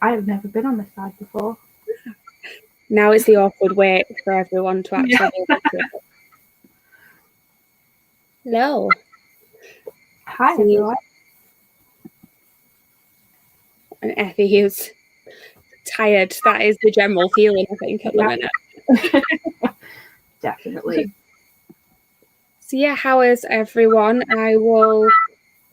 I have never been on this side before. Now it's the awkward wait for everyone to actually be able to. Hello. Hi, everyone. And Effie is tired. That is the general feeling, I think, at the minute. Definitely. So yeah, how is everyone? I will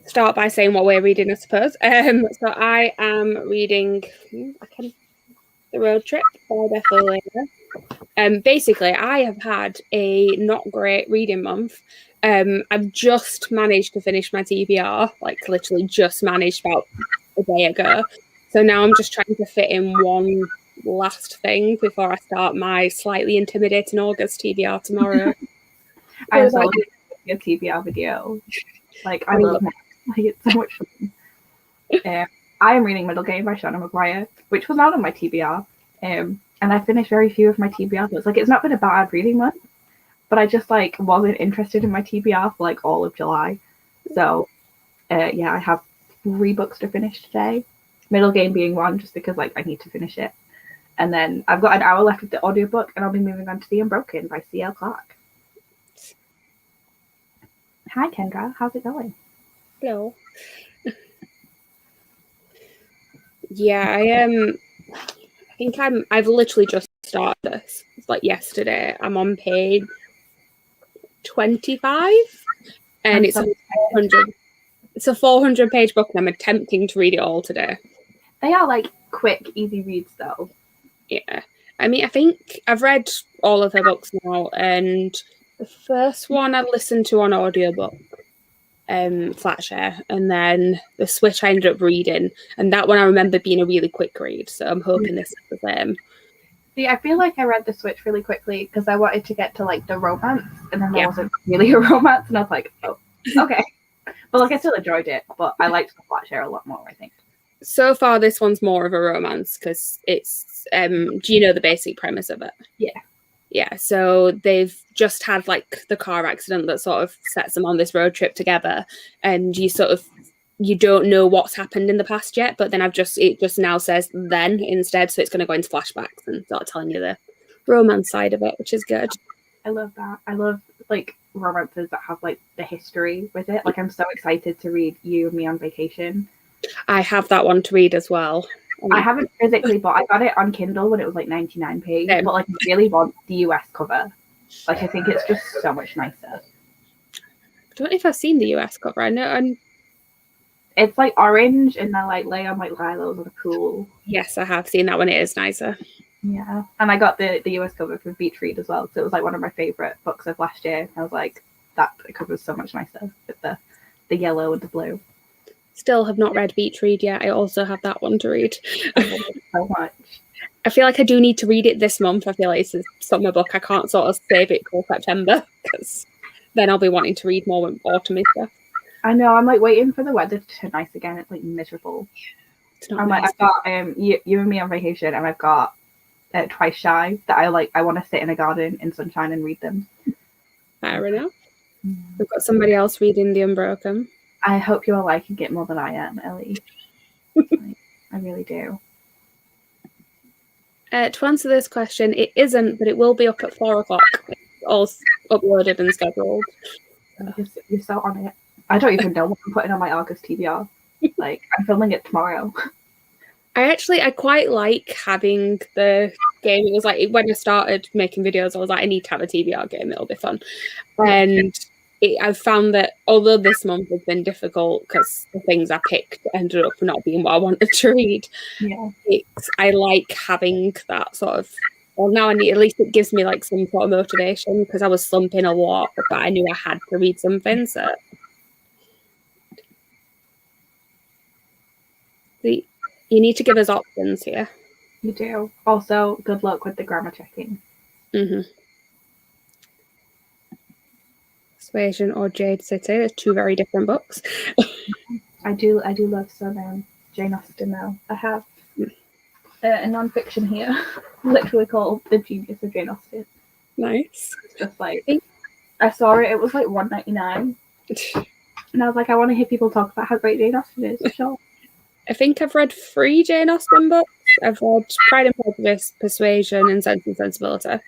start by saying what we're reading, I suppose. So I am reading The Road Trip by Beth Orlando. Basically, I have had a not great reading month. I've just managed to finish my TBR, like literally just managed about a day ago. So now I'm just trying to fit in one last thing before I start my slightly intimidating August TBR tomorrow. I saw your TBR video. Like, I love it. Like, it's so much fun. I am reading Middle Game by Shauna Maguire, which was not on my TBR. And I finished very few of my TBR books. Like, it's not been a bad reading month, but I just like wasn't interested in my TBR for like all of July. So yeah, I have 3 books to finish today. Middle Game being one, just because like I need to finish it. And then I've got an hour left of the audiobook, and I'll be moving on to The Unbroken by C.L. Clark. Hi Kendra, how's it going? Hello. Yeah, I think I've literally just started this. It's like yesterday. I'm on page 25, and it's a 400-page book, and I'm attempting to read it all today. They are like quick, easy reads, though. Yeah, I mean, I think I've read all of her books now, and the first one I listened to on audiobook, Flatshare, and then the Switch I ended up reading, and that one I remember being a really quick read. So I'm hoping this is the same. See, I feel like I read the Switch really quickly because I wanted to get to like the romance, and then there wasn't really a romance, and I was like, oh, okay. But like I still enjoyed it, but I liked the Flatshare a lot more, I think. So far, this one's more of a romance because it's. Do you know the basic premise of it? Yeah. Yeah, so they've just had like the car accident that sort of sets them on this road trip together, and you don't know what's happened in the past yet, but then it just now says then instead, so it's going to go into flashbacks and start telling you the romance side of it, which is good. I love that. I love like romances that have like the history with it. Like I'm so excited to read You and Me on Vacation. I have that one to read as well. I haven't physically, but I got it on Kindle when it was like 99p. But like, I really want the US cover. Like, I think it's just so much nicer. I don't know if I've seen the US cover. I know it's like orange, and they're like lay on like lilacs on a pool. Yes, I have seen that one. It is nicer. Yeah, and I got the US cover for Beach Read as well. So it was like one of my favorite books of last year. I was like, that cover was so much nicer with the yellow and the blue. Still have not read Beach Read yet. I also have that one to read. I love it so much. I feel like I do need to read it this month. I feel like it's a summer book. I can't sort of save it till September because then I'll be wanting to read more when autumn is stuff. I know. I'm like waiting for the weather to turn nice again. It's like miserable. It's not I'm nice. like, I've got you and Me on Vacation, and I've got Twice Shy that I like. I want to sit in a garden in sunshine and read them. Fair enough. We've got somebody else reading The Unbroken. I hope you are liking it more than I am, Ellie. I really do. To answer this question, it isn't, but it will be up at 4 o'clock. It's all uploaded and scheduled. You're so on it. I don't even know what I'm putting on my August TBR. Like, I'm filming it tomorrow. I quite like having the game. It was like when I started making videos, I was like, I need to have a TBR game. It'll be fun. And I've found that although this month has been difficult because the things I picked ended up not being what I wanted to read, I like having that sort of. Well, now at least it gives me like some sort of motivation because I was slumping a lot, but I knew I had to read something. So you need to give us options here. You do. Also, good luck with the grammar checking. Persuasion or Jade City. They're 2 very different books. I do love some Jane Austen though. I have a non-fiction here, literally called The Genius of Jane Austen. Nice. It's just like I saw it. It was like $1.99, and I was like, I want to hear people talk about how great Jane Austen is. Sure. I think I've read 3 Jane Austen books. I've read Pride and Prejudice, Persuasion, and Sense and Sensibility.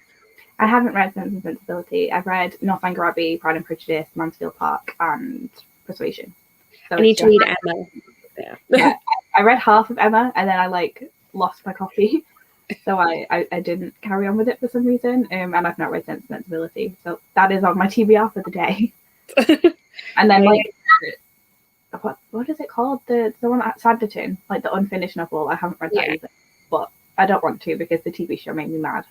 I haven't read Sense and Sensibility. I've read Northanger Abbey, Pride and Prejudice, Mansfield Park, and Persuasion. So I need to read Emma. Yeah. I read half of Emma, and then I lost my copy, so I didn't carry on with it for some reason. And I've not read Sense and Sensibility, so that is on my TBR for the day. And then what is it called? The one at Sanditon, like the unfinished novel. I haven't read that either, but I don't want to because the TV show made me mad.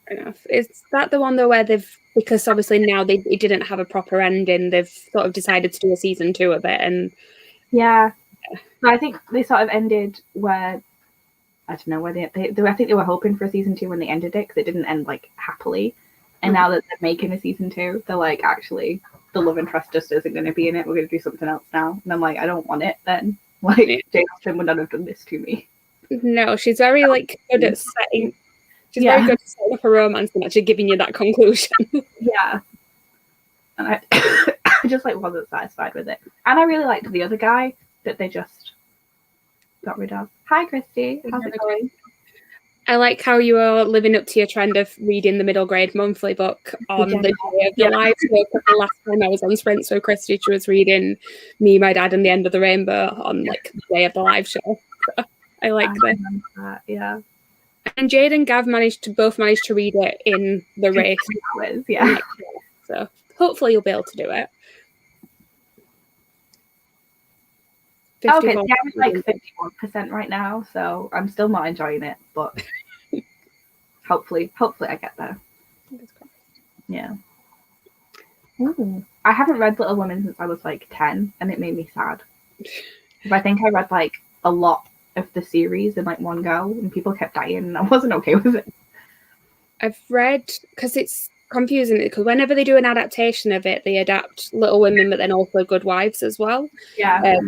Fair enough. Is that the one though where because obviously now it didn't have a proper ending, they've sort of decided to do a season 2 of it, and yeah. So I think they sort of ended where I don't know where they I think they were hoping for a season 2 when they ended it because it didn't end happily, and now that they're making a season 2, they're actually the love interest just isn't going to be in it. We're going to do something else now, and I'm I don't want it. Then Jane Austen would not have done this to me. No, she's very good at setting. She's very good at setting up a romance and actually giving you that conclusion. Yeah. And I just wasn't satisfied with it. And I really liked the other guy that they just got rid of. Hi, Christy. How's it going? I like how you are living up to your trend of reading the middle grade monthly book on the day of the live show. The last time I was on Sprint, so Christy, she was reading Me, My Dad, and the End of the Rainbow on the day of the live show. So I like that. Yeah. And Jade and Gav both managed to read it in the race. Yeah. So hopefully you'll be able to do it. Okay, yeah, I'm 51% right now, so I'm still not enjoying it, but hopefully I get there. Yeah. Ooh. I haven't read Little Women since I was 10, and it made me sad. I think I read a lot of the series in one go, and people kept dying, and I wasn't okay with it. I've read, because it's confusing, because whenever they do an adaptation of it, they adapt Little Women, but then also Good Wives as well. Yeah.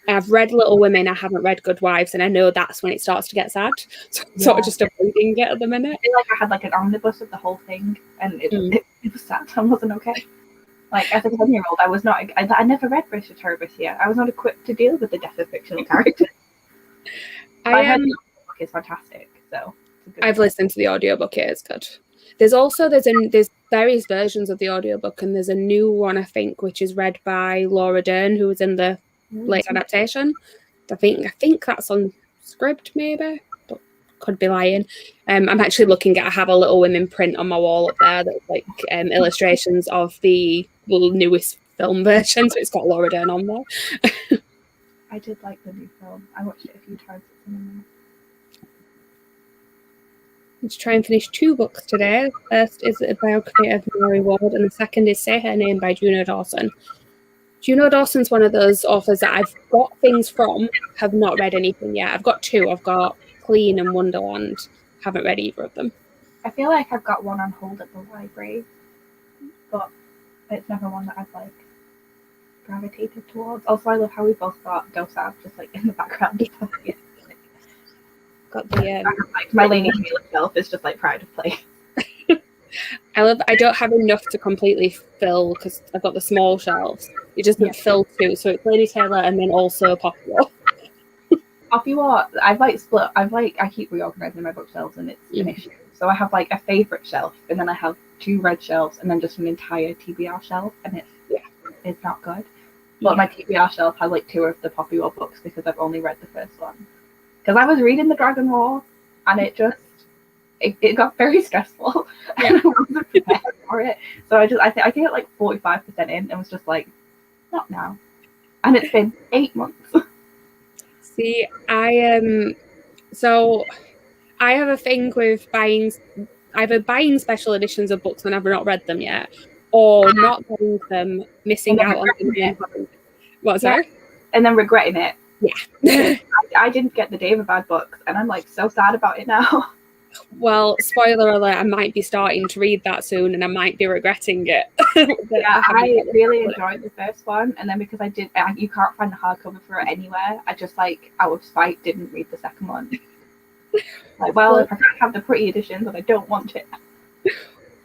I've read Little Women, I haven't read Good Wives, and I know that's when it starts to get sad. So I'm sort of just avoiding it at the minute. I feel I had an omnibus of the whole thing, and it was sad. I wasn't okay. As a 10-year-old, I was not. I never read British Terrorist yet. I was not equipped to deal with the death of fictional characters. I heard the book is fantastic. So I've listened to the audiobook. It is good. There's various versions of the audiobook, and there's a new one I think which is read by Laura Dern, who was in the late adaptation. I think that's on Scribd, maybe, but could be lying. I'm actually looking at. I have a Little Women print on my wall up there that's illustrations of the newest film version, so it's got Laura Dern on there. I did like the new film. I watched it a few times at cinema. To try and finish 2 books today. First is a biography of Mary Ward, and the second is Say Her Name by Juno Dawson. Juno Dawson's one of those authors that I've got things from, have not read anything yet. I've got 2. I've got Clean and Wonderland. Haven't read either of them. I feel like I've got one on hold at the library, but it's never one that I've gravitated towards. Also, I love how we both got Dosav just in the background. Got the my Lainey Taylor shelf is just Pride of Place. I don't have enough to completely fill because I've got the small shelves. You just need to fill 2, so it's Lady Taylor and then also Poppy War. Poppy War, I've split. I keep reorganizing my bookshelves and it's an issue. So I have a favorite shelf, and then I have 2 red shelves, and then just an entire TBR shelf, and it's not good. But my TBR shelf has 2 of the Poppy War books because I've only read the first one. Because I was reading the Dragon War, and it got very stressful, and I wasn't prepared for it. So I get 45% in, and was just not now. And it's been 8 months. See, so I have a thing with either buying special editions of books when I've not read them yet, or not getting them, missing out on them. What's that? And then regretting it. Yeah. I didn't get the Daevabad books, and I'm so sad about it now. Well, spoiler alert, I might be starting to read that soon, and I might be regretting it. I really enjoyed the first one, and then because you can't find the hardcover for it anywhere, I just out of spite didn't read the second one. If I can't have the pretty edition, but I don't want it.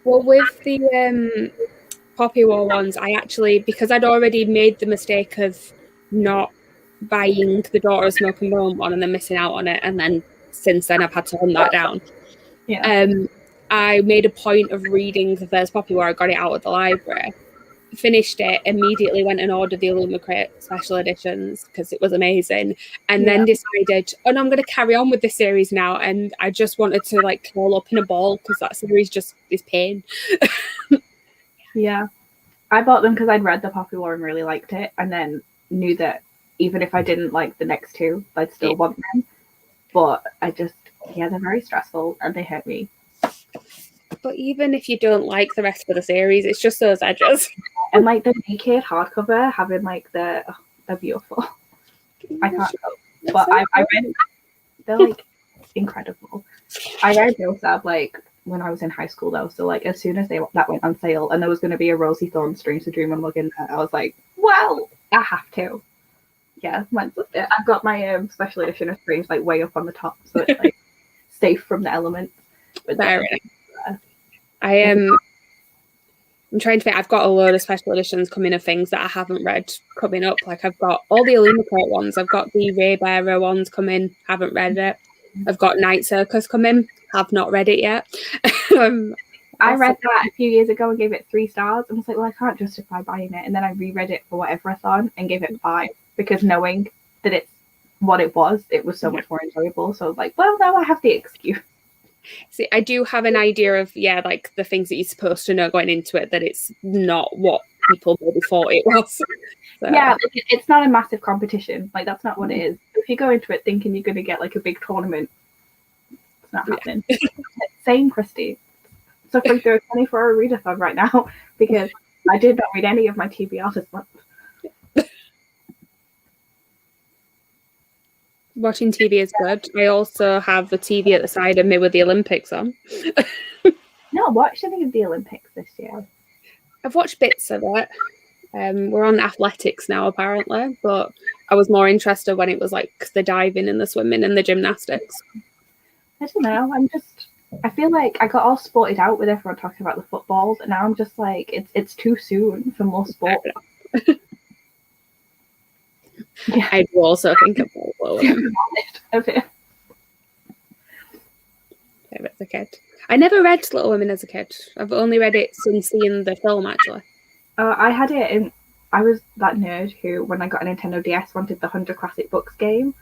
Well, with the Poppy War ones, I actually, because I'd already made the mistake of not buying the Daughter of Smoke and Bone one and then missing out on it, and then since then I've had to hunt that down. Yeah. I made a point of reading the first copy where I got it out of the library. Finished it, immediately went and ordered the Illumicrate special editions because it was amazing, and then decided, oh no, I'm going to carry on with this series now, and I just wanted to like curl up in a ball because that series just is pain. Yeah, I bought them because I'd read the Poppy War and really liked it, and then knew that even if I didn't like the next two, I'd still want them. But I just, they're very stressful and they hurt me. But even if you don't like the rest of the series, it's just those edges. And like the Naked hardcover having like they're beautiful. I can't help. But I read, they're like incredible. I read Josab like when I was in high school though, so like as soon as that went on sale and there was going to be a Rosie Thorne Streams of Dream mug in there, I was like, well, I have to. Yeah, I've got my special edition of Streams like way up on the top, so it's like safe from the elements. I'm trying to think. I've got a load of special editions coming of things that I haven't read coming up. Like I've got all the Illumicrate ones. I've got the Raybearer ones coming. Haven't read it. I've got Night Circus coming. Have not read it yet. I read that a few years ago and gave it 3 stars. And was like, well, I can't justify buying it. And then I reread it for whatever-a-thon and gave it 5 because knowing that it's what it was so much more enjoyable. So I was like, well, now I have the excuse. See, I do have an idea of, like the things that you're supposed to know going into it, that it's not what people maybe thought it was. So. Yeah, it's not a massive competition. Like, that's not what it is. If you go into it thinking you're going to get like a big tournament, it's not happening. Same, Christy. So free through a 24-hour readathon right now because I did not read any of my TBR this month. Watching TV is good. I also have the TV at the side of me with the Olympics on. No, watched any of the Olympics this year? I've watched bits of it. We're on athletics now, apparently, but I was more interested when it was like the diving and the swimming and the gymnastics. I don't know. I feel like I got all sported out with everyone talking about the footballs, and now I'm just like, it's too soon for more sport. Yeah. I do also think of it. As a kid. I never read Little Women as a kid. I've only read it since seeing the film, actually. I had it in... I was that nerd who, when I got a Nintendo DS, wanted the 100 Classic Books game,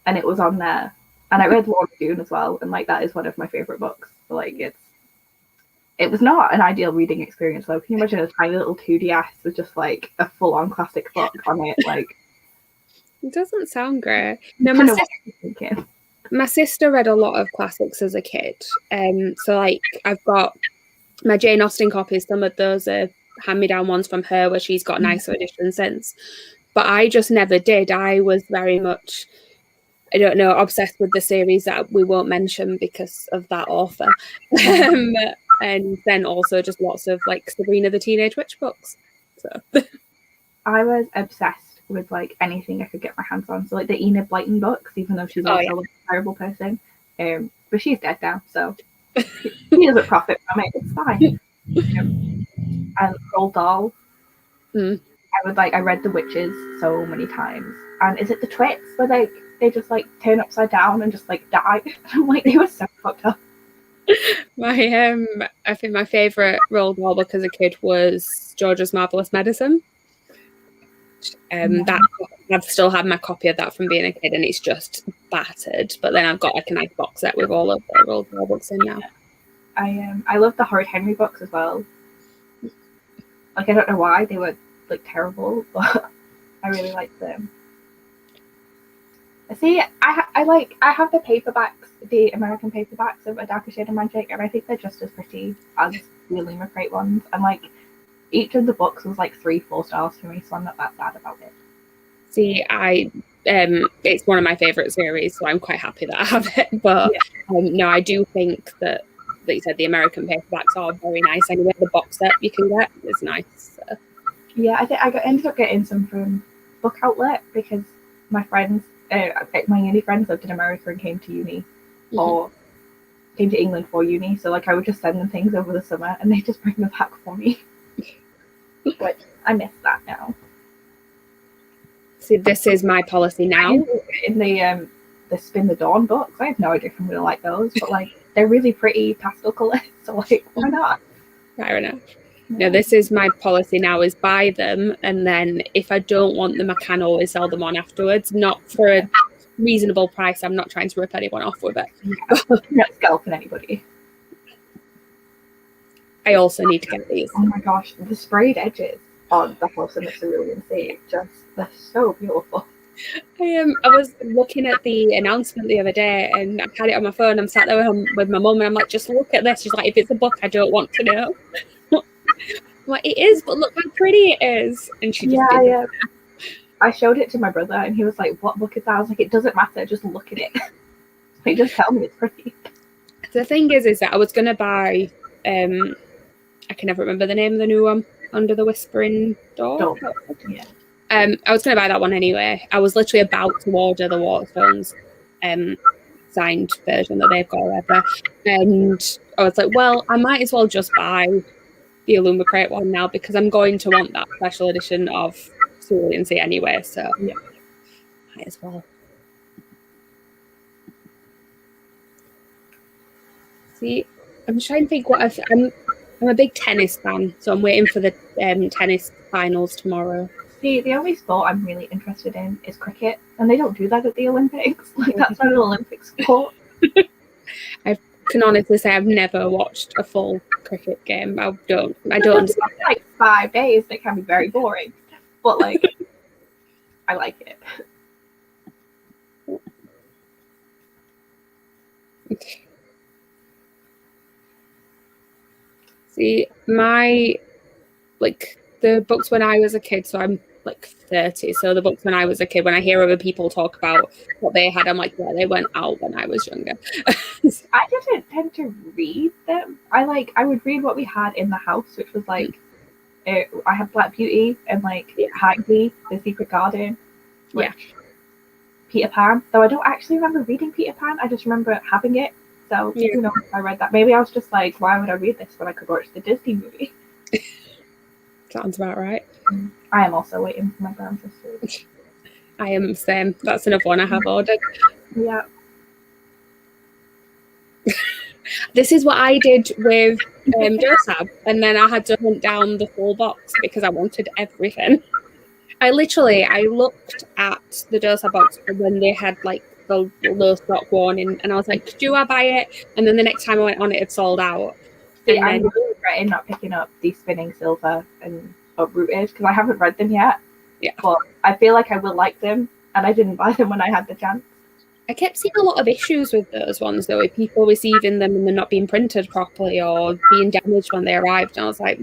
and it was on there. And I read Laura Dune as well, and like that is one of my favourite books. So, like, it was not an ideal reading experience, though. Can you imagine a tiny little 2DS with just, like, a full-on classic book on it? Like... It doesn't sound great. No, my sister read a lot of classics as a kid. So like I've got my Jane Austen copies. Some of those are hand-me-down ones from her where she's got nicer editions since. But I just never did. I was very much, I don't know, obsessed with the series that we won't mention because of that author. And then also just lots of like Sabrina the Teenage Witch books. So I was obsessed with like anything I could get my hands on. So like the Enid Blyton books, even though she's also a terrible person. But she's dead now, so she doesn't profit from it. It's fine. And Roald Dahl. I read The Witches so many times. And is it the Twits where they just like turn upside down and just like die? I'm like, they were so fucked up. I think my favourite Roald Dahl book as a kid was George's Marvelous Medicine. That I've still had my copy of that from being a kid, and it's just battered. But then I've got like a nice box set with all of the Roald Dahl books in now. I love the Howard Henry books as well. Like I don't know why they were like terrible, but I really liked them. See, I have the paperbacks, the American paperbacks of A Darker Shade of Magic, and I think they're just as pretty as the Illumicrate ones. And like each of the books was like 3-4 stars for me, so I'm not that sad about it. See, it's one of my favourite series, so I'm quite happy that I have it. But no, I do think that you said the American paperbacks are very nice. Anyway, the box set you can get is nice. So. Yeah, I think ended up getting some from Book Outlet because my friends, my uni friends lived in America and came to uni, or came to England for uni. So like I would just send them things over the summer, and they just bring them back for me. But I miss that now. See, this is my policy now. In the Spin the Dawn books, I have no idea if I'm gonna like those, but like they're really pretty pastel colours, so like why not? Fair enough. No, this is my policy now, is buy them, and then if I don't want them, I can always sell them on afterwards. Not for a reasonable price. I'm not trying to rip anyone off with it. Yeah, not scalping anybody. I also need to get these. Oh my gosh, the sprayed edges on the House of the Cerulean Sea, they're so beautiful. I was looking at the announcement the other day, and I had it on my phone. I'm sat there with my mum, and I'm like, just look at this. She's like, if it's a book, I don't want to know. I'm like, it is, but look how pretty it is. And she just did. I showed it to my brother, and he was like, what book is that? I was like, it doesn't matter, just look at it. Like, just tell me it's pretty. The thing is that I was going to buy, I can never remember the name of the new one, Under the Whispering Door. Yeah. I was going to buy that one anyway. I was literally about to order the Waterstones signed version that they've got over. And I was like, well, I might as well just buy the Illumicrate one now, because I'm going to want that special edition of Cerulean Sea anyway. So yeah, might as well. See, I'm trying to think what I'm a big tennis fan, so I'm waiting for the tennis finals tomorrow. See, the only sport I'm really interested in is cricket, and they don't do that at the Olympics. Like, that's not an Olympic sport. I can honestly say I've never watched a full cricket game. I don't understand. Like 5 days, they can be very boring, but like, I like it. See, the books when I was a kid, so I'm like 30, so the books when I was a kid, when I hear other people talk about what they had, I'm like, yeah, they went out when I was younger. I didn't tend to read them. I would read what we had in the house, which was like, I had Black Beauty and like Hagley, The Secret Garden, Peter Pan, though I don't actually remember reading Peter Pan, I just remember having it. So, who knows if I read that. Maybe I was just like, why would I read this when I could watch the Disney movie? Sounds about right. I am also waiting for my Brown Sisters. I am same. That's another one I have ordered. Yeah. This is what I did with Dosab, and then I had to hunt down the full box because I wanted everything. I looked at the Dosab box when they had like the low stock warning, and I was like, do I buy it? And then the next time I went on it, it sold out. I'm really regretting not picking up the Spinning Silver and Uprooted because I haven't read them yet. Yeah. But I feel like I will like them, and I didn't buy them when I had the chance. I kept seeing a lot of issues with those ones, though, with people receiving them and they're not being printed properly or being damaged when they arrived. And I was like,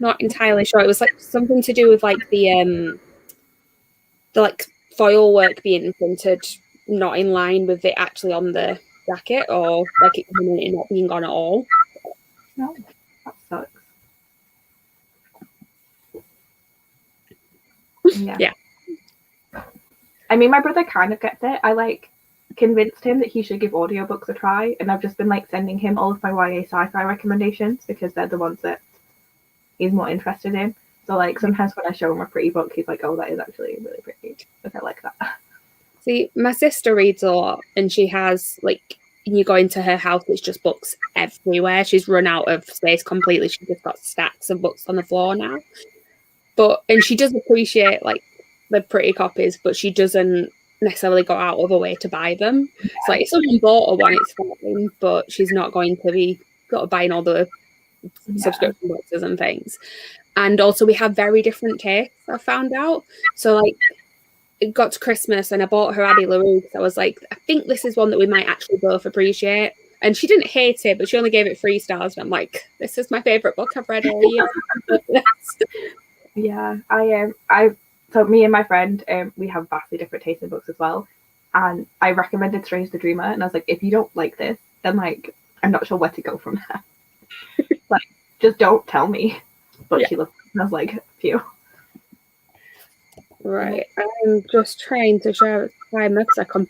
not entirely sure. It was like something to do with like the like foil work being printed not in line with it actually on the jacket, or like it not being gone at all. No, that sucks. Yeah. I mean, my brother kind of gets it. I convinced him that he should give audiobooks a try, and I've just been sending him all of my YA sci-fi recommendations because they're the ones that he's more interested in. So sometimes when I show him a pretty book, he's like, oh, that is actually really pretty. But I like that. See, my sister reads a lot, and she has you go into her house, it's just books everywhere. She's run out of space completely. She's just got stacks of books on the floor now. And she does appreciate the pretty copies, but she doesn't necessarily go out of her way to buy them. Yeah. So if someone bought her one, it's fine, but she's not going to be buying all the subscription boxes and things. And also we have very different tastes, I found out. So it got to Christmas and I bought her Addie LaRue because I was like, I think this is one that we might actually both appreciate. And she didn't hate it, but she only gave it 3 stars. And I'm like, this is my favourite book I've read all year. Yeah, so me and my friend, we have vastly different tastes in books as well. And I recommended Strange the Dreamer, and I was like, if you don't like this, then I'm not sure where to go from there. Just don't tell me. But she looked, and I was like, phew. Right, I'm just trying to share it because I come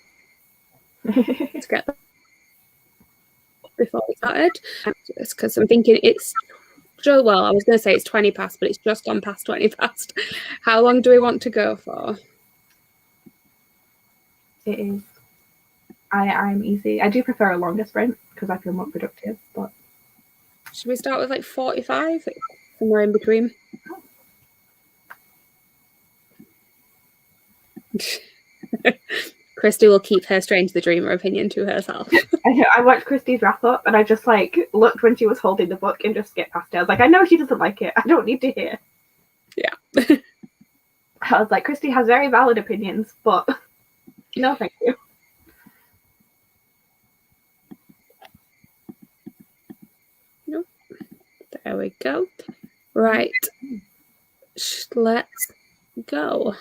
to get them before we started. It's because I'm thinking well, I was going to say it's 20 past, but it's just gone past 20 past. How long do we want to go for? It is. I'm easy. I do prefer a longer sprint because I feel more productive. But should we start with like 45? Somewhere in between. Christy will keep her Strange the Dreamer opinion to herself. I watched Christy's wrap up and I just like looked when she was holding the book and just skipped past it. I was like, I know she doesn't like it. I don't need to hear. Yeah. I was like, Christy has very valid opinions, but no, thank you. Nope. There we go. Right. Let's go.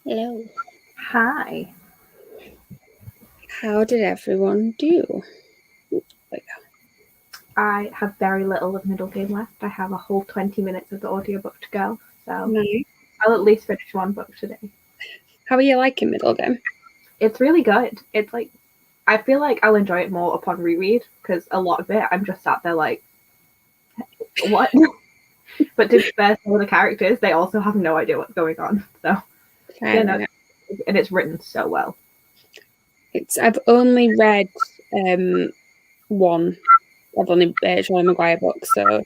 Hello. Hi. How did everyone do? I have very little of middle game left. I have a whole 20 minutes of the audiobook to go. So Nice. I'll at least finish one book today. How are you liking middle game? It's really good. It's like, I feel like I'll enjoy it more upon reread because a lot of it I'm just sat there like, what? But to be fair, some of the characters, they also have no idea what's going on. So, Fair enough. and it's written so well. I've only read one. I've only Charlie Maguire book, so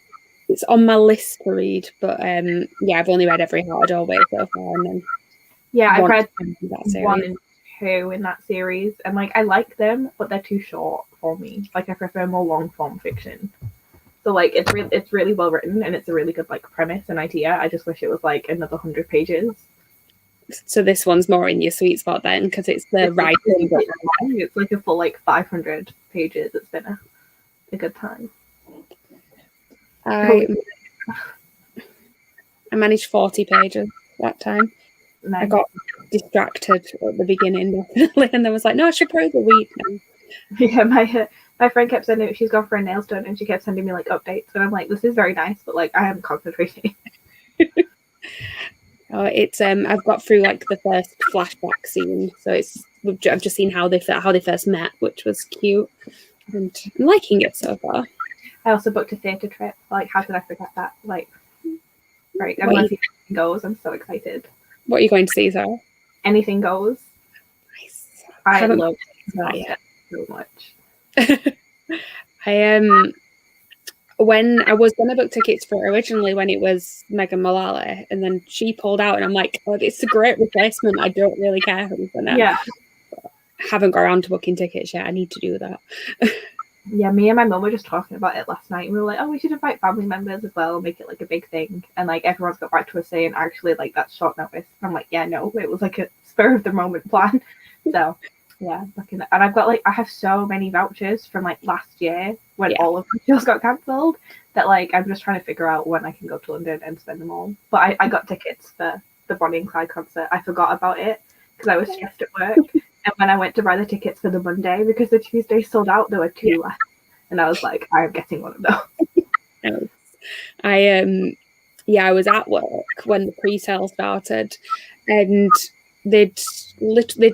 it's on my list to read. But yeah, I've only read Every Heart Always so far, and then I've read that 1 and 2 in that series, and like I like them, but they're too short for me. Like I prefer more long form fiction. So like it's really well written, and it's a really good like premise and idea. I just wish it was like another 100 pages. So this one's more in your sweet spot then, because it's the writing. It's like a full like 500 pages. It's been a good time. I managed 40 pages that time. Nice. I got distracted at the beginning, definitely, and then was like, no, I should probably read now. Yeah, my friend kept sending, she's gone for a nails done, and she kept sending me like updates, and I'm like, this is very nice, but like I am concentrating. It's I've got through like the first flashback scene, so I've just seen how they first met, which was cute, and I'm liking it so far. I also booked a theatre trip. Like, how could I forget that? Like, right, I'm going to see Anything Goes. I'm so excited. What are you going to see, Sarah? Anything Goes. Nice. I love it so much. When I was going to book tickets for it originally when it was Megan Mullally, and then she pulled out, and I'm like, oh, it's a great replacement. I don't really care who's in it. Yeah. I haven't got around to booking tickets yet. I need to do that. Yeah, me and my mum were just talking about it last night. We were like, oh, we should invite family members as well, make it like a big thing. And like everyone's got back to us saying, actually, like that's short notice. And I'm like, yeah, no, it was like a spur of the moment plan. So yeah, and I've got like I have so many vouchers from like last year when all of the shows got cancelled that like I'm just trying to figure out when I can go to London and spend them all. But I got tickets for the Bonnie and Clyde concert. I forgot about it because I was stressed at work. And when I went to buy the tickets for the Monday, because the Tuesday sold out, there were 2 left. And I was like, I am getting one of those. I was at work when the pre-sale started, and they'd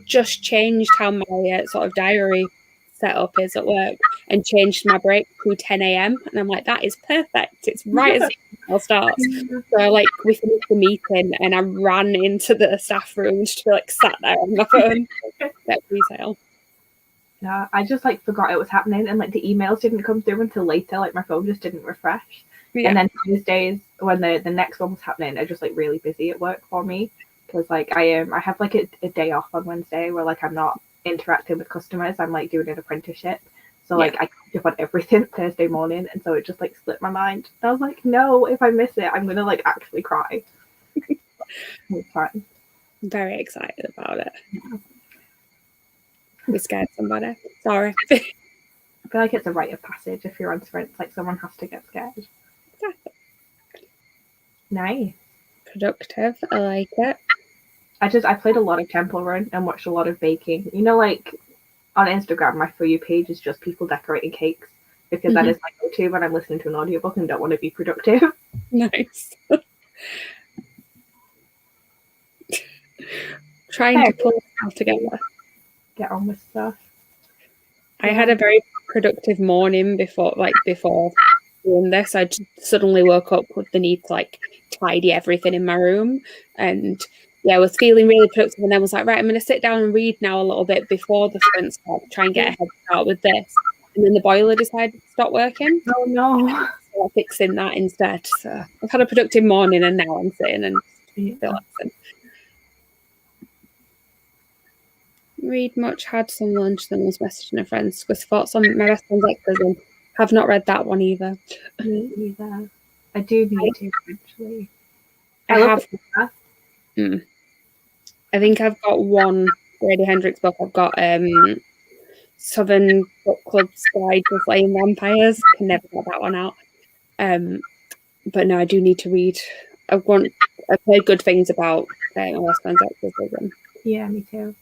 just changed how my sort of diary setup is at work, and changed my break to 10 a.m. And I'm like, that is perfect. It's right as it starts. So like we finished the meeting, and I ran into the staff room just to be like sat there on my phone. That pre-sale. Yeah, I just like forgot it was happening, and like the emails didn't come through until later. Like my phone just didn't refresh. Yeah. And then Tuesdays when the next one was happening, are just like really busy at work for me because like I have like a day off on Wednesday where like I'm not interacting with customers. I'm like doing an apprenticeship, so like I catch up on everything Thursday morning, and so it just like split my mind. And I was like, no, if I miss it, I'm gonna like actually cry. It's fine. I'm very excited about it. Yeah. We scared somebody. Sorry. I feel like it's a rite of passage if you're on sprints. Like someone has to get scared. Exactly. Nice. Productive. I like it. I played a lot of Temple Run and watched a lot of baking. You know, like on Instagram, my For You page is just people decorating cakes because that is my go-to when I'm listening to an audiobook and don't want to be productive. Nice. Trying to pull it all together. Get on with stuff. I had a very productive morning before doing this. I just suddenly woke up with the need to like tidy everything in my room, and I was feeling really productive, and then was like, right, I'm going to sit down and read now a little bit before the sprint starts, try and get a head start with this. And then the boiler decided to stop working. Oh no. So I'm fixing that instead. So I've had a productive morning, and now I'm sitting and relaxing. Read much, had some lunch, then was messaging a friend. Because thoughts on my best friend's ex-husband. Have not read that one either. Me either. I do need to eventually. I think I've got one Grady Hendrix book. I've got Southern Book Club's Guide to Slaying Vampires. Can never get that one out. But no, I do need to read I've heard good things about Westbound Exorcism. Yeah, me too.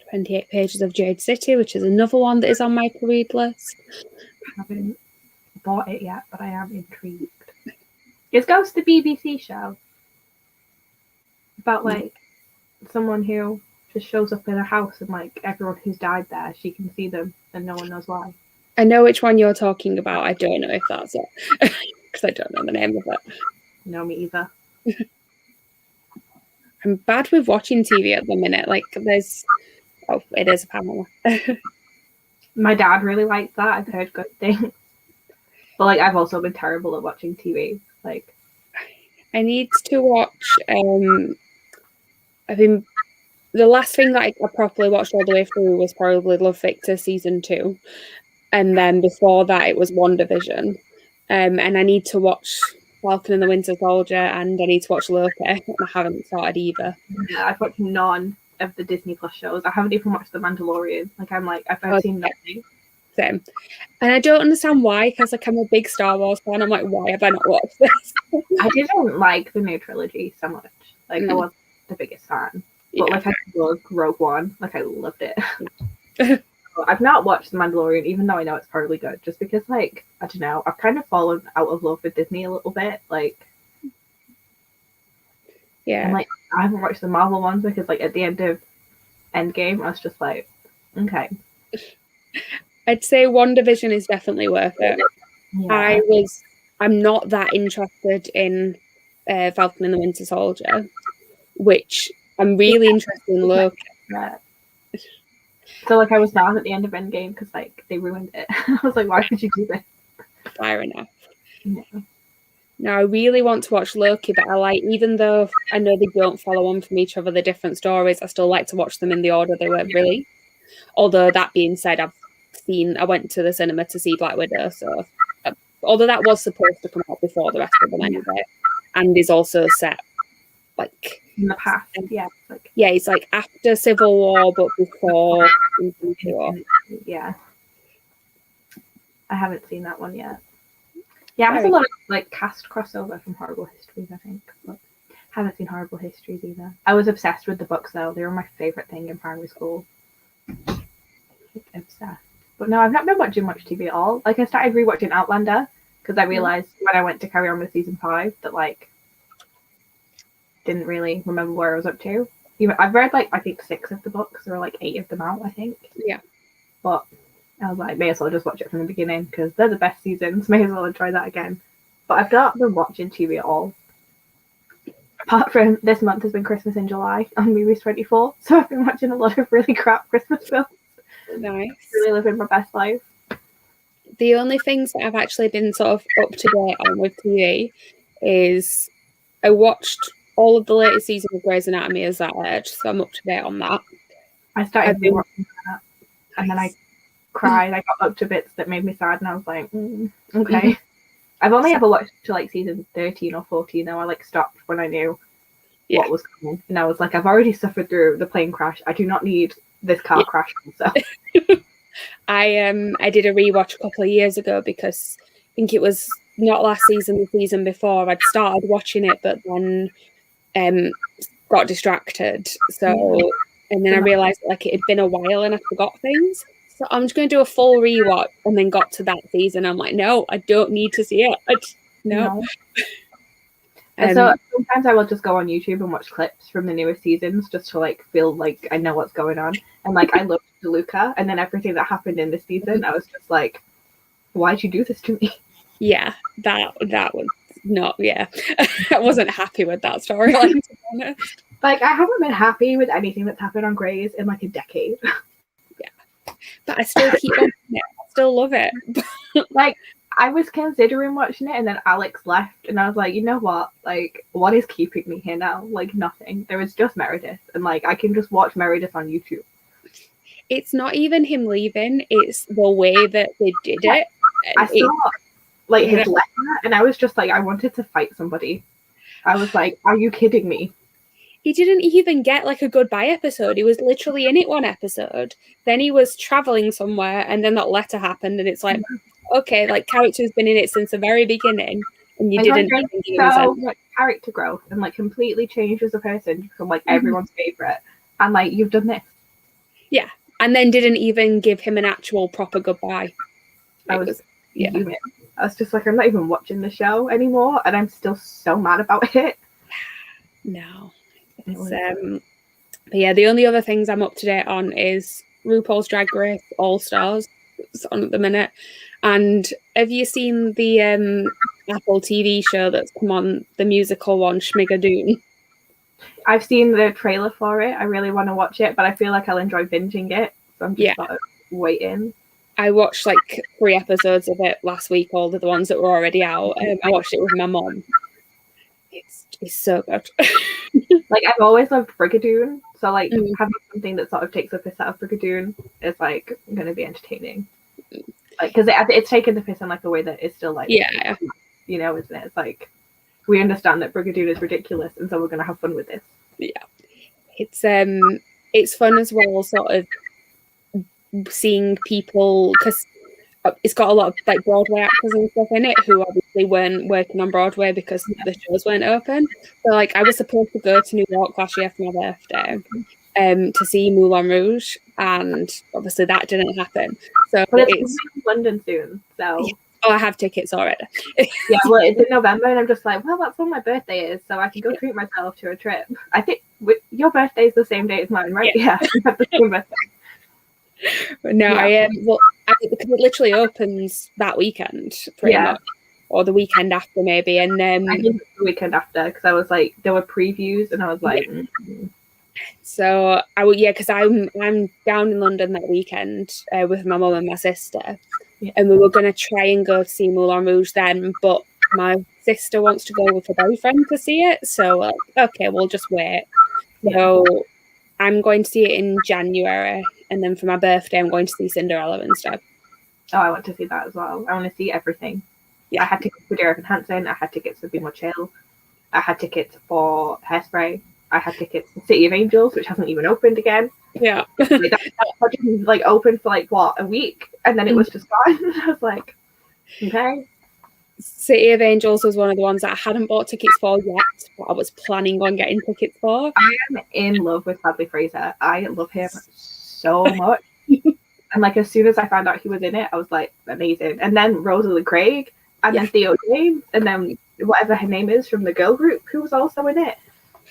28 Pages of Jade City, which is another one that is on my to-read list. I haven't bought it yet, but I am intrigued. Is Ghost the BBC show? About like someone who just shows up in a house and like everyone who's died there, she can see them and no one knows why. I know which one you're talking about. I don't know if that's it. Because I don't know the name of it. No, me either. I'm bad with watching TV at the minute. Like it is apparently. My dad really liked that. I've heard good things. But like I've also been terrible at watching TV. Like I need to watch I think the last thing that I properly watched all the way through was probably Love Victor season 2. And then before that it was WandaVision. And I need to watch Falcon and the Winter Soldier, and I need to watch Loki, and I haven't started either. Yeah, I've watched none of the Disney Plus shows. I haven't even watched The Mandalorian. I've seen nothing. Same. And I don't understand why, because like I'm a big Star Wars fan. I'm like, why have I not watched this? I didn't like the new trilogy so much. Like I wasn't the biggest fan. But like I loved Rogue One. Like I loved it. I've not watched The Mandalorian, even though I know it's probably good, just because like I don't know, I've kind of fallen out of love with Disney a little bit. Like and like I haven't watched the Marvel ones because like at the end of Endgame I was just like, okay. I'd say WandaVision is definitely worth it. Yeah. I'm not that interested in Falcon and the Winter Soldier, which I'm really interested in Loki. Yeah. So like I was sad at the end of Endgame because like they ruined it. I was like, why did you do this? Fair enough. Yeah. No, I really want to watch Loki, but I like, even though I know they don't follow on from each other, the different stories, I still like to watch them in the order they were released. Although that being said, I went to the cinema to see Black Widow, so although that was supposed to come out before the rest of them anyway, and is also set like in the past, it's like after Civil War but before Infinity War. Yeah, I haven't seen that one yet. Yeah, there's a lot of like cast crossover from Horrible Histories, I think, but haven't seen Horrible Histories either. I was obsessed with the books though; they were my favorite thing in primary school. Obsessed. But no, I've not been watching much TV at all. Like I started rewatching Outlander because I realized when I went to carry on with season 5 that like didn't really remember where I was up to. I've read like I think 6 of the books. There are like 8 of them out, I think. Yeah. But I was like, may as well just watch it from the beginning because they're the best seasons. May as well try that again. But I've not been watching TV at all. Apart from this month has been Christmas in July on Movies 24, so I've been watching a lot of really crap Christmas films. Nice. Really living my best life. The only things that I've actually been sort of up to date on with TV is I watched all of the latest season of Grey's Anatomy as that aired, so I'm up to date on that. I started watching that, and then I cried. I got up to bits that made me sad, and I was like, okay. I've only ever watched to like season 13 or 14, though. I like stopped when I knew what was coming, and I was like, I've already suffered through the plane crash. I do not need this car crash. So I did a rewatch a couple of years ago because I think it was not last season, the season before. I'd started watching it, but then got distracted. So and then I realized like it had been a while and I forgot things. So I'm just going to do a full rewatch, and then got to that season. I'm like, no, I don't need to see it. No. And so sometimes I will just go on YouTube and watch clips from the newest seasons just to like feel like I know what's going on. And like I loved DeLuca, and then everything that happened in this season, I was just like, why'd you do this to me? Yeah, that was not. Yeah, I wasn't happy with that storyline, to be honest. Like I haven't been happy with anything that's happened on Grey's in like a decade. Yeah, but I still keep watching it. I still love it. Like I was considering watching it, and then Alex left, and I was like, you know what? Like, what is keeping me here now? Like, nothing. There is just Meredith, and like, I can just watch Meredith on YouTube. It's not even him leaving; it's the way that they did it. I saw like his letter, and I was just like, I wanted to fight somebody. I was like, are you kidding me? He didn't even get like a goodbye episode. He was literally in it one episode. Then he was traveling somewhere, and then that letter happened, and it's like. Okay, like character's been in it since the very beginning, and you Like, didn't there's even give him a so sense. much character growth and like completely changed as a person to become like everyone's favorite, and like you've done this. Yeah, and then didn't even give him an actual proper goodbye. I was yeah. fuming. I was just like, I'm not even watching the show anymore, and I'm still so mad about it. No. But yeah, the only other things I'm up to date on is RuPaul's Drag Race All Stars. It's on at the minute. And have you seen the Apple TV show that's come on, the musical one, Schmigadoon? I've seen the trailer for it. I really want to watch it, but I feel like I'll enjoy binging it. So I'm just sort of waiting. I watched like 3 episodes of it last week, all the ones that were already out. I watched it with my mom. It's so good. Like, I've always loved Brigadoon, so like having something that sort of takes a piss out of Brigadoon is like going to be entertaining. Like, because it's taken the piss in like a way that is still like, you know, isn't it? It's like we understand that Brigadoon is ridiculous, and so we're going to have fun with this. Yeah, it's fun as well, sort of seeing people, because it's got a lot of like Broadway actors and stuff in it who obviously weren't working on Broadway because the shows weren't open. So like I was supposed to go to New York last year for my birthday to see Moulin Rouge, and obviously that didn't happen. So but it's in London soon, so I have tickets already. Yeah, well, it's in November, and I'm just like, well, that's when my birthday is, so I can go treat myself to a trip. I think your birthday is the same day as mine, right? Yeah, we have the same birthday. No, because it literally opens that weekend, pretty much, or the weekend after maybe. And I think it's the weekend after, because I was like, there were previews, and I was like, So because I'm down in London that weekend with my mum and my sister, and we were going to try and go see Moulin Rouge then, but my sister wants to go with her boyfriend to see it, so okay, we'll just wait. So I'm going to see it in January, and then for my birthday I'm going to see Cinderella instead. Oh, I want to see that as well. I want to see everything. I had tickets for Dear Evan Hansen, I had tickets for Be More Chill, I had tickets for Hairspray, I had tickets for City of Angels, which hasn't even opened again. Yeah. that project like opened for like what, a week, and then it was just gone. I was like, okay. City of Angels was one of the ones that I hadn't bought tickets for yet, but I was planning on getting tickets for. I am in love with Bradley Fraser. I love him so much. And like as soon as I found out he was in it, I was like, amazing. And then Rosalie Craig, and then Theo James, and then whatever her name is from the girl group who was also in it.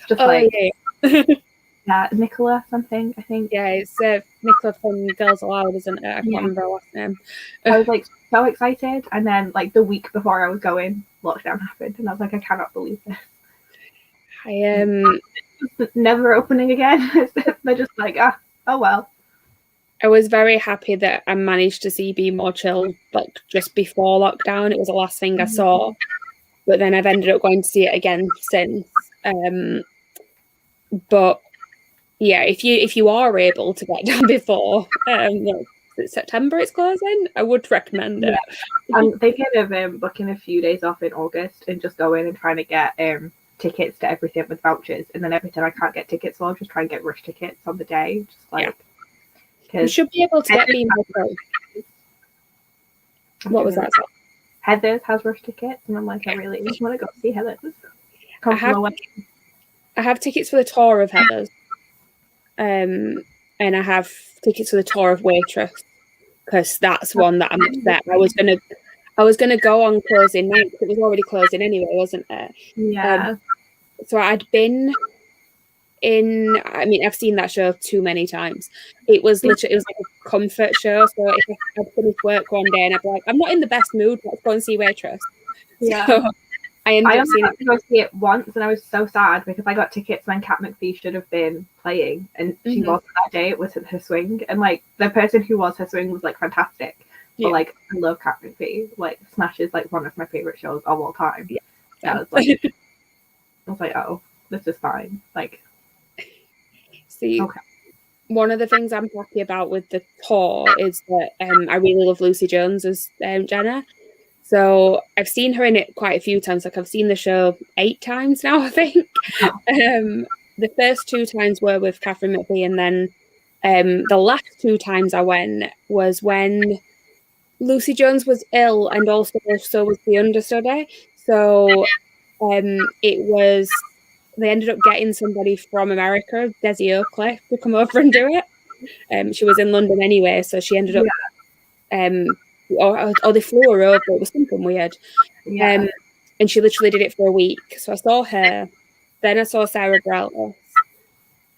Just Nicola something, I think. Yeah, it's Nicola from Girls Aloud, isn't it? I can't remember her last name. I was like so excited, and then like the week before I was going, lockdown happened, and I was like, I cannot believe this. Never opening again. They're just like, oh well. I was very happy that I managed to see Be More Chill like just before lockdown. It was the last thing I saw, but then I've ended up going to see it again since. But yeah, if you are able to get down before September it's closing, I would recommend it. I'm thinking of booking a few days off in August and just going and trying to get tickets to everything with vouchers, and then every time I can't get tickets, so I'll just try and get rush tickets on the day. Just like you should be able to get Be More Chill. What was that? Heather's has rush tickets, and I'm like, I really want to go see Heather's. I have tickets for the tour of Heather's, and I have tickets for the tour of Waitress, because that's one that I'm upset. I was gonna go on closing night. It was already closing anyway, wasn't it? Yeah. So I'd been in. I mean, I've seen that show too many times. It was literally like a comfort show. So if I'd finished work one day and I'd be like, I'm not in the best mood, let's go and see Waitress. Yeah. So I ended up seeing it. I see it once, and I was so sad because I got tickets when Kat McPhee should have been playing, and she wasn't that day. It wasn't her swing, and like the person who was her swing was like fantastic. But like, I love Kat McPhee. Like, Smash is like one of my favorite shows of all time. Yeah, I was like, oh, this is fine. Like, see, one of the things I'm happy about with the tour is that I really love Lucy Jones as Jenna. So I've seen her in it quite a few times. Like, I've seen the show 8 times now, I think. The first 2 times were with Katharine McPhee, and then the last 2 times I went was when Lucy Jones was ill, and also so was the understudy. So they ended up getting somebody from America, Desi Oakley, to come over and do it. She was in London anyway, so she ended up, or they flew her over. It was something weird. Yeah. And she literally did it for a week. So I saw her, then I saw Sarah Bareilles,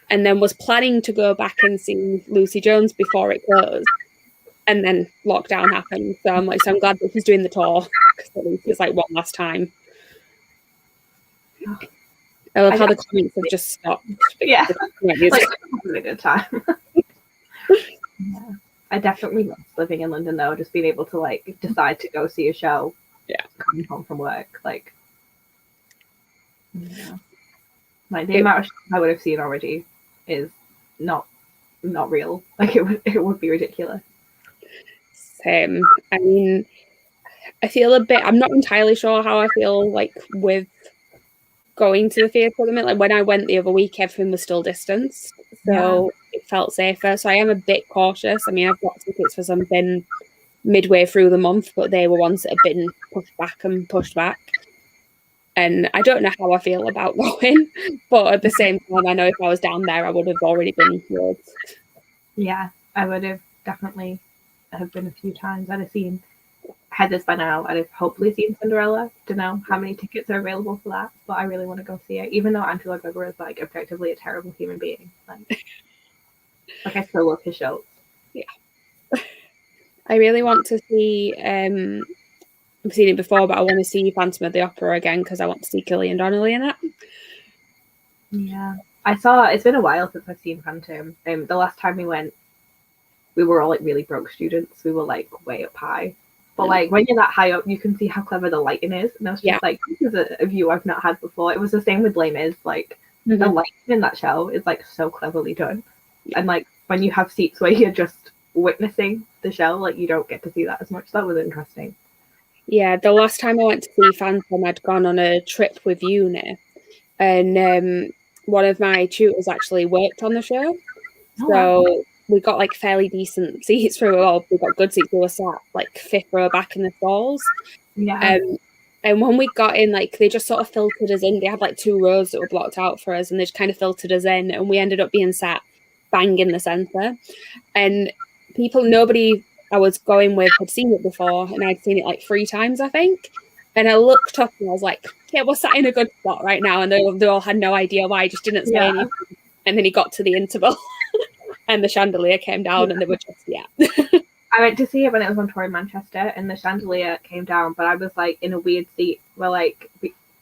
and then was planning to go back and see Lucy Jones before it closed. And then lockdown happened. So I'm glad that he's doing the tour, because at least it's like one last time. I love how the comments have just stopped. Yeah. Like, having a good time. Yeah. I definitely love living in London though, just being able to like decide to go see a show. Yeah. Coming home from work. Like, like the amount of shows I would have seen already is not real. Like it would be ridiculous. Same. I mean, I feel I'm not entirely sure how I feel like with going to the theatre at the minute. Like when I went the other week, everything was still distanced, so it felt safer. So I am a bit cautious. I mean, I've got tickets for something midway through the month, but they were ones that have been pushed back. And I don't know how I feel about going, but at the same time, I know if I was down there, I would have already been loads. Yeah, I would have definitely have been a few times. I'd have seen Heathers by now. I'd have hopefully seen Cinderella. Don't know how many tickets are available for that, but I really want to go see it. Even though Angela Gregor is like objectively a terrible human being, like I still love his shows. Yeah, I really want to see. I've seen it before, but I want to see Phantom of the Opera again because I want to see Killian Donnelly in it. Yeah, it's been a while since I've seen Phantom. The last time we went, we were all like really broke students. We were like way up high. But like when you're that high up, you can see how clever the lighting is. And I was just like, this is a view I've not had before. It was the same with Les Mis. Like the lighting in that show is like so cleverly done. And like when you have seats where you're just witnessing the show, like you don't get to see that as much. That was interesting. Yeah, the last time I went to see Phantom, I'd gone on a trip with uni, and one of my tutors actually worked on the show. So we got like fairly decent seats we got good seats. We were sat like fifth row back in the stalls. Yeah. And when we got in, like they just sort of filtered us in. They had like 2 rows that were blocked out for us, and they just kind of filtered us in, and we ended up being sat bang in the centre. And nobody I was going with had seen it before, and I'd seen it like 3 times, I think. And I looked up and I was like, yeah, we're sat in a good spot right now. And they all had no idea why. I just didn't say anything. And then he got to the interval and the chandelier came down and they were just, I went to see it when it was on tour in Manchester and the chandelier came down, but I was like in a weird seat where like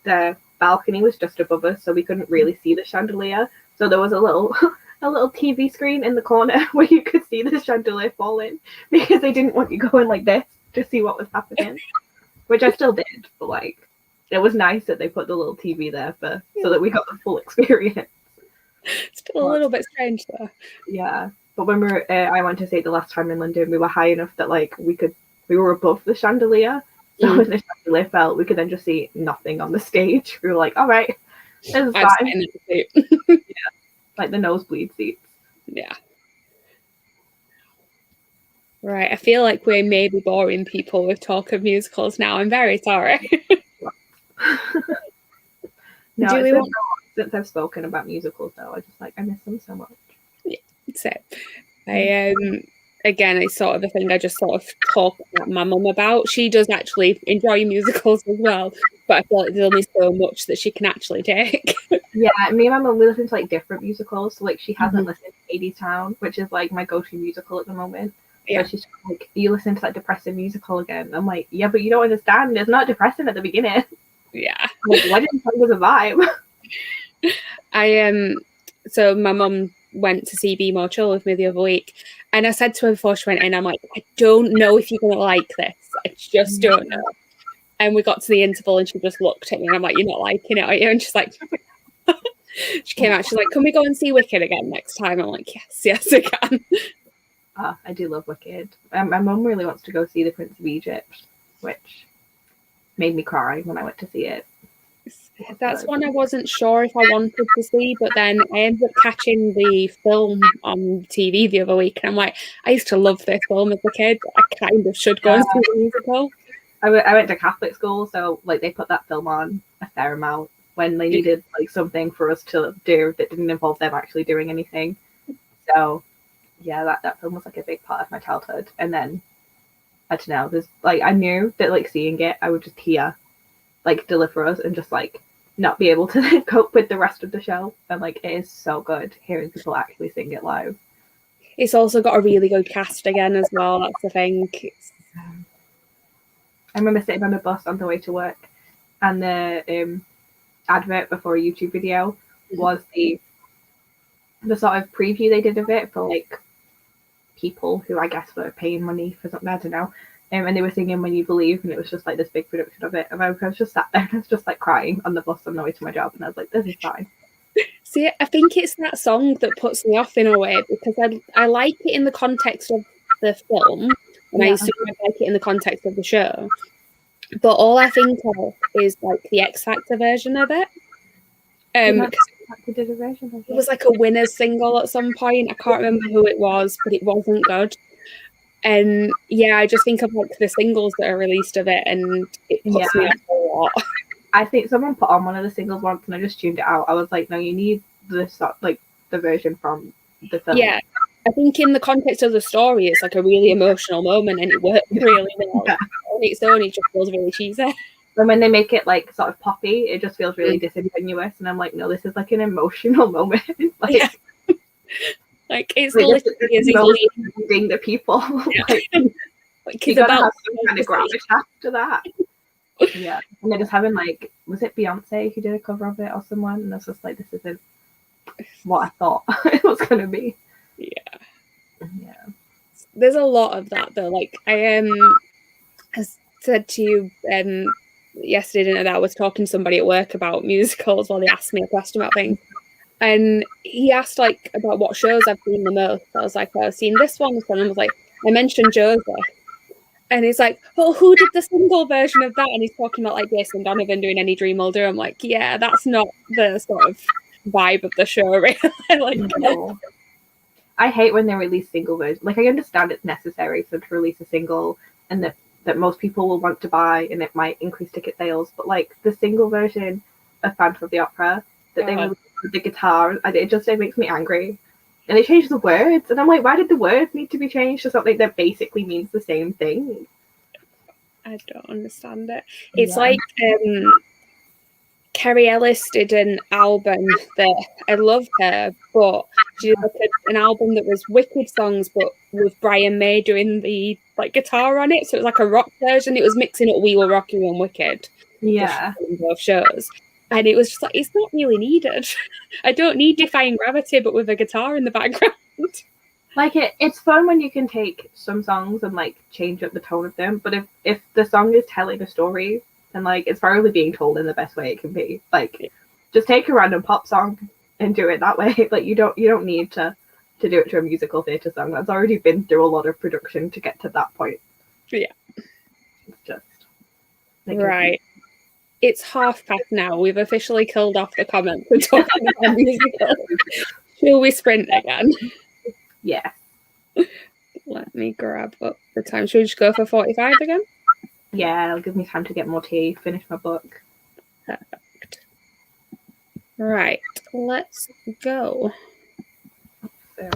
the balcony was just above us, so we couldn't really see the chandelier. So there was a little TV screen in the corner where you could see the chandelier falling because they didn't want you going like this to see what was happening, which I still did. But like, it was nice that they put the little TV there so that we got the full experience. Still a little bit strange though. Yeah, but when I went to see it the last time in London, we were high enough that like we were above the chandelier. So when the chandelier fell, we could then just see nothing on the stage. We were like, all right, this is fine. Yeah. Like the nosebleed seats. Yeah. Right. I feel like we may be boring people with talk of musicals now. I'm very sorry. No, since I've spoken about musicals though, I miss them so much. Yeah, so again, it's sort of a thing I just sort of talk about my mum about. She does actually enjoy musicals as well, but I feel like there's only so much that she can actually take. Yeah, me and my mum, we listen to like different musicals. So like she hasn't listened to Hadestown, which is like my go-to musical at the moment. Yeah. So she's like, you listen to that depressing musical again. I'm like, yeah, but you don't understand. It's not depressing at the beginning. Yeah. Like, why didn't you was a vibe? So my mum went to see Be More Chill with me the other week, and I said to her before she went in, I'm like, I don't know if you're gonna like this. I just don't know. And we got to the interval and she just looked at me and I'm like, you're not liking it, are you? And she's like, she came out, she's like, can we go and see Wicked again next time? I'm like, yes we can. I do love Wicked. My mum really wants to go see The Prince of Egypt, which made me cry when I went to see it. That's one I wasn't sure if I wanted to see, but then I ended up catching the film on TV the other week, and I'm like, I used to love this film as a kid. I kind of should go and see the musical. I went to Catholic school, so like they put that film on a fair amount when they needed like something for us to do that didn't involve them actually doing anything. So yeah, that film was like a big part of my childhood. And then I don't know, there's like I knew that like seeing it, I would just hear like Deliver Us and just like not be able to cope with the rest of the show. And like it is so good hearing people actually sing it live. It's also got a really good cast again as well. That's the thing. I remember sitting on a bus on the way to work, and the advert before a YouTube video was the sort of preview they did of it for like people who I guess were paying money for something, I don't know. And they were singing When You Believe, and it was just like this big production of it. And I was just sat there and I was just like crying on the bus on the way to my job, and I was like, this is fine. See, I think it's that song that puts me off in a way, because I like it in the context of the film, and I assume I like it in the context of the show. But all I think of is like the X Factor version of it. Did a version of It was like a winner's single at some point. I can't remember who it was, but it wasn't good. And yeah, I just think of like the singles that are released of it, and it puts me off a lot. I think someone put on one of the singles once, and I just tuned it out. I was like, no, you need this like the version from the film. Yeah, I think in the context of the story, it's like a really emotional moment, and it worked really well. Yeah. On its own, it just feels really cheesy. And when they make it like sort of poppy, it just feels really disingenuous. And I'm like, no, this is like an emotional moment. Like, yeah. Like it's literally as if leading the people. Yeah. Like you gotta have some kind of gravitas to that. Yeah, and they're just having like, was it Beyonce who did a cover of it or someone? And I was just like, this isn't what I thought it was gonna be. Yeah. There's a lot of that though. Like I said to you yesterday that I was talking to somebody at work about musicals while they asked me a question about things. And he asked like about what shows I've seen the most. I was like, well, I've seen this one. And I was like, I mentioned Josie. And he's like, well, who did the single version of that? And he's talking about like Jason Donovan doing Any Dream Will Do. I'm like, yeah, that's not the sort of vibe of the show, really. Like, no. I hate when they release single versions. Like, I understand it's necessary for them to release a single and that most people will want to buy and it might increase ticket sales. But like the single version of Phantom of the Opera that they released with the guitar, it makes me angry. And they changed the words, and I'm like, why did the words need to be changed to something that basically means the same thing? I don't understand it. It's like Kerry Ellis did an album that I love her, but she did like an album that was Wicked songs, but with Brian May doing the like guitar on it. So it was like a rock version. It was mixing up We Will Rock You and Wicked. Yeah. Both shows. And it was just like, it's not really needed. I don't need Defying Gravity, but with a guitar in the background. Like it's fun when you can take some songs and like change up the tone of them. But if the song is telling a story, and like it's probably being told in the best way it can be. Like just take a random pop song and do it that way. Like you don't need to do it to a musical theatre song. That's already been through a lot of production to get to that point. Yeah. It's just right. It's past now. We've officially killed off the comments and talking about musicals. Shall we sprint again? Yeah. Let me grab up the time. Should we just go for 45 again? Yeah, it'll give me time to get more tea, finish my book. Perfect. Right, let's go. So.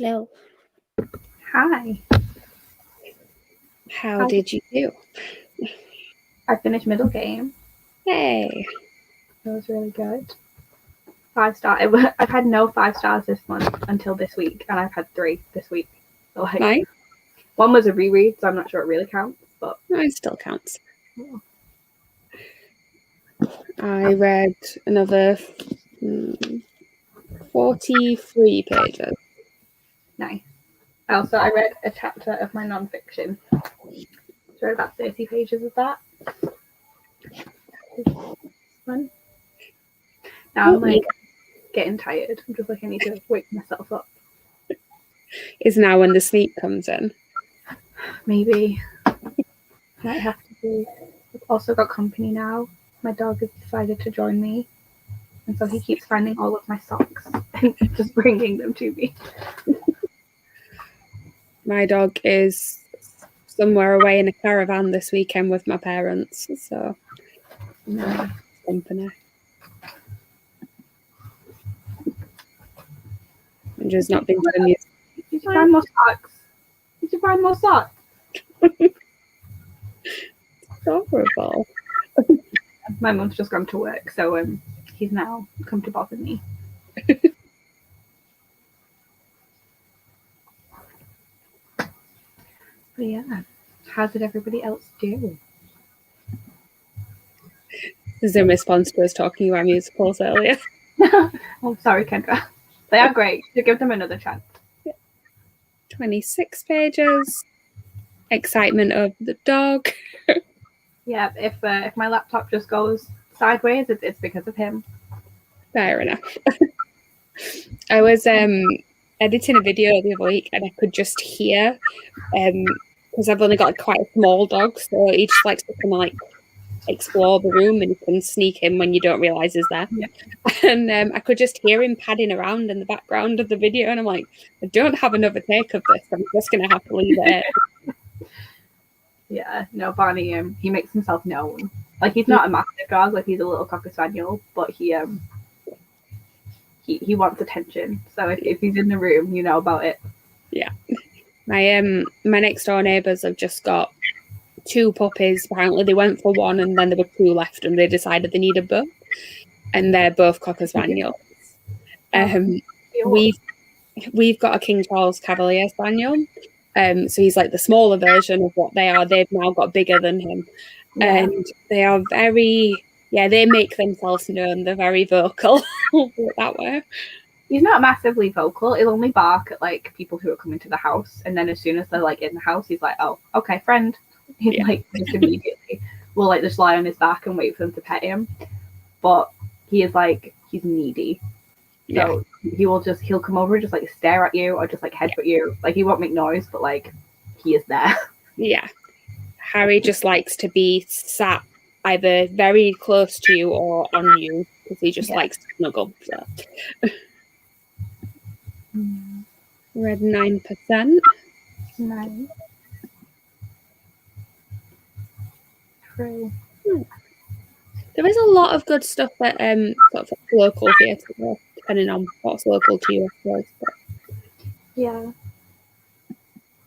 Hello. Hi. How did you do? I finished middle game. Hey. It was really good. 5-star. I've had no 5 stars this month until this week, and I've had 3 this week. So, like, Nice. one was a reread, so I'm not sure it really counts, but It still counts. yeah. I read another 43 pages. Nice. Also, I read a chapter of my non-fiction. So I read about 30 pages of that. Fun. Now I'm like getting tired. I'm just like, I need to wake myself up. Is now when the sleep comes in. Maybe. Might have to be. I've also got company now. My dog has decided to join me. And so he keeps finding all of my socks and just bringing them to me. My dog is somewhere away in a caravan this weekend with my parents, so no company. And just not been to the music. Did you find more socks? Did you find more socks? Horrible. My mum's just gone to work, so he's now come to bother me. But yeah, how did everybody else do? This is in response to us talking about musicals earlier. Oh, sorry, Kendra. They are great. To give them another chance. 26 pages. Excitement of the dog. Yeah, if my laptop just goes sideways, it's because of him. Fair enough. I was editing a video the other week and I could just hear, because I've only got quite a small dog, so he just likes to kind of like explore the room and you can sneak in when you don't realise he's there. Yeah. And I could just hear him padding around in the background of the video and I'm like, I don't have another take of this. I'm just going to have to leave it. Yeah, no, Barney, he makes himself known. Like, he's not a massive dog, like, he's a little Cocker Spaniel, but he wants attention. So if he's in the room, you know about it. Yeah. My next door neighbours have just got 2 puppies. Apparently they went for one and then there were 2 left and they decided they needed both. And they're both Cocker Spaniels. We've got a King Charles Cavalier Spaniel. So he's like the smaller version of what they are. They've now got bigger than him. Yeah. And they are very, they make themselves known. They're very vocal. That way. He's not massively vocal. He'll only bark at like people who are coming to the house. And then as soon as they're like in the house, he's like, oh, okay, friend. He's like just immediately will like just lie on his back and wait for them to pet him. But he is like, he's needy. So he'll come over and just like stare at you or just like headbutt you. Like he won't make noise, but like he is there. Yeah. Harry just likes to be sat either very close to you or on you because he just likes to snuggle. So. Read 9%. Nice. True. There is a lot of good stuff at sort of local theatre, depending on what's local to you, I suppose. But. Yeah.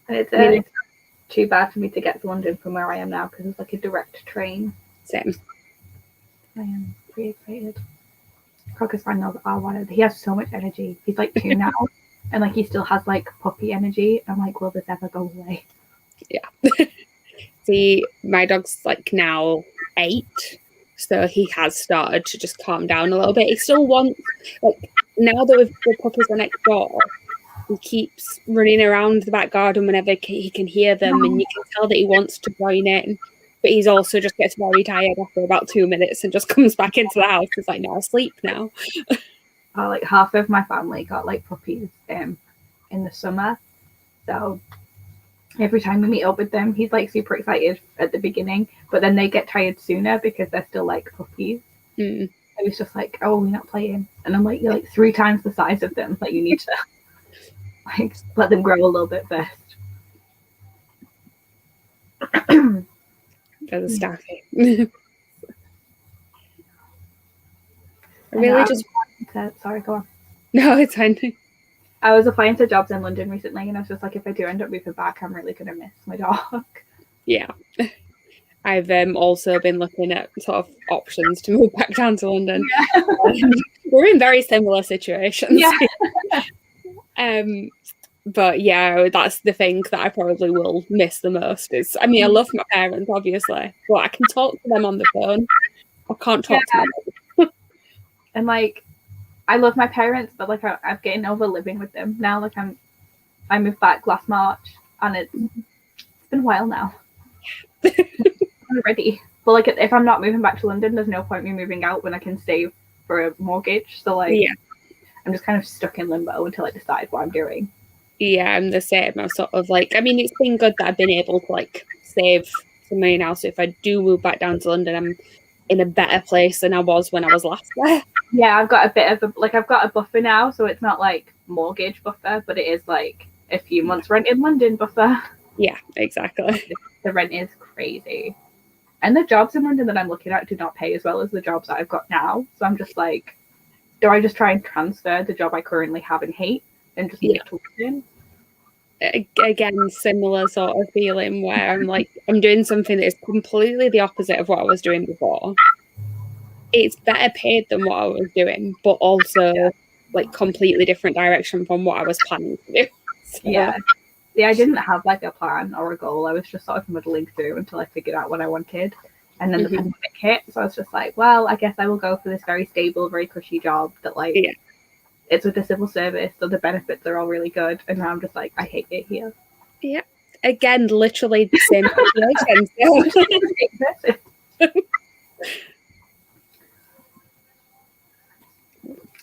And it's too bad for me to get to London from where I am now because it's like a direct train. Same. I am pretty excited. Cocker Spaniels are one. He has so much energy. He's like 2 now, and like he still has like puppy energy. I'm like, will this ever go away? Yeah. See, my dog's like now 8, so he has started to just calm down a little bit. He still wants, like, now that the puppies are next door, he keeps running around the back garden whenever he can hear them, and you can tell that he wants to join in. But he's also just gets very tired after about 2 minutes and just comes back into the house. He's like, no, I'll sleep now. Like half of my family got like puppies in the summer. So every time we meet up with them, he's like super excited at the beginning, but then they get tired sooner because they're still like puppies. And he's just like, oh, we're not playing. And I'm like, you're like 3 times the size of them. Like you need to like let them grow a little bit first. That's staffy. Really just sorry, go on. No, it's fine. I was applying to jobs in London recently, and I was just like, if I do end up moving back, I'm really gonna miss my dog. Yeah. I've also been looking at sort of options to move back down to London. Yeah. We're in very similar situations. Yeah. But yeah, that's the thing that I probably will miss the most. Is, I mean, I love my parents, obviously, but I can talk to them on the phone. I can't talk to them. And like, I love my parents, but like, I'm getting over living with them now. Like, I moved back last March, and it's been a while now. I'm ready. But like, if I'm not moving back to London, there's no point me moving out when I can save for a mortgage. So like, Yeah. I'm just kind of stuck in limbo until I decide what I'm doing. Yeah, I'm the same. I'm sort of like, I mean, it's been good that I've been able to like save some money now. So if I do move back down to London, I'm in a better place than I was when I was last there. Yeah, I've got a bit of I've got a buffer now, so it's not like mortgage buffer, but it is like a few months rent in London buffer. Yeah, exactly. The rent is crazy. And the jobs in London that I'm looking at do not pay as well as the jobs that I've got now. So I'm just like, do I just try and transfer the job I currently have and hate and just move to London? Again, similar sort of feeling where I'm like, I'm doing something that is completely the opposite of what I was doing before. It's better paid than what I was doing, but also like completely different direction from what I was planning to do. So, yeah. I didn't have like a plan or a goal. I was just sort of muddling through until I figured out what I wanted. And then the pandemic hit. So I was just like, well, I guess I will go for this very stable, very cushy job that like, it's with the civil service. So the benefits are all really good. And now I'm just like, I hate it here. Yeah. Again, literally the same situation.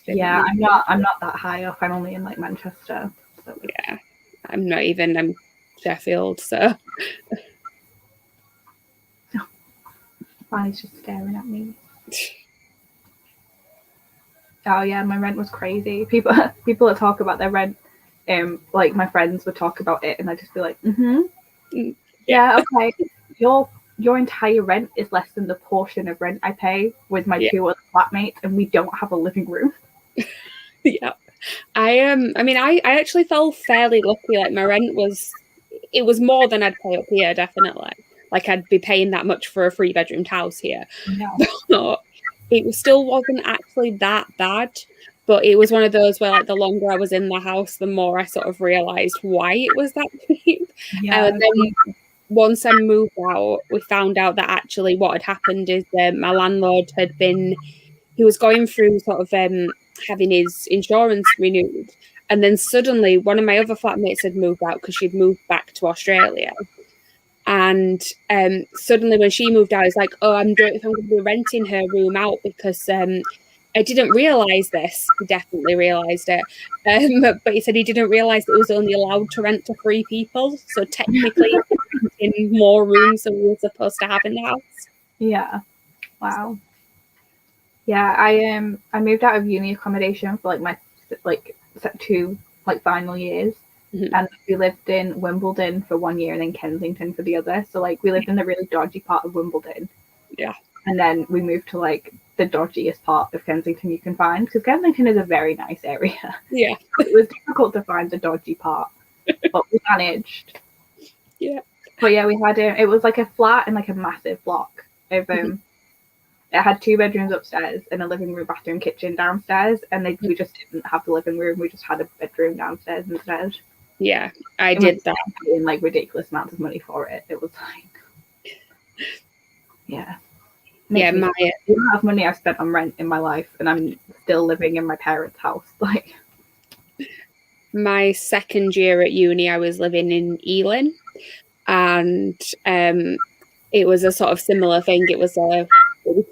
Yeah, I'm not that high up. I'm only in like Manchester. So. Yeah. I'm Sheffield, so Fanny's just staring at me. Oh yeah, my rent was crazy. People that talk about their rent, like my friends would talk about it, and I'd just be like, yeah, okay. Your entire rent is less than the portion of rent I pay with my two other flatmates, and we don't have a living room. Yeah. I mean, I actually felt fairly lucky. Like my rent was more than I'd pay up here, definitely. Like I'd be paying that much for a 3-bedroomed house here. No. But it still wasn't actually that bad. But it was one of those where like the longer I was in the house, the more I sort of realised why it was that cheap. Yeah. And then once I moved out, we found out that actually what had happened is my landlord he was going through sort of having his insurance renewed. And then suddenly one of my other flatmates had moved out because she'd moved back to Australia. And suddenly when she moved out, it's like, oh, I'm going to be renting her room out because I didn't realise this. He definitely realised it. But he said he didn't realise that it was only allowed to rent to 3 people. So technically in more rooms than we were supposed to have in the house. Yeah. Wow. Yeah, I moved out of uni accommodation for like my 2 final years, and we lived in Wimbledon for 1 year and then Kensington for the other. So like we lived in the really dodgy part of Wimbledon. Yeah. And then we moved to like the dodgiest part of Kensington you can find, because Kensington is a very nice area. Yeah. It was difficult to find the dodgy part, but we managed. Yeah. But yeah, we had it was like a flat in like a massive block of It had 2 bedrooms upstairs and a living room, bathroom, kitchen downstairs, and we just didn't have the living room. We just had a bedroom downstairs instead. Yeah, I did that. Paying like ridiculous amounts of money for it. It was like, yeah. The amount of money I've spent on rent in my life, and I'm still living in my parents' house. Like, my second year at uni, I was living in Ealing, and it was a sort of similar thing. It was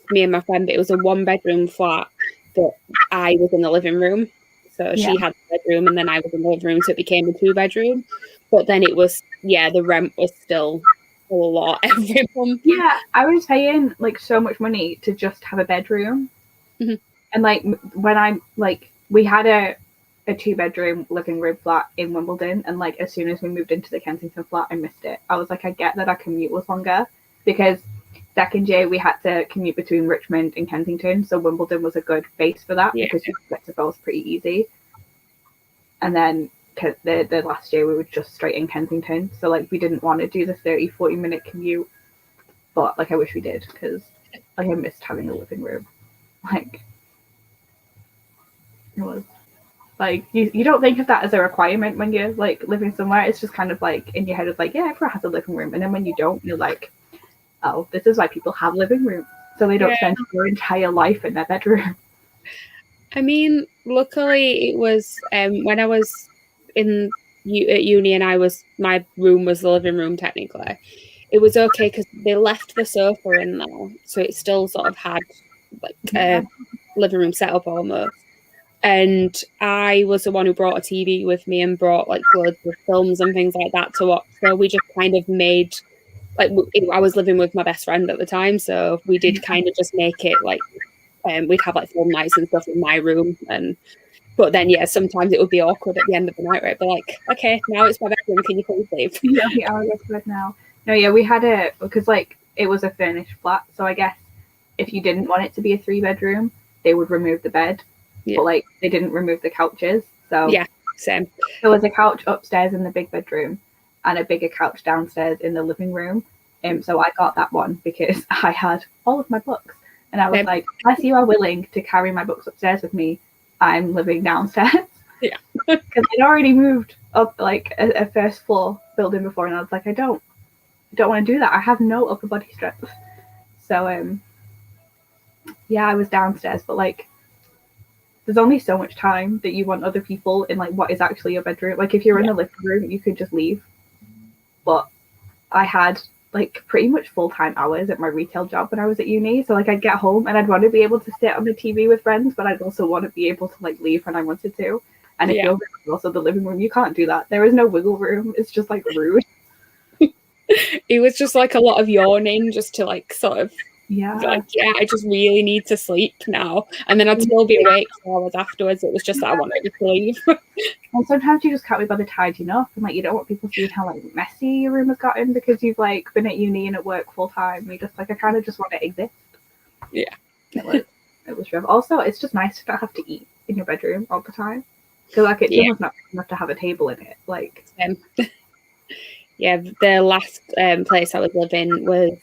me and my friend, but it was a 1-bedroom flat that I was in the living room. So she had the bedroom and then I was in the living room, so it became a 2-bedroom. But then it was, the rent was still a lot every month. Yeah, I was paying like so much money to just have a bedroom. And like when I'm like, we had a 2-bedroom living room flat in Wimbledon, and like as soon as we moved into the Kensington flat, I missed it. I was like, I get that our commute was longer, because second year we had to commute between Richmond and Kensington, so Wimbledon was a good base for that because you could get to both pretty easy. And then the last year we were just straight in Kensington, so like we didn't want to do the 30-40 minute commute, but like I wish we did, because like I missed having a living room. Like it was like you don't think of that as a requirement when you're like living somewhere. It's just kind of like in your head, it's like, yeah, everyone has a living room, and then when you don't, you're like, oh, this is why people have living rooms, so they don't spend their entire life in their bedroom. I mean, luckily it was when I was at uni and my room was the living room technically. It was okay because they left the sofa in there, so it still sort of had like a living room setup almost. And I was the one who brought a TV with me and brought like loads of films and things like that to watch. So we just kind of made like I was living with my best friend at the time, so we did kind of just make it like we'd have like film nights and stuff in my room. But then sometimes it would be awkward at the end of the night, right? But like, okay, now it's my bedroom. Can you please leave? Yeah, we are go to bed now. No, yeah, we had because like it was a furnished flat, so I guess if you didn't want it to be a 3-bedroom, they would remove the bed, but like they didn't remove the couches. So yeah, same. There was a couch upstairs in the big bedroom and a bigger couch downstairs in the living room. So I got that one because I had all of my books, and I was like, unless you are willing to carry my books upstairs with me, I'm living downstairs. Yeah, because I'd already moved up like a first floor building before, and I was like, I don't want to do that. I have no upper body strength. So yeah, I was downstairs, but like there's only so much time that you want other people in like what is actually your bedroom. Like if you're in the living room, you could just leave. But I had like pretty much full-time hours at my retail job when I was at uni. So like I'd get home and I'd want to be able to sit on the TV with friends, but I'd also want to be able to like leave when I wanted to. And if you're also the living room, you can't do that. There is no wiggle room. It's just like rude. It was just like a lot of yawning just to like sort of like, I just really need to sleep now. And then I'd still be awake for hours afterwards. It was just that I wanted to leave. And sometimes you just can't be bothered tidying up, and like you don't want people seeing how like messy your room has gotten because you've like been at uni and at work full time. You just like I kind of just want to exist. Yeah, it was rough. Also, it's just nice to not have to eat in your bedroom all the time because like it's almost not enough to have a table in it. Like, yeah, the last place I was living was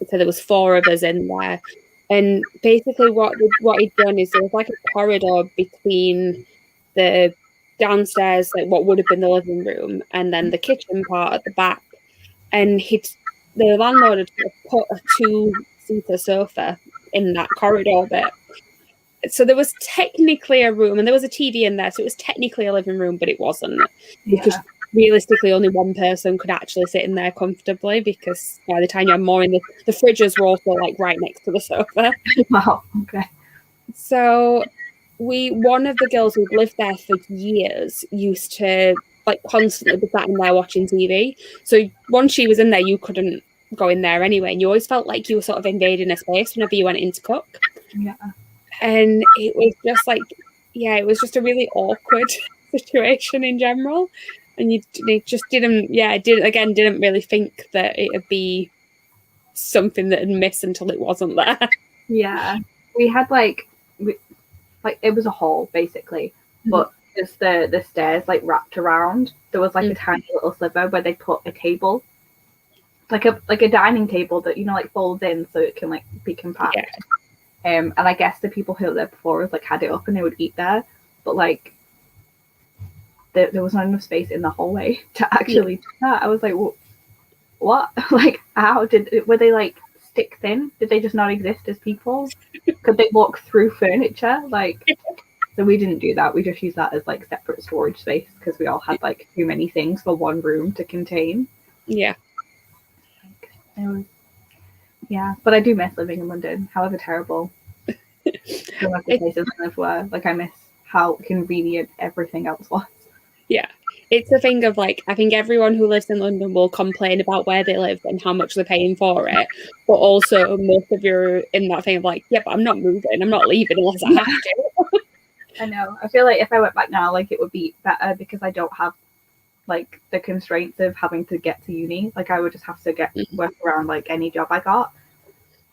so there was 4 of us in there, and basically what he'd done is there was like a corridor between the downstairs, like what would have been the living room, and then the kitchen part at the back, and the landlord had put a 2-seater sofa in that corridor bit. So there was technically a room and there was a TV in there, so it was technically a living room, but it wasn't. Because realistically only one person could actually sit in there comfortably, because by the time you had more in the fridges were also like right next to the sofa. Wow, okay. So one of the girls who'd lived there for years used to like constantly be sat in there watching TV. So once she was in there, you couldn't go in there anyway, and you always felt like you were sort of invading a space whenever you went in to cook. Yeah. And it was just like, it was just a really awkward situation in general. And you just didn't really think that it would be something that would miss until it wasn't there. Yeah. We had like it was a hall basically, but just the stairs like wrapped around. There was like a tiny little sliver where they put a table, like a dining table that like folds in so it can like be compact. Yeah. And I guess the people who were there before us like had it up and they would eat there, but like there was not enough space in the hallway to actually do that. I was like, what? Like, how were they like stick thin? Did they just not exist as people? Could they walk through furniture? Like, so we didn't do that. We just used that as like separate storage space because we all had like too many things for one room to contain. Yeah. Yeah, but I do miss living in London, however terrible some of the places I live were. Like, I miss how convenient everything else was. Yeah. It's a thing of like, I think everyone who lives in London will complain about where they live and how much they're paying for it. But also most of you are in that thing of like, yeah, but I'm not moving. I'm not leaving unless I have to. I know. I feel like if I went back now, like it would be better because I don't have like the constraints of having to get to uni. Like I would just have to work around like any job I got.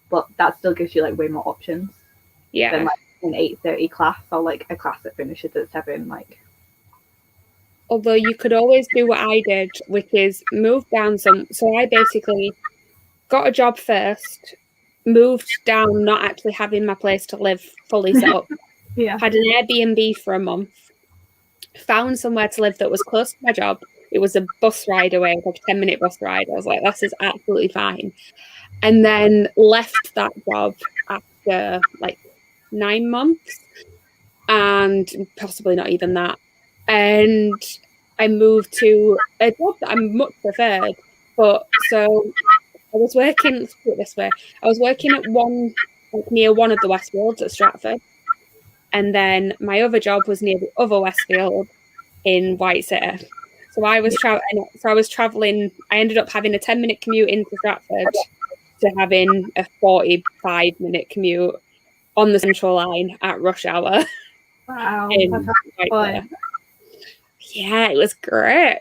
But that still gives you like way more options. Yeah. Than like an 8:30 class or like a class that finishes at 7. Like Although you could always do what I did, which is move down some. So I basically got a job first, moved down, not actually having my place to live fully set up. Yeah. Had an Airbnb for a month, found somewhere to live that was close to my job. It was a bus ride away, like a 10-minute bus ride. I was like, this is absolutely fine. And then left that job after like 9 months, and possibly not even that. And I moved to a job that I much preferred. But so I was working, let's put it this way, I was working at one, like near one of the Westfields at Stratford. And then my other job was near the other Westfield in White City. So I was traveling. I ended up having a 10-minute commute into Stratford to having a 45-minute commute on the Central Line at rush hour. Wow. That's fun. Yeah, it was great.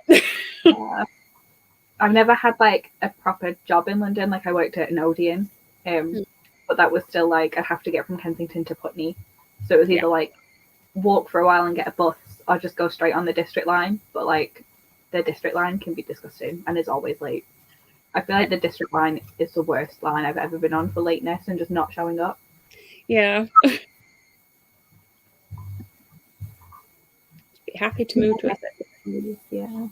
I've never had like a proper job in London. Like I worked at an Odeon, but that was still like I'd have to get from Kensington to Putney. So it was either like walk for a while and get a bus or just go straight on the district line. But like the district line can be disgusting and is always late. I feel like the district line is the worst line I've ever been on for lateness and just not showing up. Yeah. Be happy to move to a city. Yeah.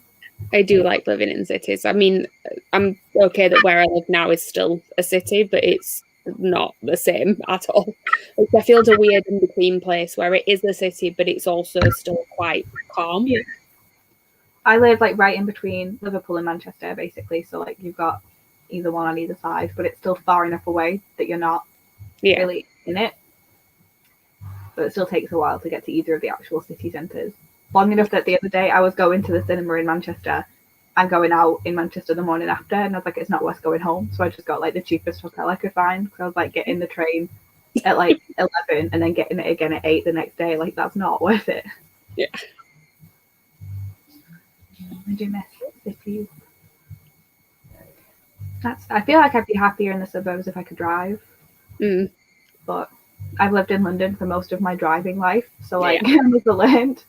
I do like living in cities. I mean, I'm okay that where I live now is still a city, but it's not the same at all. Like, I feel a weird in between place where it is a city, but it's also still quite calm. Yeah. I live like right in between Liverpool and Manchester, basically. So like you've got either one on either side, but it's still far enough away that you're not really in it. But it still takes a while to get to either of the actual city centres. Long enough that the other day I was going to the cinema in Manchester and going out in Manchester the morning after, and I was like, it's not worth going home. So I just got like the cheapest hotel I could find, because I was like getting the train at like 11 and then getting it again at 8 the next day. Like that's not worth it. Yeah. I do miss cities. I feel like I'd be happier in the suburbs if I could drive. But I've lived in London for most of my driving life, so like I'm learned.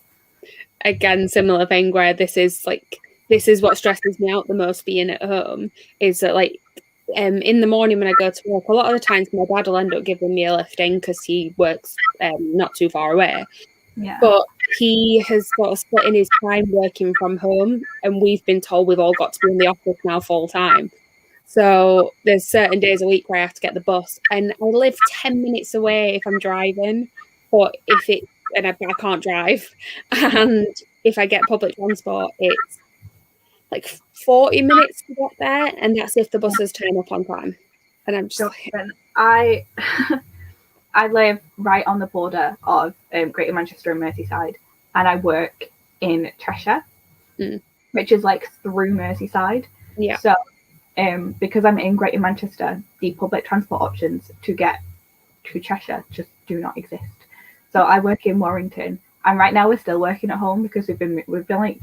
Again, similar thing where this is what stresses me out the most being at home is that like in the morning when I go to work, a lot of the times my dad will end up giving me a lift in because he works not too far away. Yeah. But he has got a split in his time working from home, and we've been told we've all got to be in the office now full time. So there's certain days a week where I have to get the bus, and I live 10 minutes away if I'm driving, but I can't drive. And if I get public transport, it's like 40 minutes to get there, and that's if the buses turn up on time. And I'm just I live right on the border of Greater Manchester and Merseyside, and I work in Cheshire, which is like through Merseyside. Yeah. So because I'm in Greater Manchester, the public transport options to get to Cheshire just do not exist. So I work in Warrington, and right now we're still working at home because we've been like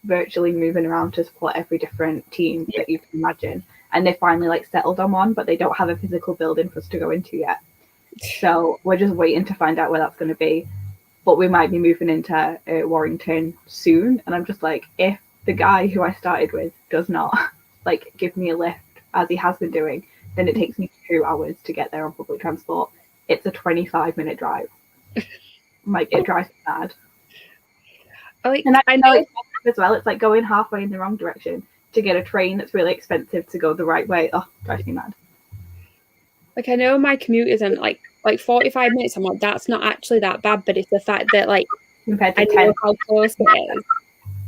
virtually moving around to support every different team that you can imagine, and they finally like settled on one, but they don't have a physical building for us to go into yet. So we're just waiting to find out where that's going to be, but we might be moving into Warrington soon. And I'm just like, if the guy who I started with does not like give me a lift as he has been doing, then it takes me 2 hours to get there on public transport. It's a 25-minute drive. Like it drives me mad. And I know it's as well. It's like going halfway in the wrong direction to get a train that's really expensive to go the right way. Oh, drives me mad. Like I know my commute isn't like 45 minutes. I'm like, that's not actually that bad, but it's the fact that like compared to I know how close it is,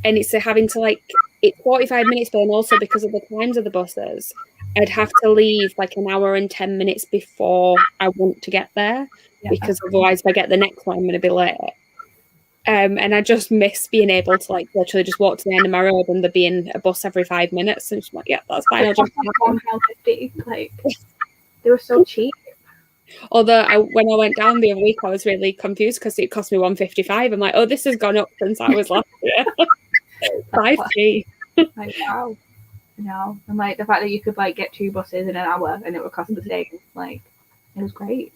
and it's having to like it's 45 minutes, but also because of the times of the buses, I'd have to leave like an hour and 10 minutes before I want to get there, because otherwise if I get the next one I'm going to be late. And I just miss being able to like literally just walk to the end of my road and there being a bus every 5 minutes, and just like, yeah, that's fine. I'll just £1.50. Like they were so cheap. Although when I went down the other week, I was really confused because it cost me £1.55. I'm like, oh, this has gone up since I was last year. 5p. Like, wow. No, and like the fact that you could like get 2 buses in an hour and it would cost the same, like it was great.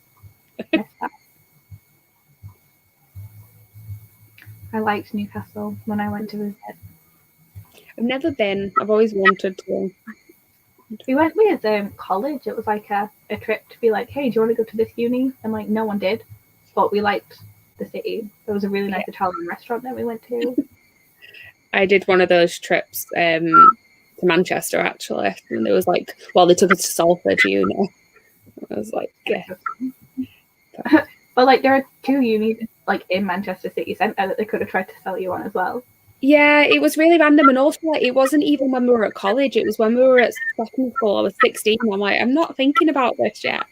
I liked Newcastle when I went to visit. I've never been. I've always wanted to. We went with college. It was like a trip to be like, hey, do you want to go to this uni? And like, no one did, but we liked the city. There was a really nice Italian restaurant that we went to. I did one of those trips to Manchester actually, and it was like, well, they took us to Salford uni. I was like, yeah. But like, there are 2 unis like in Manchester city centre that they could have tried to sell you on as well. Yeah, it was really random, and also like, it wasn't even when we were at college. It was when we were at secondary school. I was 16. I'm like, I'm not thinking about this yet.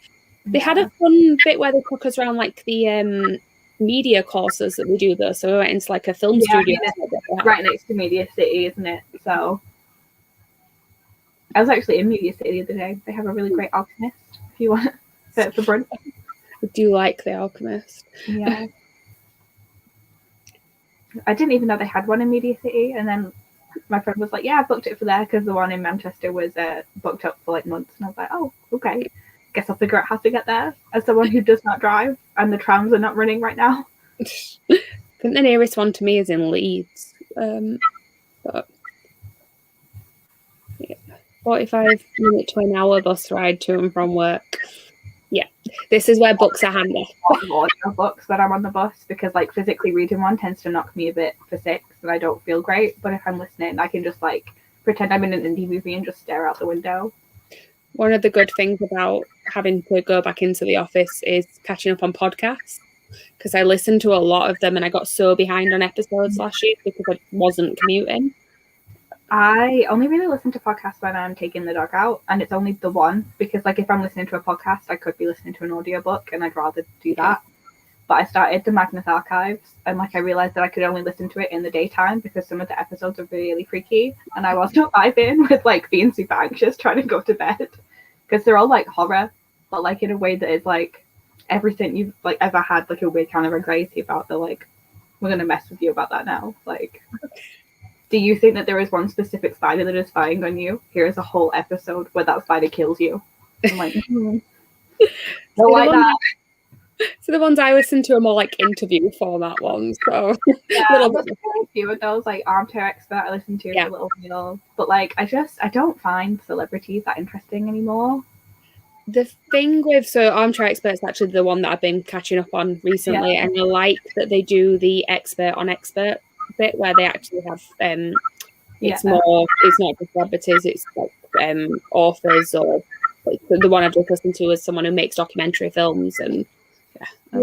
They had a fun bit where they took us around like the media courses that we do though. So we went into like a film studio. Right next to Media City, isn't it? So I was actually in Media City the other day. They have a really great Alchemist if you want it for brunch. I do like the Alchemist. Yeah. I didn't even know they had one in Media City, and then my friend was like, yeah, I booked it for there because the one in Manchester was booked up for like months. And I was like, oh, okay. Guess I'll figure out how to get there as someone who does not drive and the trams are not running right now. I think the nearest one to me is in Leeds. But yeah, 45-minute to an hour bus ride to and from work. Yeah, this is where books are handy. Books when I'm on the bus, because like physically reading one tends to knock me a bit for 6 and I don't feel great. But if I'm listening, I can just like pretend I'm in an indie movie and just stare out the window. One of the good things about having to go back into the office is catching up on podcasts, because I listened to a lot of them and I got so behind on episodes last year because I wasn't commuting. I only really listen to podcasts when I'm taking the dog out, and it's only the one, because like if I'm listening to a podcast, I could be listening to an audiobook and I'd rather do that. But I started the Magnus Archives, and like I realized that I could only listen to it in the daytime because some of the episodes are really freaky, and I was not vibing with like being super anxious trying to go to bed, because they're all like horror, but like in a way that is like everything you've like ever had like a weird kind of anxiety about. They're like, we're gonna mess with you about that now. Like, do you think that there is one specific spider that is spying on you? Here is a whole episode where that spider kills you. I'm like, don't like that. So the ones I listen to are more like interview format ones. So yeah, I listen to a few of those, like Armchair Expert. I listen to a little meal, but like I don't find celebrities that interesting anymore. The thing with Armchair Expert is actually the one that I've been catching up on recently, and I like that they do the expert on expert bit where they actually have it's more, it's not just celebrities, it's like authors, or like the one I've just listened to is someone who makes documentary films, and I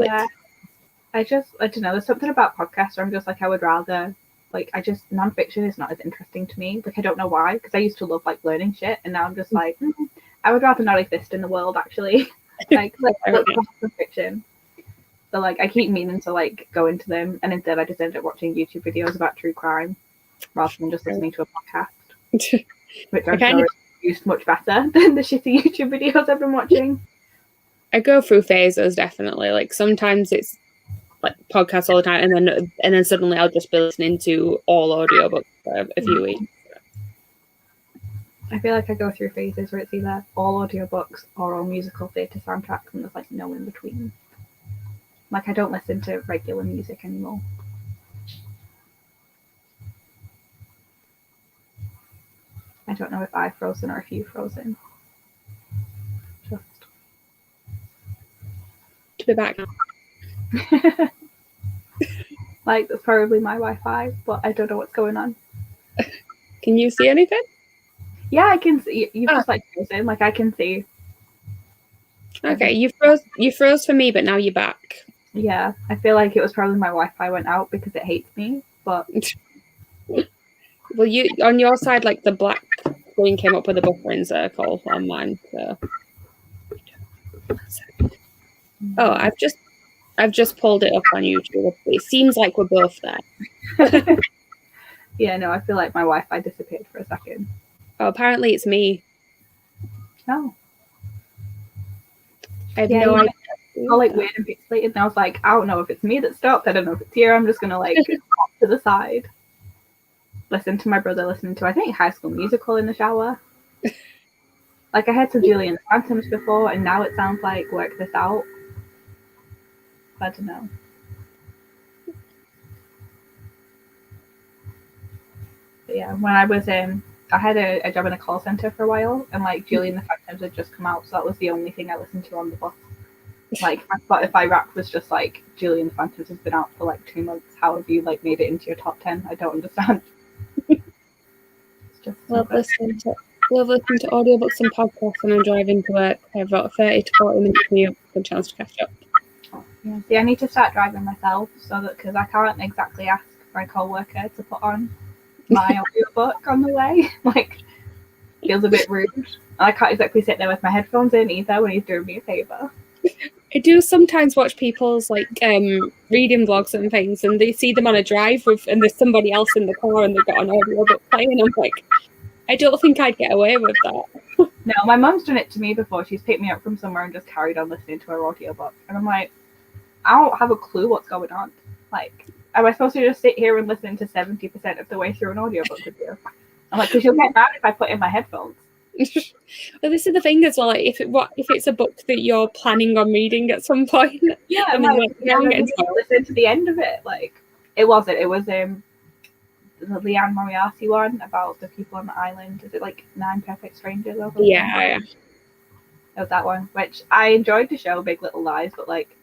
don't know, there's something about podcasts where I'm just like, I would rather like, nonfiction is not as interesting to me. Like, I don't know why, because I used to love like learning shit, and now I'm just like, I would rather not exist in the world actually. Like, let's watch fiction. So like I keep meaning to like go into them, and instead I just end up watching YouTube videos about true crime rather than just listening to a podcast, which I'm sure is used much better than the shitty YouTube videos I've been watching. I go through phases, definitely. Like sometimes it's like podcasts all the time, and then suddenly I'll just be listening to all audiobooks for a few weeks. I feel like I go through phases where it's either all audiobooks or all musical theatre soundtracks, and there's like no in between. Like, I don't listen to regular music anymore. I don't know if I've frozen or if you've frozen. Just to be back. Like, that's probably my Wi-Fi, but I don't know what's going on. Can you see anything? Yeah, I can see. You've just like frozen. Like, I can see. Okay, you froze for me, but now you're back. Yeah, I feel like it was probably my Wi-Fi went out because it hates me, but... Well, you on your side, like the black screen came up with a buffering circle on mine. So. Oh, I've just pulled it up on YouTube. It seems like we're both there. Yeah, no, I feel like my Wi-Fi disappeared for a second. Oh, apparently it's me. Oh. I have no idea. All like weird and pixelated, and I was like, I don't know if it's me that stopped. I don't know if it's here. I'm just gonna like pop to the side. Listen to my brother listening to, I think, High School Musical in the shower. Like, I heard some Julian Phantoms before, and now it sounds like Work This Out. I don't know. But yeah, when I was I had a job in a call center for a while, and like Julie and the Phantoms had just come out, so that was the only thing I listened to on the bus. Like my Spotify Wrapped was just like Julie and the Phantoms has been out for like 2 months. How have you like made it into your top 10? I don't understand. It's just Love listening to audiobooks and podcasts when I'm driving to work. I've got a 30 to 40 minute commute, good chance to catch up. Yeah. See, I need to start driving myself so that because I can't exactly ask my co-worker to put on my audiobook on the way. Like, feels a bit rude. And I can't exactly sit there with my headphones in either when he's doing me a favour. I do sometimes watch people's like reading vlogs and things, and they see them on a drive and there's somebody else in the car and they've got an audiobook playing. I'm like, I don't think I'd get away with that. No, my mum's done it to me before. She's picked me up from somewhere and just carried on listening to her audiobook. And I'm like, I don't have a clue what's going on. Like, am I supposed to just sit here and listen to 70% of the way through an audiobook with you? I'm like, because you'll get mad if I put in my headphones. Well, this is the thing as well. Like, if it's a book that you're planning on reading at some point, yeah, and listen to the end of it. Like, it was the Leanne Moriarty one about the people on the island. Is it like 9 Perfect Strangers or something? Yeah. It was that one, which I enjoyed the show, Big Little Lies, but like,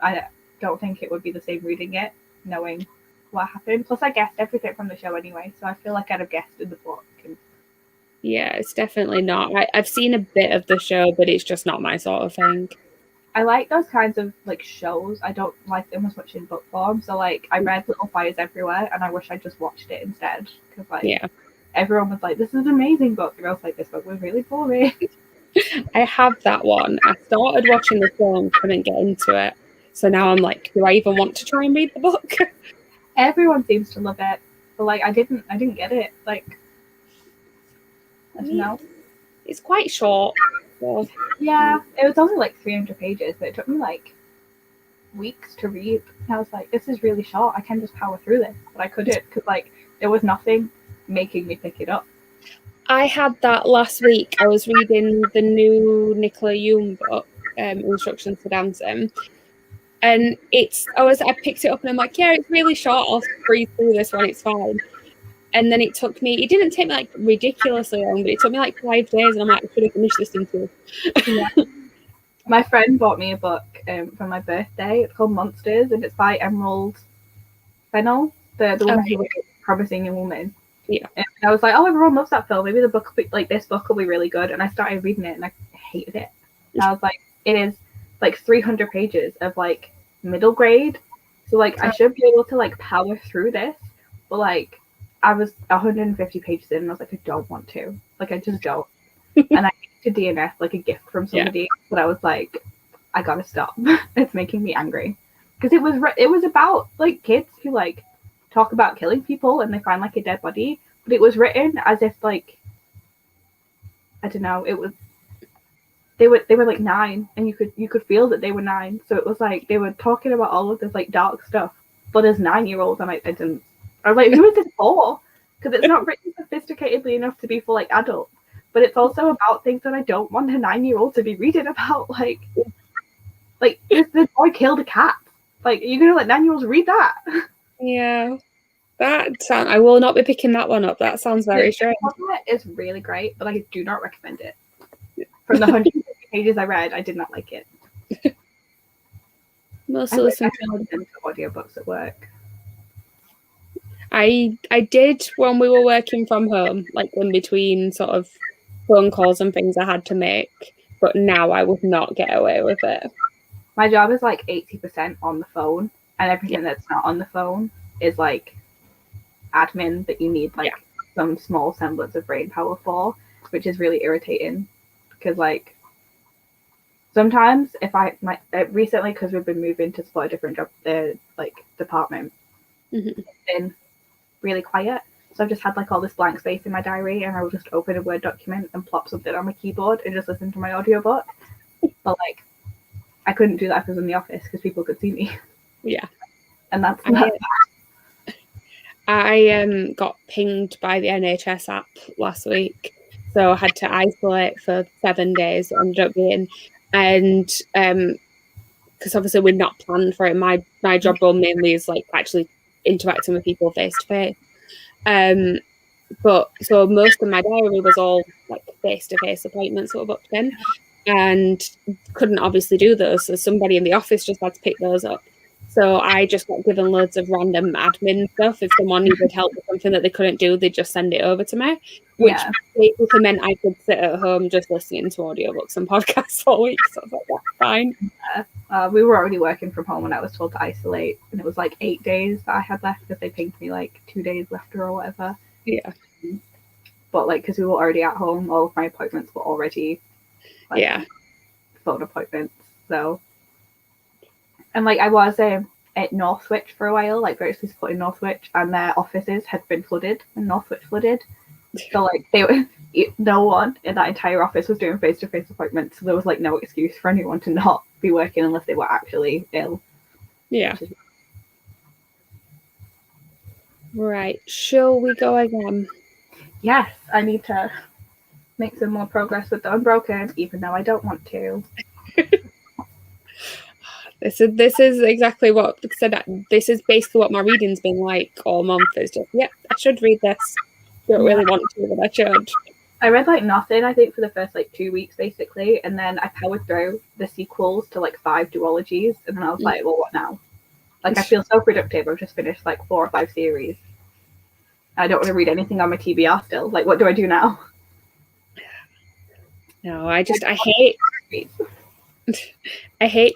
I don't think it would be the same reading it, knowing what happened. Plus, I guessed everything from the show anyway, so I feel like I'd have guessed in the book. Yeah, it's definitely not. I've seen a bit of the show, but it's just not my sort of thing. I like those kinds of like shows. I don't like them as much in book form. So like, I read Little Fires Everywhere, and I wish I just watched it instead because like, everyone was like, "This is an amazing book," and I was like, "This book was really boring." I have that one. I started watching the film, couldn't get into it, so now I'm like, do I even want to try and read the book? Everyone seems to love it, but like, I didn't get it. Like, I don't know. It's quite short. So. Yeah, it was only like 300 pages, but it took me like weeks to read. And I was like, this is really short. I can just power through this, but I couldn't because like there was nothing making me pick it up. I had that last week. I was reading the new Nicola Yoon book, Instructions for Dancing, and I picked it up and I'm like, yeah, it's really short. I'll breeze through this one. It's fine. And then it didn't take me like ridiculously long, but it took me like 5 days, and I'm like, I should have finished this in 2. Yeah. My friend bought me a book for my birthday. It's called Monsters, and it's by Emerald Fennell, the woman who was Promising Young Woman. Yeah. And I was like, oh, everyone loves that film. Maybe the book will be, like, this book will be really good. And I started reading it, and I hated it. And I was like, it is like 300 pages of like middle grade. So like, I should be able to like power through this, but like, I was 150 pages in, and I was like, I don't want to. Like, I just don't. And I to DNF like a gift from somebody, but I was like, I gotta stop. It's making me angry because it was about like kids who like talk about killing people and they find like a dead body, but it was written as if like, I don't know, it was they were like 9, and you could feel that they were 9. So it was like they were talking about all of this like dark stuff, but as 9-year-olds, and I was like, who is this for? Because it's not written sophisticatedly enough to be for like adults. But it's also about things that I don't want a 9-year-old to be reading about. Like this boy killed a cat. Like, are you gonna let 9-year-olds read that? Yeah, I will not be picking that one up. That sounds very strange. It's really great, but I do not recommend it. From the 150 pages I read, I did not like it. Mostly listen to audiobooks at work. I did when we were working from home, like in between sort of phone calls and things I had to make, but now I would not get away with it. My job is like 80% on the phone, and everything that's not on the phone is like admin that you need like some small semblance of brain power for, which is really irritating because like sometimes if recently, because we've been moving to support a different job, like department, it's been really quiet. So I've just had like all this blank space in my diary, and I will just open a Word document and plop something on my keyboard and just listen to my audiobook. But like, I couldn't do that if I was in the office because people could see me. Yeah. And that's bad. I got pinged by the NHS app last week, so I had to isolate for 7 days. Ended up being, and because obviously we're not planned for it. My job role mainly is like actually interacting with people face to face. But so most of my diary was all like face-to-face appointments that were booked in, and couldn't obviously do those. So somebody in the office just had to pick those up. So I just got given loads of random admin stuff. If someone needed help with something that they couldn't do, they'd just send it over to me, which Yeah. basically meant I could sit at home just listening to audiobooks and podcasts all week. So I was like, that's fine. We were already working from home and I was told to isolate, and it was like 8 days that I had left because they pinged me like 2 days left or whatever. Yeah. But like, because we were already at home, all of my appointments were already like phone appointments. So, and like I was at Northwich for a while, like very supporting Northwich, and their offices had been flooded, and Northwich flooded. So like they were, no one in that entire office was doing face-to-face appointments. So there was like no excuse for anyone to not be working unless they were actually ill. Yeah. Right. Shall we go again? Yes, I need to make some more progress with the Unbroken, even though I don't want to. This is exactly what said. This is basically what my reading's been like all month. It's just, I should read this. Don't really want to, but I should. I read like nothing, I think, for the first like 2 weeks basically, and then I powered through the sequels to like 5 duologies, and then I was like, well, what now? Like, I feel so productive. I've just finished like 4 or 5 series. I don't want to read anything on my TBR still. Like, what do I do now? No, I hate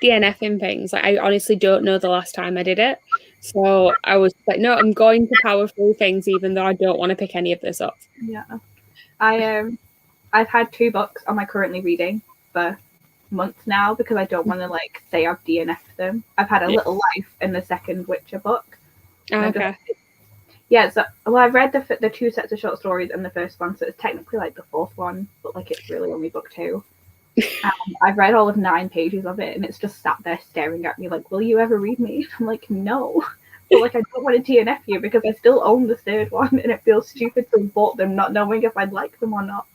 DNFing things. Like, I honestly don't know the last time I did it. So I was like, no, I'm going to power through things even though I don't want to pick any of this up. Yeah. I've had 2 books on my currently reading for months now because I don't want to like say I've DNF'd them. I've had a little life in the second Witcher book. Okay. So well, I've read the 2 sets of short stories and the first one, so it's technically like the 4th one, but like it's really only book 2. I've read all of 9 pages of it, and it's just sat there staring at me like, "Will you ever read me?" I'm like, "No," but like I don't want to DNF you because I still own the 3rd one, and it feels stupid to have bought them not knowing if I'd like them or not.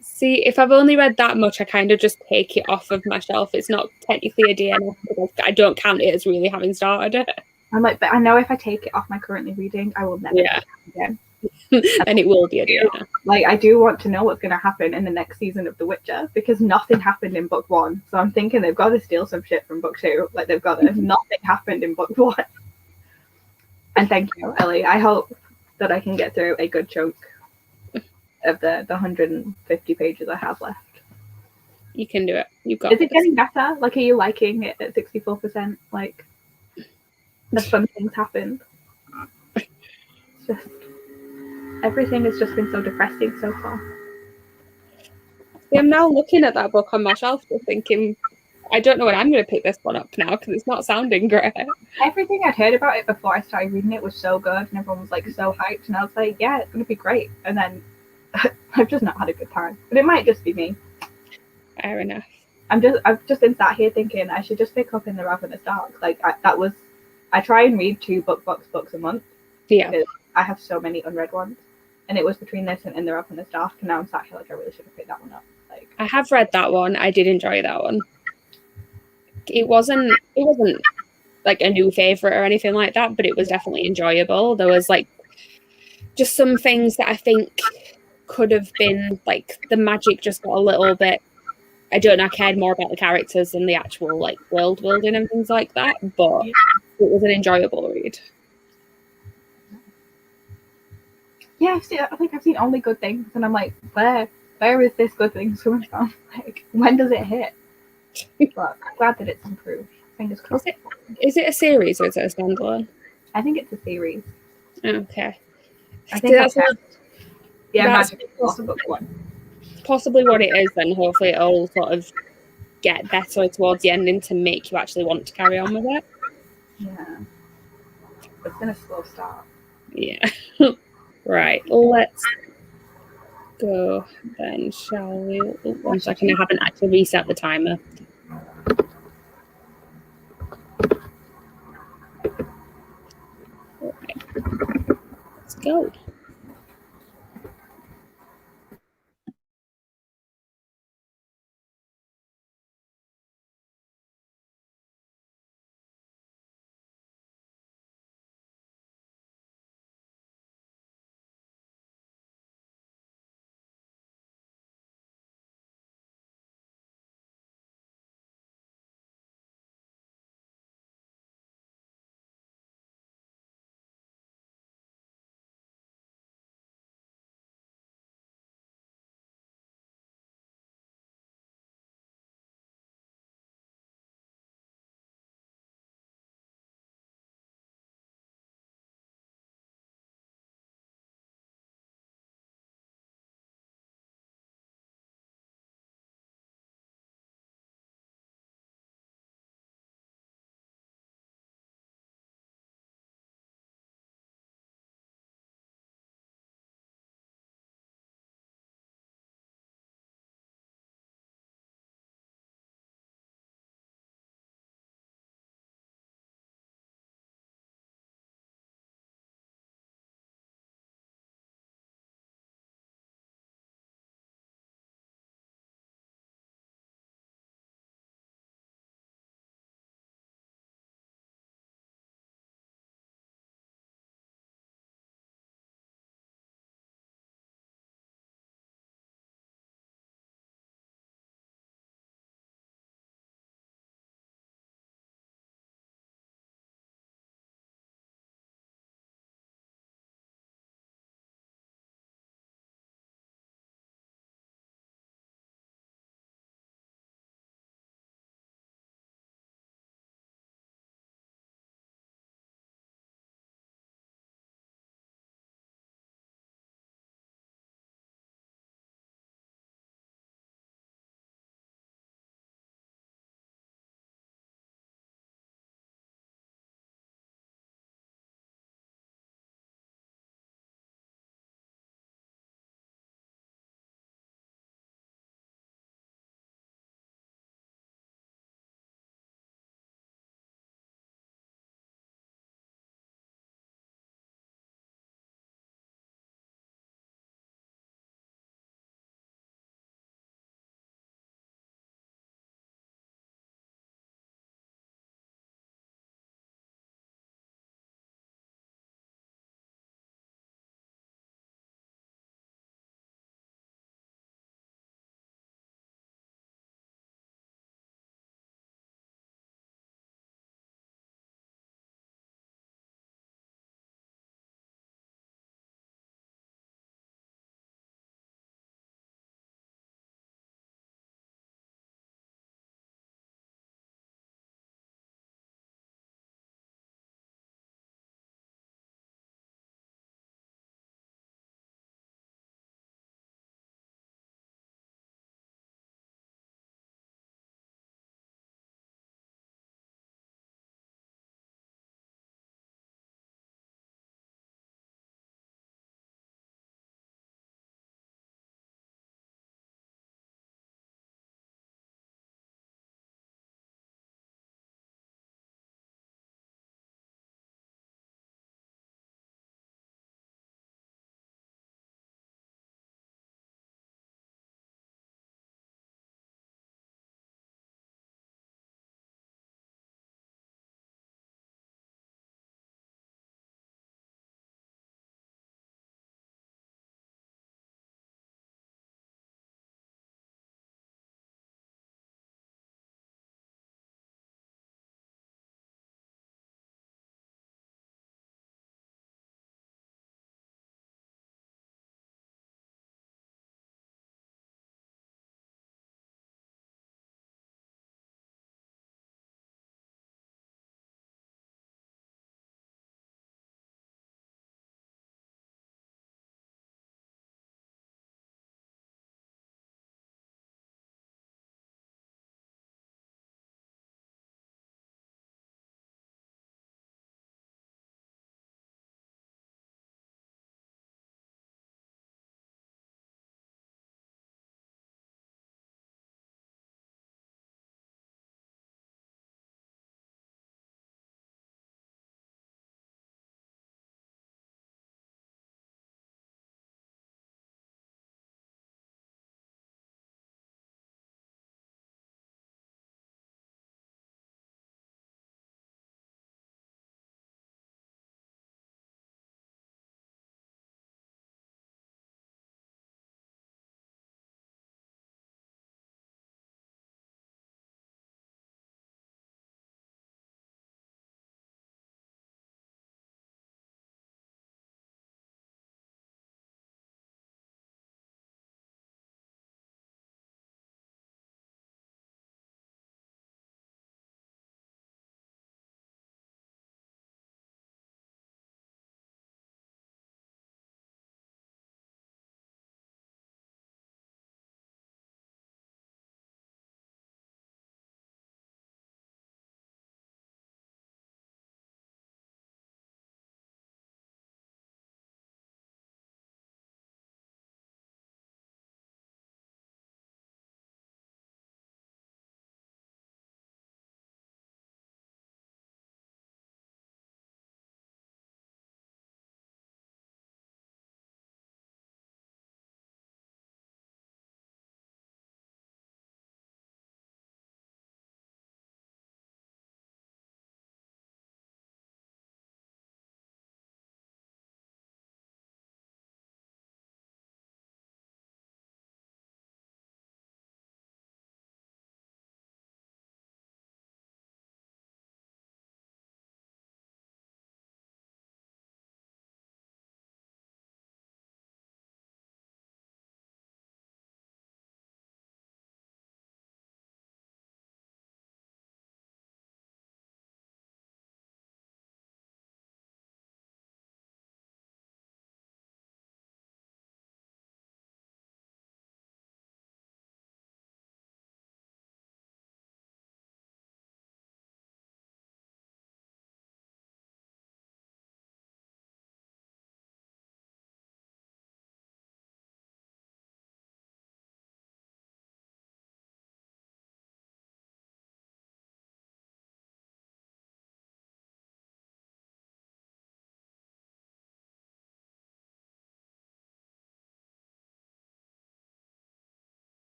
See, if I've only read that much, I kind of just take it off of my shelf. It's not technically a DNF because I don't count it as really having started it. I'm like, but I know if I take it off my currently reading, I will never do it again. And it will be a DNF. Like, I do want to know what's going to happen in the next season of The Witcher because nothing happened in book 1. So I'm thinking they've got to steal some shit from book 2. Like, they've got to. Nothing happened in book 1. And thank you, Ellie. I hope that I can get through a good chunk of the 150 pages I have left. You can do it. You've got Is it getting better? Like, are you liking it at 64%? Like, the fun things happened. It's just, everything has just been so depressing so far. See, I'm now looking at that book on my shelf just thinking, I don't know when I'm going to pick this one up now because it's not sounding great. Everything I'd heard about it before I started reading it was so good, and everyone was like so hyped, and I was like, yeah, it's going to be great. And then I've just not had a good time. But it might just be me. Fair enough. I've just been sat here thinking I should just pick up In the Ravenous Dark. Like I try and read 2 books a month. Yeah. I have so many unread ones, and it was between this and In the Ravenous Dark, and now I'm sat here like I really should have picked that one up. Like, I have read that one. I did enjoy that one. It wasn't like a new favorite or anything like that, but it was definitely enjoyable. There was like just some things that I think could have been like the magic just got a little bit. I don't know. I cared more about the characters than the actual like world building and things like that, but it was an enjoyable read. yeah, I think I've seen only good things, and I'm like, where is this good thing coming from? Like, when does it hit? But I'm glad that it's improved. Fingers crossed. Is it a series or is it a standalone? I think it's a series. Okay. I think that's book 1. Possibly what it is, then hopefully it'll sort of get better towards the ending to make you actually want to carry on with it. Yeah. It's been a slow start. Yeah. Right. Let's go then, shall we? 1 second, I haven't actually reset the timer. Right. Let's go.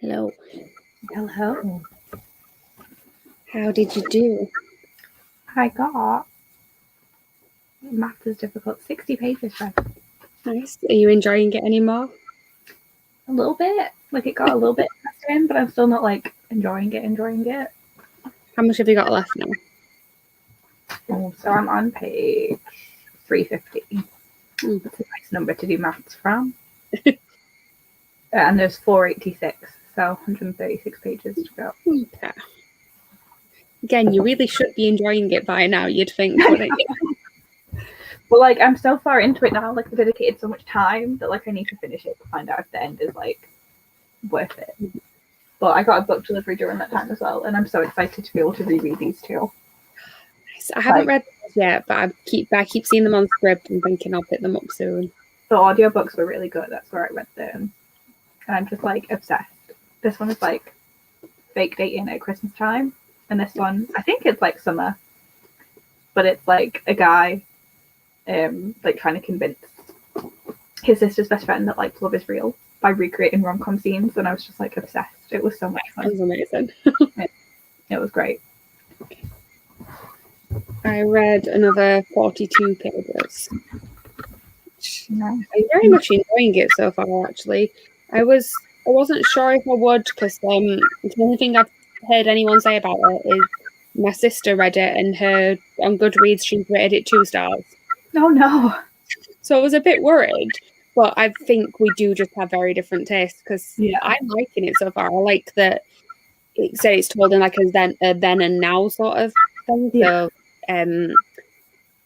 Hello. Hello. How did you do? I got maths is difficult. 60 pages, Fred. Nice. Are you enjoying it anymore? A little bit. Like it got a little bit in, but I'm still not like enjoying it. How much have you got left now? Oh, so I'm on page 350. Mm. That's a nice number to do maths from. And there's 486, so 136 pages to go. Okay. Again, you really should be enjoying it by now, you'd think, wouldn't you? But like I'm so far into it now, like I've dedicated so much time that like I need to finish it to find out if the end is like worth it. But I got a book delivery during that time as well, and I'm so excited to be able to reread these two. Nice. I haven't read those yet, but I keep seeing them on Scribd and thinking I'll pick them up soon. The audiobooks were really good. That's where I read them. And I'm just like obsessed. This one is like fake dating at Christmas time. And this one, I think it's like summer. But it's like a guy like trying to convince his sister's best friend that like love is real by recreating rom-com scenes, and I was just like obsessed. It was so much fun. It was amazing. It was great. I read another 42 pages. Nice. I'm very much enjoying it so far, actually. I wasn't sure if I would, because the only thing I've heard anyone say about it is my sister read it, and her on Goodreads she rated it 2 stars. No. So I was a bit worried, but I think we do just have very different tastes, because I'm liking it so far. I like that it says it's told in like a then and now sort of thing. So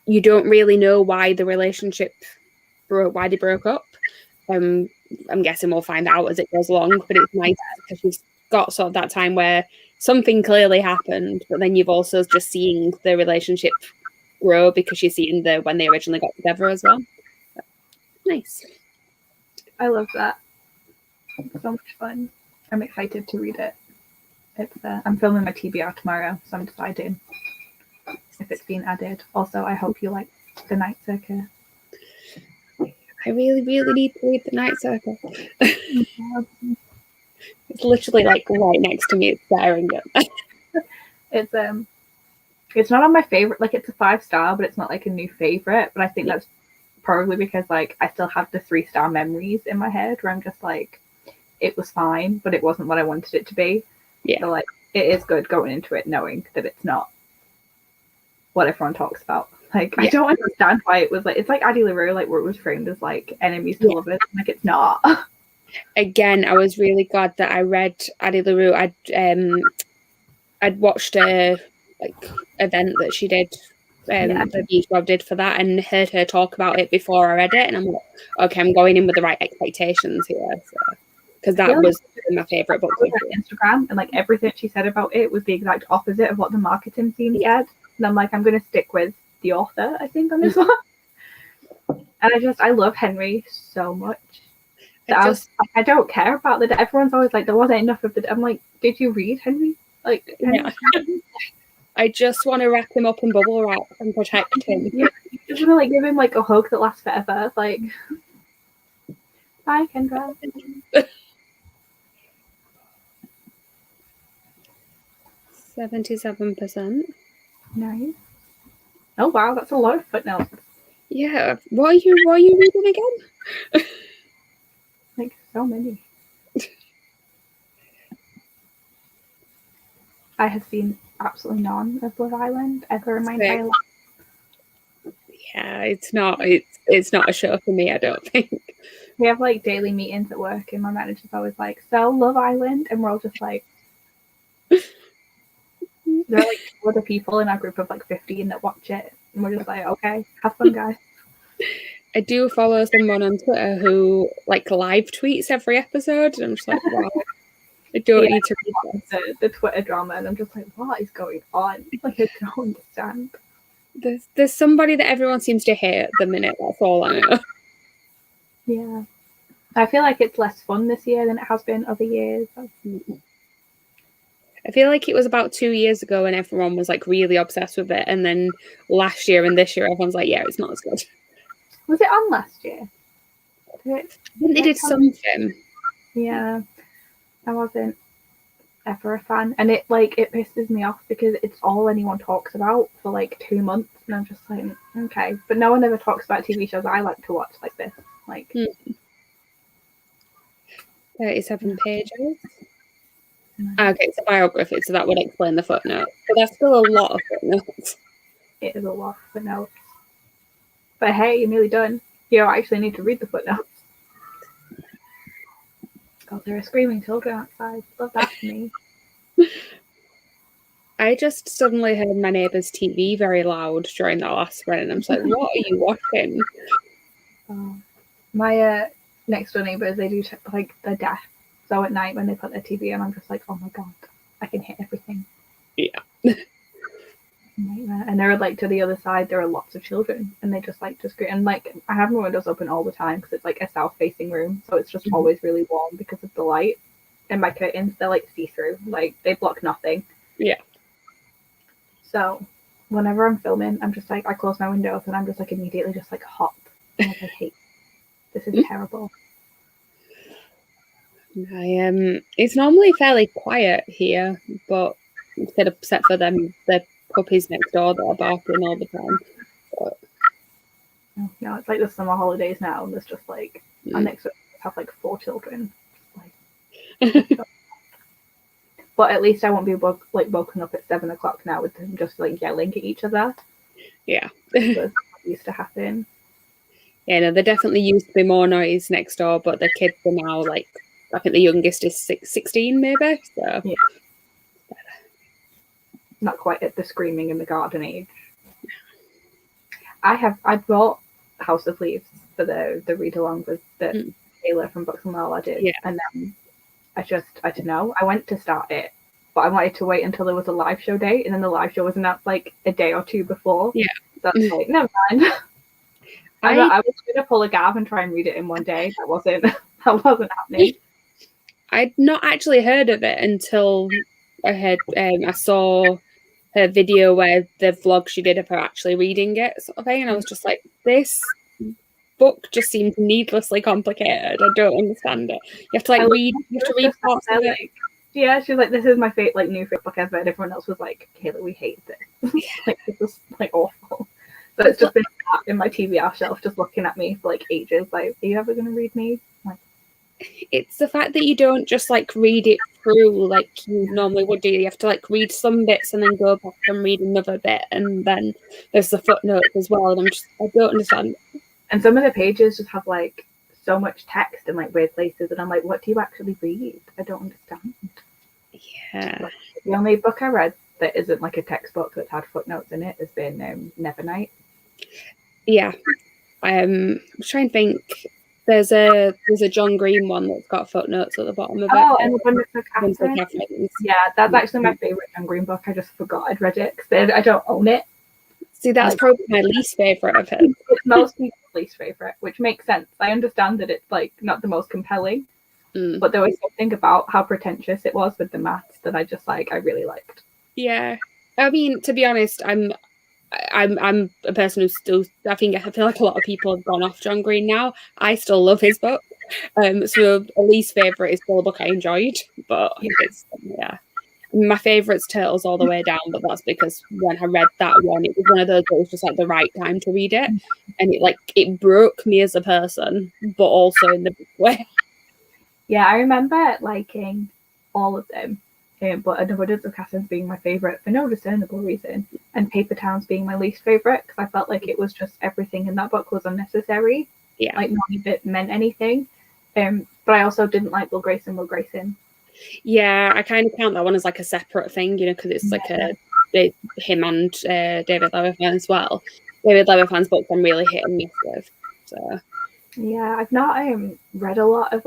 you don't really know why the relationship why they broke up. I'm guessing we'll find out as it goes along, but it's nice because you've got sort of that time where something clearly happened, but then you've also just seeing the relationship grow because you're seeing when they originally got together as well. So, nice. I love that. So much fun. I'm excited to read it. It's I'm filming my TBR tomorrow, so I'm deciding if it's been added. Also, I hope you like The Night Circle. I really, really need to read The Night Circle. It's literally like right next to me. It's staring at me. It's not on my favorite. Like it's a 5-star, but it's not like a new favorite. But I think that's probably because like I still have the 3-star memories in my head where I'm just like, it was fine, but it wasn't what I wanted it to be. Yeah. So like it is good going into it knowing that it's not what everyone talks about. Like I don't understand why it was like it's like Addie LaRue, like where it was framed as like enemies to lovers. Like it's not. Again, I was really glad that I read Addie LaRue. I'd watched a event that she did, that Beach did for that, and heard her talk about it before I read it, and I'm like, okay, I'm going in with the right expectations here, because that was my favorite book. On Instagram, and like everything she said about it was the exact opposite of what the marketing team said, and I'm like, I'm going to stick with the author, I think, on this one. And I love Henry so much. I don't care about the. Everyone's always like, there wasn't enough of the. I'm like, did you read Henry? Like, I just want to wrap him up in bubble wrap and protect him. Yeah, you just want to like give him like a hug that lasts forever. Like, hi, Kendra. 77%. Nice. Oh wow, that's a lot of footnotes. Yeah. What are you reading again? Like so many. I have seen absolutely none of Love Island ever in my entire life. Yeah, it's not a show for me, I don't think. We have like daily meetings at work, and my manager's always like, "So Love Island," and we're all just like, there are like 2 other people in our group of like 15 that watch it, and we're just like, okay, have fun, guys. I do follow someone on Twitter who like live tweets every episode, and I'm just like, wow, I don't need to read the Twitter drama, and I'm just like, what is going on? Like, I don't understand. There's somebody that everyone seems to hate at the minute. That's all I know. Yeah, I feel like it's less fun this year than it has been other years. I feel like it was about 2 years ago when everyone was like really obsessed with it, and then last year and this year everyone's like, yeah, it's not as good. Was it on last year? They did something. Yeah. I wasn't ever a fan, and it pisses me off because it's all anyone talks about for like 2 months, and I'm just like, okay, but no one ever talks about TV shows I like to watch like this. Like 37 pages. Okay, it's a biography, so that would explain the footnote. But there's still a lot of footnotes. It is a lot of footnotes. But hey, you're nearly done. You don't actually need to read the footnotes. God, there are screaming children outside. Love that for me. I just suddenly heard my neighbour's TV very loud during that last run, and I'm just like, what are you watching? My next door neighbours, they do like they're deaf. So at night when they put their TV on, I'm just like, oh my god, I can hear everything. Yeah. And they're like to the other side, there are lots of children, and they just like to scream. And like I have my windows open all the time because it's like a south-facing room, so it's just always really warm because of the light. And my curtains, they're like see-through, like they block nothing. Yeah. So whenever I'm filming, I'm just like I close my windows and I'm just like immediately just like hot. And I hate this is terrible. It's normally fairly quiet here, but except for them, the puppies next door that are barking all the time. But yeah, it's like the summer holidays now, and there's just like our next door have like 4 children. But at least I won't be woken up at 7 o'clock now with them just like yelling at each other. Yeah, that used to happen. Yeah, no, there definitely used to be more noise next door, but the kids are now like, I think the youngest is 16 maybe. So yeah. Not quite at the screaming in the garden age. I bought House of Leaves for the read along with the Taylor from Books and Lala did. Yeah. And then I don't know. I went to start it, but I wanted to wait until there was a live show date, and then the live show was announced like a day or two before. Yeah. So I was like, never mind. I was going to pull a Gav and try and read it in one day. That wasn't happening. I'd not actually heard of it until I saw her video where the vlog she did of her actually reading it, sort of thing, and I was just like, this book just seems needlessly complicated. I don't understand it. You have to read parts of it. Yeah, she was like, this is my new favorite book ever, and everyone else was like, Kayla, we hate this. This is awful. So it's just been sat in my TBR shelf just looking at me for like ages, like, are you ever going to read me? It's the fact that you don't just read it through like you normally would do. You have to read some bits and then go back and read another bit, and then there's the footnotes as well, and I don't understand. And some of the pages just have so much text in weird places, and I'm like, what do you actually read? I don't understand. Yeah. The only book I read that isn't a textbook that's had footnotes in it has been Nevernight. Yeah. I'm trying to think. There's a John Green one that's got footnotes at the bottom of it. Oh, and the one for Catherine. Yeah, that's actually my favourite John Green book. I just forgot I'd read it because I don't own it. See, that's probably my least favourite of him. It's most people's least favourite, which makes sense. I understand that it's not the most compelling, but there was something about how pretentious it was with the maths that I just I really liked. Yeah, I mean, to be honest, I'm a person who still, I feel like a lot of people have gone off John Green now. I still love his book. So a least favourite is still a book I enjoyed, but my favourite's Turtles All the Way Down, but that's because when I read that one, it was one of those that was just the right time to read it, and it broke me as a person, but also in the big way. Yeah, I remember liking all of them. But Abundance of Catherine's being my favourite for no discernible reason, and Paper Towns being my least favourite because I felt like it was just everything in that book was unnecessary. Yeah, none of it meant anything. But I also didn't like Will Grayson. Yeah, I kind of count that one as a separate thing, because it's him and David Levithan as well. David Levithan's books I'm really hit and miss with. So yeah, I've not read a lot of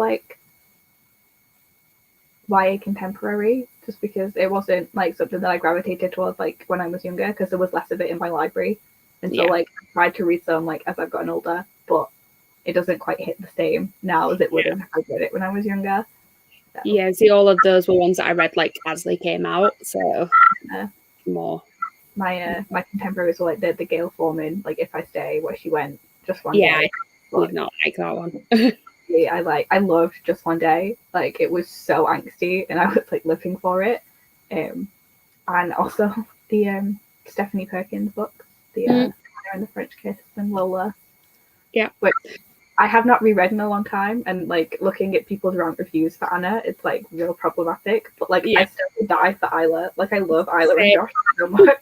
YA contemporary, just because it wasn't something that I gravitated towards when I was younger, because there was less of it in my library, and so I tried to read some as I've gotten older, but it doesn't quite hit the same now as it would if I read it when I was younger. So. Yeah, see, all of those were ones that I read as they came out, so more. My contemporaries were the Gail Forman, If I Stay, Where She Went, just one. Yeah, I did not like that one. I loved Just One Day. Like it was so angsty, and I was like living for it. And also the Stephanie Perkins book, the Anna and the French Kiss and Lola. Yeah. Which I have not reread in a long time, and like looking at people's rant reviews for Anna, it's like real problematic. But like I still die for Isla. Like I love Isla and Josh so much.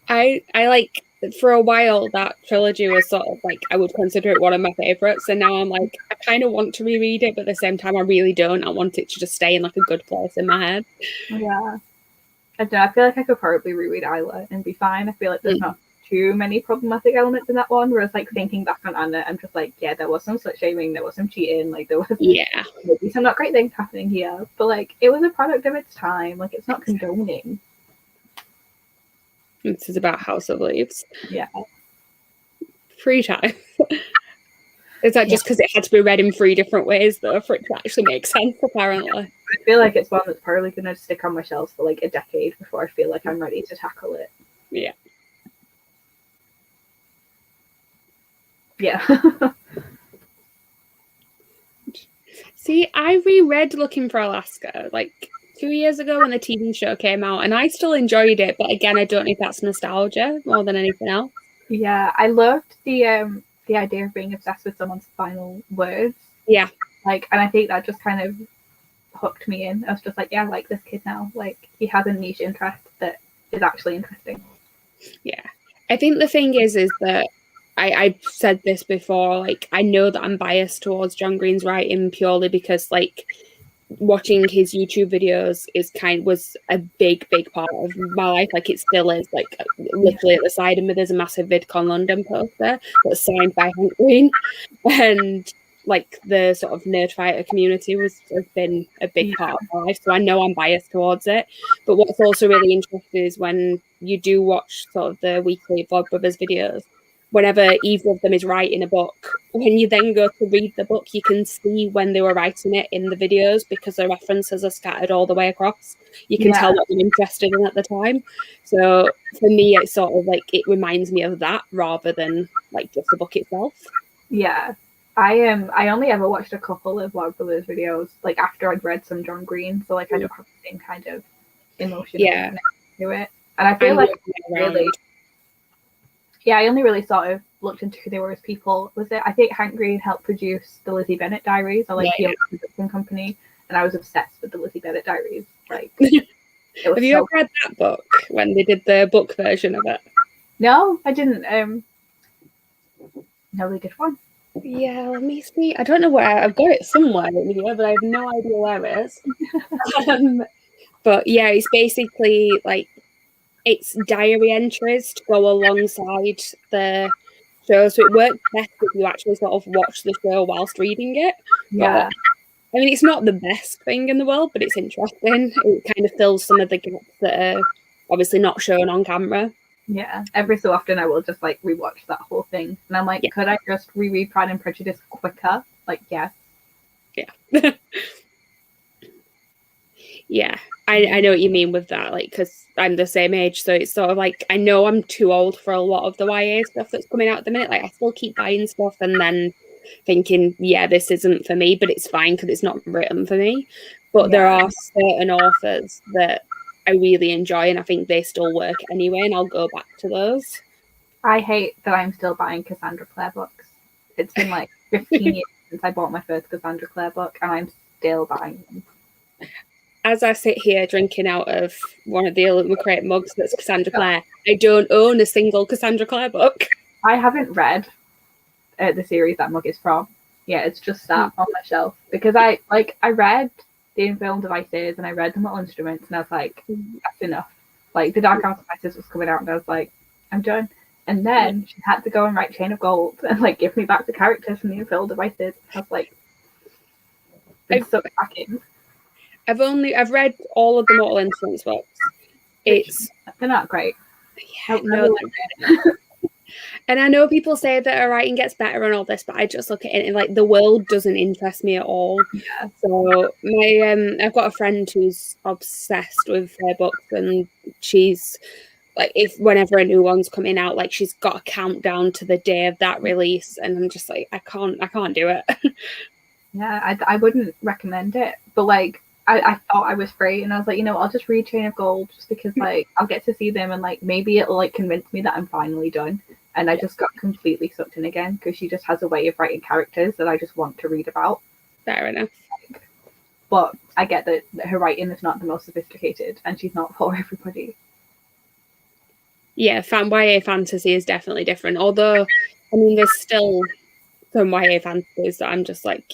I like for a while that trilogy was sort of like I would consider it one of my favorites, and now I'm like I kind of want to reread it, but at the same time I really don't. I want it to just stay in like a good place in my head. Yeah, I don't know, I feel like I could probably reread Isla and be fine. I feel like there's not too many problematic elements in that one. Whereas like thinking back on Anna, I'm just like, yeah, there was some slut shaming, there was some cheating, like there was maybe some not great things happening here, but like it was a product of its time. Like it's not condoning. This is about House of Leaves. Yeah. Free time. Is that just because it had to be read in 3 different ways, though, for it to actually make sense, apparently? I feel like it's one that's probably going to stick on my shelves for like a decade before I feel like I'm ready to tackle it. Yeah. Yeah. See, I reread Looking for Alaska like 2 years ago when the TV show came out, and I still enjoyed it. But again, I don't know if that's nostalgia more than anything else. Yeah, I loved the idea of being obsessed with someone's final words. Yeah. Like, and I think that just kind of hooked me in. I was just like, yeah, I like this kid now. Like, he has a niche interest that is actually interesting. Yeah. I think the thing is that I've said this before, like, I know that I'm biased towards John Green's writing purely because, like, watching his YouTube videos was a big part of my life. Like it still is. Like literally at the side of me, there's a massive VidCon London poster that's signed by Hank Green, and like the sort of Nerdfighter community has been a big part of my life. So I know I'm biased towards it. But what's also really interesting is when you do watch sort of the weekly Vlogbrothers videos. Whenever either of them is writing a book, when you then go to read the book, you can see when they were writing it in the videos because the references are scattered all the way across. You can tell what they're interested in at the time. So for me, it's sort of like it reminds me of that rather than like just the book itself. Yeah. I only ever watched a couple of Vlogbrothers videos like after I'd read some John Green, so like I don't have the same kind of emotional connection to it. And I feel like I only really sort of looked into who they were as people. I think Hank Green helped produce the Lizzie Bennet Diaries, or like the production company, and I was obsessed with the Lizzie Bennet Diaries. Like, have you ever read that book when they did the book version of it? No, I didn't. No, they did one. Yeah, let me see. I don't know where I've got it somewhere in here, but I have no idea where it is. But yeah, it's basically like. It's diary entries to go alongside the show. So it works best if you actually sort of watch the show whilst reading it. Yeah. But, I mean, it's not the best thing in the world, but it's interesting. It kind of fills some of the gaps that are obviously not shown on camera. Yeah. Every so often I will just like rewatch that whole thing. And I'm like, could I just reread Pride and Prejudice quicker? Like, yes. Yeah. Yeah. I know what you mean with that, like, because I'm the same age, so it's sort of like, I know I'm too old for a lot of the YA stuff that's coming out at the minute. Like, I still keep buying stuff and then thinking, yeah, this isn't for me, but it's fine because it's not written for me. But there are certain authors that I really enjoy, and I think they still work anyway, and I'll go back to those. I hate that I'm still buying Cassandra Clare books. It's been like 15 years since I bought my first Cassandra Clare book, and I'm still buying them. As I sit here drinking out of one of the Illumicrate mugs that's Cassandra Clare, I don't own a single Cassandra Clare book. I haven't read the series that mug is from. Yeah, it's just sat on my shelf because I read the Infernal Devices and I read the Mortal Instruments, and I was like, that's enough. Like the Dark House of Isis was coming out, and I was like, I'm done. And then she had to go and write Chain of Gold and like give me back the characters from the Infernal Devices. I was like, it's so packing. I've read all of the Mortal Instruments books. They're not great. Yeah, and I know people say that her writing gets better and all this, but I just look at it and like the world doesn't interest me at all. Yeah. So I've got a friend who's obsessed with her books, and she's like, whenever a new one's coming out, like she's got a countdown to the day of that release, and I'm just like, I can't do it. Yeah, I wouldn't recommend it, but like I thought I was free, and I was like, I'll just read Chain of Gold just because like I'll get to see them, and like maybe it'll like convince me that I'm finally done. And I just got completely sucked in again because she just has a way of writing characters that I just want to read about. Fair enough. But I get that her writing is not the most sophisticated, and she's not for everybody. Yeah, YA fantasy is definitely different. Although, I mean, there's still some YA fantasies that I'm just like,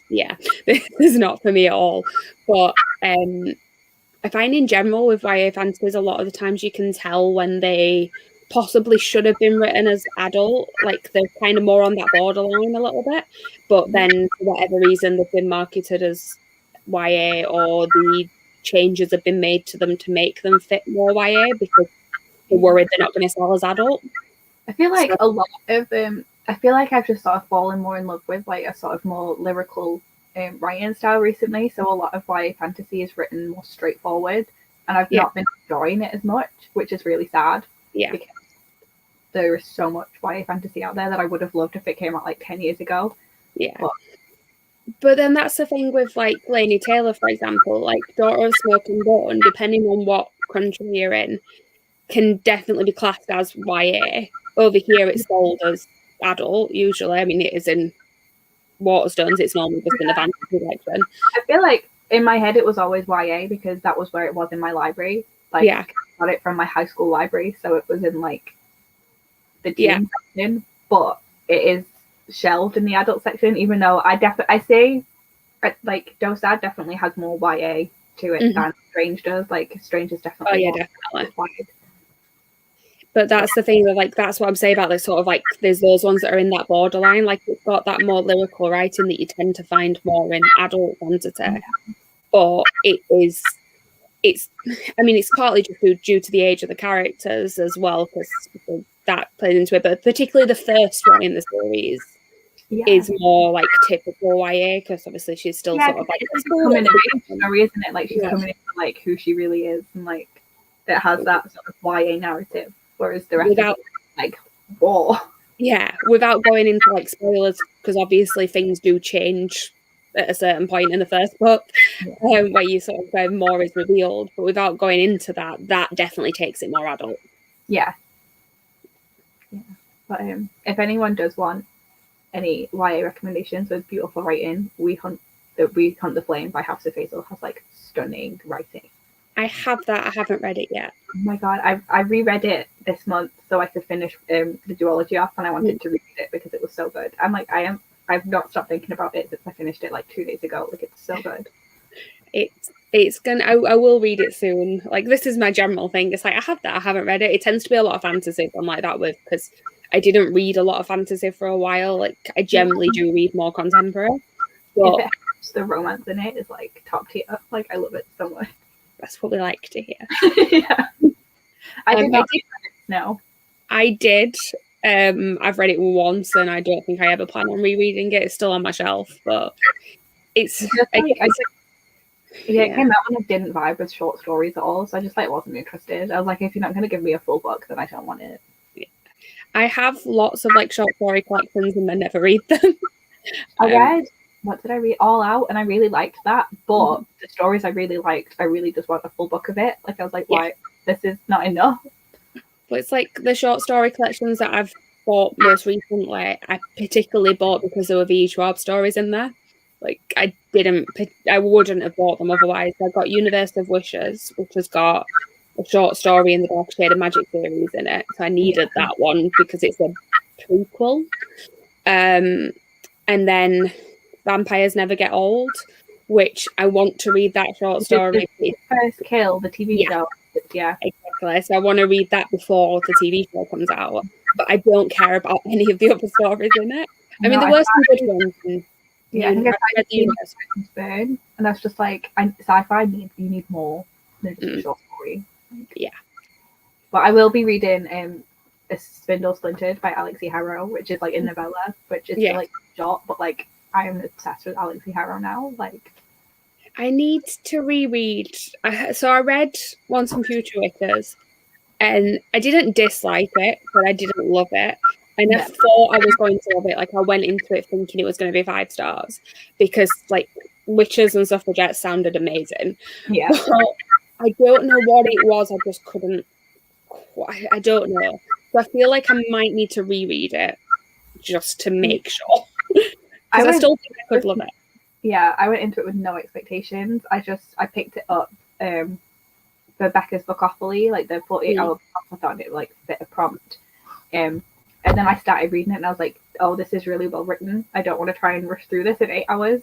yeah, this is not for me at all. But I find in general with YA fantasies, a lot of the times you can tell when they possibly should have been written as adult, like they're kind of more on that borderline a little bit, but then for whatever reason they've been marketed as YA, or the changes have been made to them to make them fit more YA because they're worried they're not going to sell as adult. I feel like a lot of I feel like I've just sort of fallen more in love with like a sort of more lyrical writing style recently. So a lot of YA fantasy is written more straightforward, and I've not been enjoying it as much, which is really sad. Yeah. Because there is so much YA fantasy out there that I would have loved if it came out like 10 years ago. Yeah. But then that's the thing with like Laini Taylor, for example, like Daughter of Smoke and Bone, depending on what country you're in, can definitely be classed as YA. Over here, it's sold as adult, usually. I mean, it is in Waterstones, it's normally just in a fantasy section. I feel like in my head it was always YA because that was where it was in my library. Like, I got it from my high school library, so it was in like the teen section, but it is shelved in the adult section, even though I say like Dosad definitely has more YA to it than Strange does. Like Strange is definitely definitely. But that's the thing, that like that's what I'm saying about this sort of like there's those ones that are in that borderline, like it's got that more lyrical writing that you tend to find more in adult fantasy. But it's I mean, it's partly just due to the age of the characters as well, because that plays into it. But particularly the first one in the series is more like typical YA, because obviously she's still sort of like coming in story, isn't it? Like she's coming in like who she really is, and like it has that sort of YA narrative. Whereas the rest of it, like, whoa. Yeah, without going into like spoilers, because obviously things do change at a certain point in the first book, where you sort of more is revealed. But without going into that definitely takes it more adult. Yeah. But if anyone does want any YA recommendations with beautiful writing, We Hunt the Flame by House of Hazel has like stunning writing. I have that. I haven't read it yet. Oh my god, I reread it this month so I could finish the duology off, and I wanted to read it because it was so good. I've not stopped thinking about it since I finished it like 2 days ago. Like it's so good. It's gonna. I will read it soon. Like this is my general thing. It's like I have that. I haven't read it. It tends to be a lot of fantasy. I'm like that with because I didn't read a lot of fantasy for a while. Like I generally do read more contemporary. But the romance in it is like top tier. Like I love it so much. That's what we like to hear. Yeah. I did not read it. No. I did. I've read it once, and I don't think I ever plan on rereading it. It's still on my shelf, but it's. It came out when I didn't vibe with short stories at all, so I just like wasn't interested. I was like, if you're not going to give me a full book, then I don't want it. Yeah. I have lots of like short story collections, and I never read them. I read. What did I read? All Out, and I really liked that. But the stories I really liked, I really just want a full book of it. Like I was like, why? This is not enough. But it's like the short story collections that I've bought most recently, I particularly bought because there were V. Schwab stories in there. Like I wouldn't have bought them otherwise. I got Universe of Wishes, which has got a short story in the Dark Shade of Magic series in it. So I needed that one because it's a prequel. And then Vampires Never Get Old, which I want to read that short story. First Kill, the TV show. Yeah, exactly. So I want to read that before the TV show comes out. But I don't care about any of the other stories in it. I mean, there were some good ones. I think I read the Universe Burn, and that's just like sci-fi. You need more than just a short story. But I will be reading A Spindle Splintered by Alexi Harrow, which is like a novella, which is like short, but like I am obsessed with Alexi Harrow now. Like, I need to reread. So I read Once and Future Wickers, and I didn't dislike it, but I didn't love it. And I thought I was going to love it. Like, I went into it thinking it was going to be 5 stars because, like, Witches and Suffragettes sounded amazing. Yeah. But I don't know what it was. I just couldn't. I don't know. So I feel like I might need to reread it just to make sure. Because I still think I could love it. Yeah, I went into it with no expectations. I picked it up for Becca's Bookopoly, like the 48-hour prompt. I thought it like fit a prompt. And then I started reading it and I was like, oh, this is really well written. I don't want to try and rush through this in 8 hours.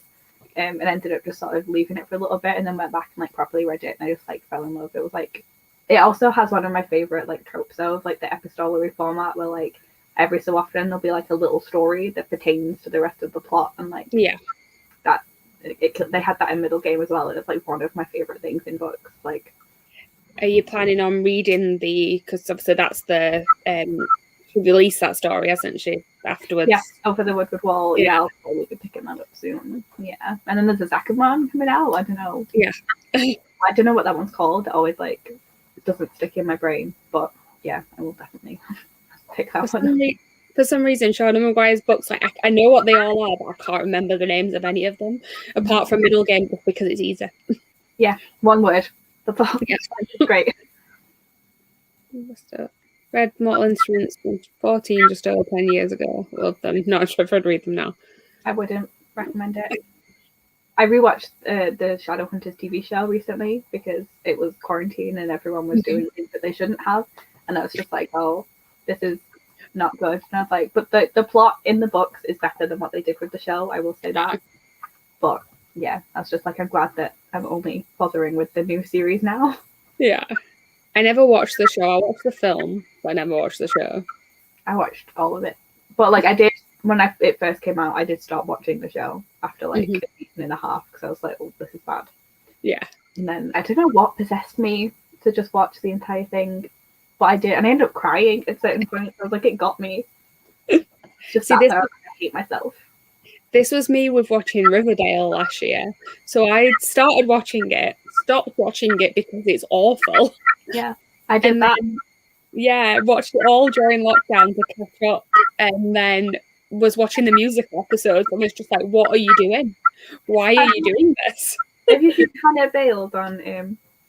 And ended up just sort of leaving it for a little bit and then went back and like properly read it and I just like fell in love. It was like, it also has one of my favorite like tropes of like the epistolary format where like every so often there'll be like a little story that pertains to the rest of the plot and like that they had that in Middle Game as well and it's like one of my favorite things in books. Like, are you planning on reading because obviously that's the she released that story, hasn't she, afterwards? Yeah, Over the Woodward Wall. Yeah, I'll probably be picking that up soon. Yeah, and then there's a second one coming out. I don't know. Yeah, I don't know what that one's called. It always like it doesn't stick in my brain, but yeah, I will definitely pick that one. For some reason, Shauna Maguire's books, like I know what they all are, but I can't remember the names of any of them, apart from Middle Game, because it's easy. Yeah, one word. That's all. Yeah, great. Read Mortal Instruments 14, just over 10 years ago. Love them. Not sure if I'd read them now. I wouldn't recommend it. I rewatched the Shadowhunters TV show recently because it was quarantine and everyone was doing things that they shouldn't have. And I was just like, oh, this is not good. And I was like, but the plot in the books is better than what they did with the show. I will say that. But yeah, I was just like, I'm glad that I'm only bothering with the new series now. Yeah. I never watched the show. I watched the film, but I never watched the show. I watched all of it. But like I did, when it first came out, I did stop watching the show after like a season and a half because I was like, oh, this is bad. Yeah. And then I don't know what possessed me to just watch the entire thing. But I did, and I ended up crying at certain points. I was like, it got me. Just sat there, I hate myself. This was me with watching Riverdale last year. So I started watching it, stopped watching it because it's awful. Yeah, I did that. Yeah, watched it all during lockdown to catch up, and then was watching the musical episodes and was just like, what are you doing? Why are you doing this? Have you seen Hannah Bales on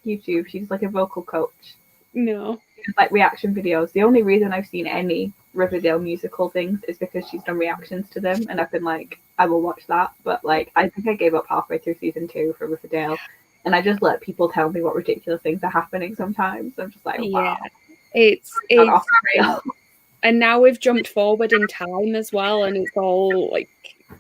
YouTube? She's like a vocal coach. No. Like reaction videos. The only reason I've seen any Riverdale musical things is because she's done reactions to them and I've been like, I will watch that. But like I think I gave up halfway through season 2 for Riverdale and I just let people tell me what ridiculous things are happening sometimes. I'm just like, wow. Yeah. It's and now we've jumped forward in time as well and it's all like,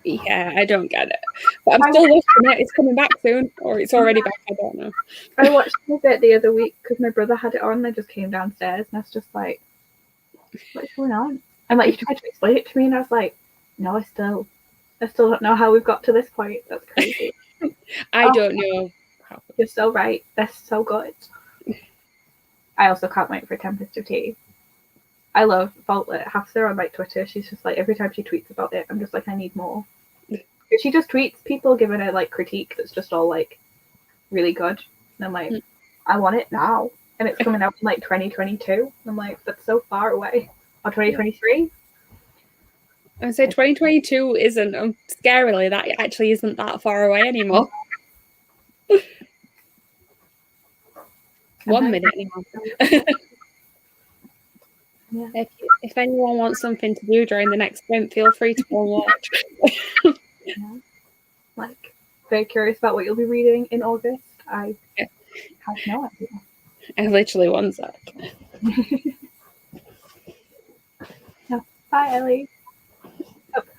yeah, I don't get it. But I'm still watching it. It's coming back soon, or it's already back. I don't know. I watched a bit the other week because my brother had it on and I just came downstairs and I was just like, what's going on? And like, he tried to explain it to me and I was like, no, I still don't know how we've got to this point. That's crazy. I don't know. You're so right. That's so good. I also can't wait for Tempest of Tea. I love Faultlet. Hafsa on like Twitter. She's just like every time she tweets about it, I'm just like, I need more. She just tweets people giving her like critique that's just all like really good. And I'm like, I want it now. And it's coming out in like 2022. I'm like, that's so far away. Or 2023. I say 2022 isn't scarily that actually isn't that far away anymore. 1 minute anymore. Yeah. If anyone wants something to do during the next sprint, feel free to go and watch. Yeah. Like, very curious about what you'll be reading in August. I have no idea. I literally one sec. Yeah. Bye, Ellie.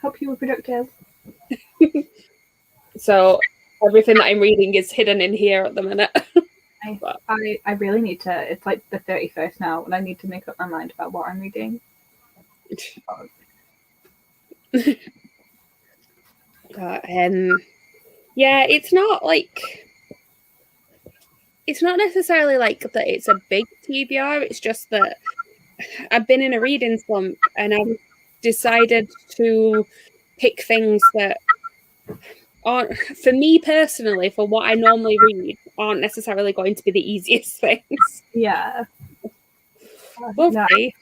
Hope you were productive. So everything that I'm reading is hidden in here at the minute. I really need to. It's like the 31st now, and I need to make up my mind about what I'm reading. Yeah, it's not necessarily like that. It's a big TBR. It's just that I've been in a reading slump, and I've decided to pick things that aren't, for me personally, for what I normally read, aren't necessarily going to be the easiest things. Yeah. Okay.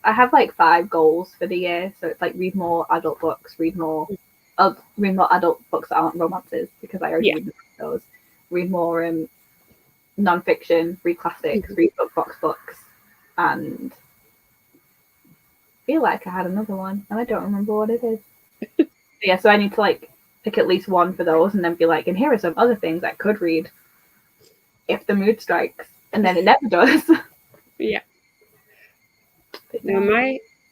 I have like 5 goals for the year. So it's like read more adult books, read more adult books that aren't romances because I already read those. Read more non-fiction, read classics, read box books, and I feel like I had another one and I don't remember what it is. Yeah, so I need to like pick at least one for those and then be like, and here are some other things I could read if the mood strikes, and then it never does. Yeah. Now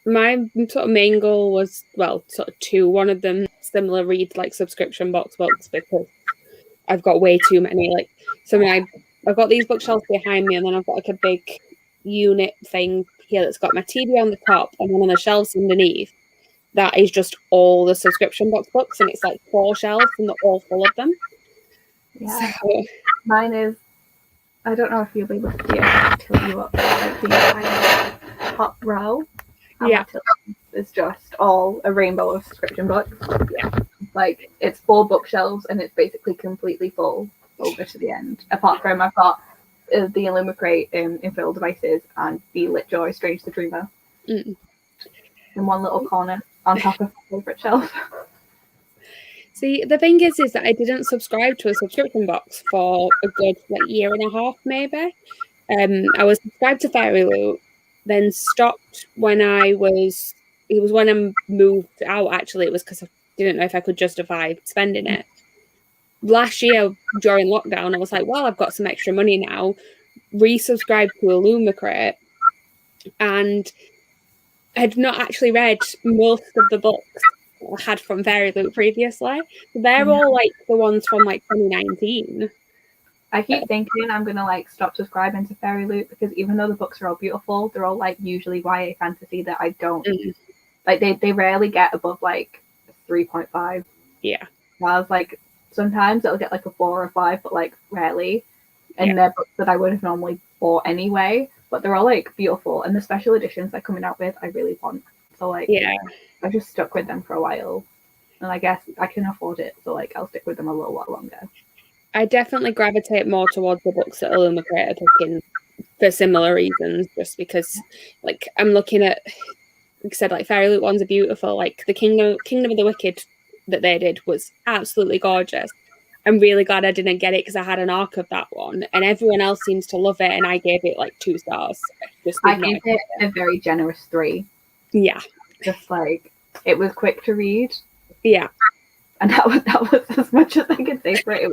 my sort of main goal was, well, sort of 2. One of them similar, read like subscription box books because I've got way too many. Like, so I've got these bookshelves behind me, and then I've got like a big unit thing here that's got my TV on the top, and then on the shelves underneath, that is just all the subscription box books, and it's like 4 shelves, and they're all full of them. Yeah, so, mine is. I don't know if you'll be able to see it. I'll tilt you up like the entire top row. Yeah, it's just all a rainbow of subscription books. Yeah, like it's 4 bookshelves, and it's basically completely full over to the end. Apart from I've got the Illumicrate Infernal Devices and the Litjoy Strange the Dreamer in one little corner on top of my favourite shelf. See, the thing is that I didn't subscribe to a subscription box for a good like year and a half, maybe. I was subscribed to Fairy Loot, then stopped when it was when I moved out, actually. It was because I didn't know if I could justify spending it. Last year, during lockdown, I was like, well, I've got some extra money now, resubscribed to Illumicrate, and had not actually read most of the books I had from Fairy Loot previously. They're all like the ones from like 2019. I keep thinking I'm gonna like stop subscribing to Fairy Loot because even though the books are all beautiful, they're all like usually YA fantasy that I don't like. They rarely get above like 3.5. Yeah. Whereas like sometimes it'll get like a 4 or 5, but like rarely. And they're books that I would have normally bought anyway. But they're all like beautiful, and the special editions they're coming out with, I really want. So like, I just stuck with them for a while, and I guess I can afford it, so like I'll stick with them a little while longer. I definitely gravitate more towards the books that Illumicrate are picking for similar reasons, just because like I'm looking at, like I said, like Fairy Loot ones are beautiful. Like the Kingdom of the Wicked that they did was absolutely gorgeous. I'm really glad I didn't get it because I had an arc of that one, and everyone else seems to love it, and I gave it like 2 stars. I gave it a very generous 3. Yeah. Just like it was quick to read. Yeah. And that was as much as I could say for it.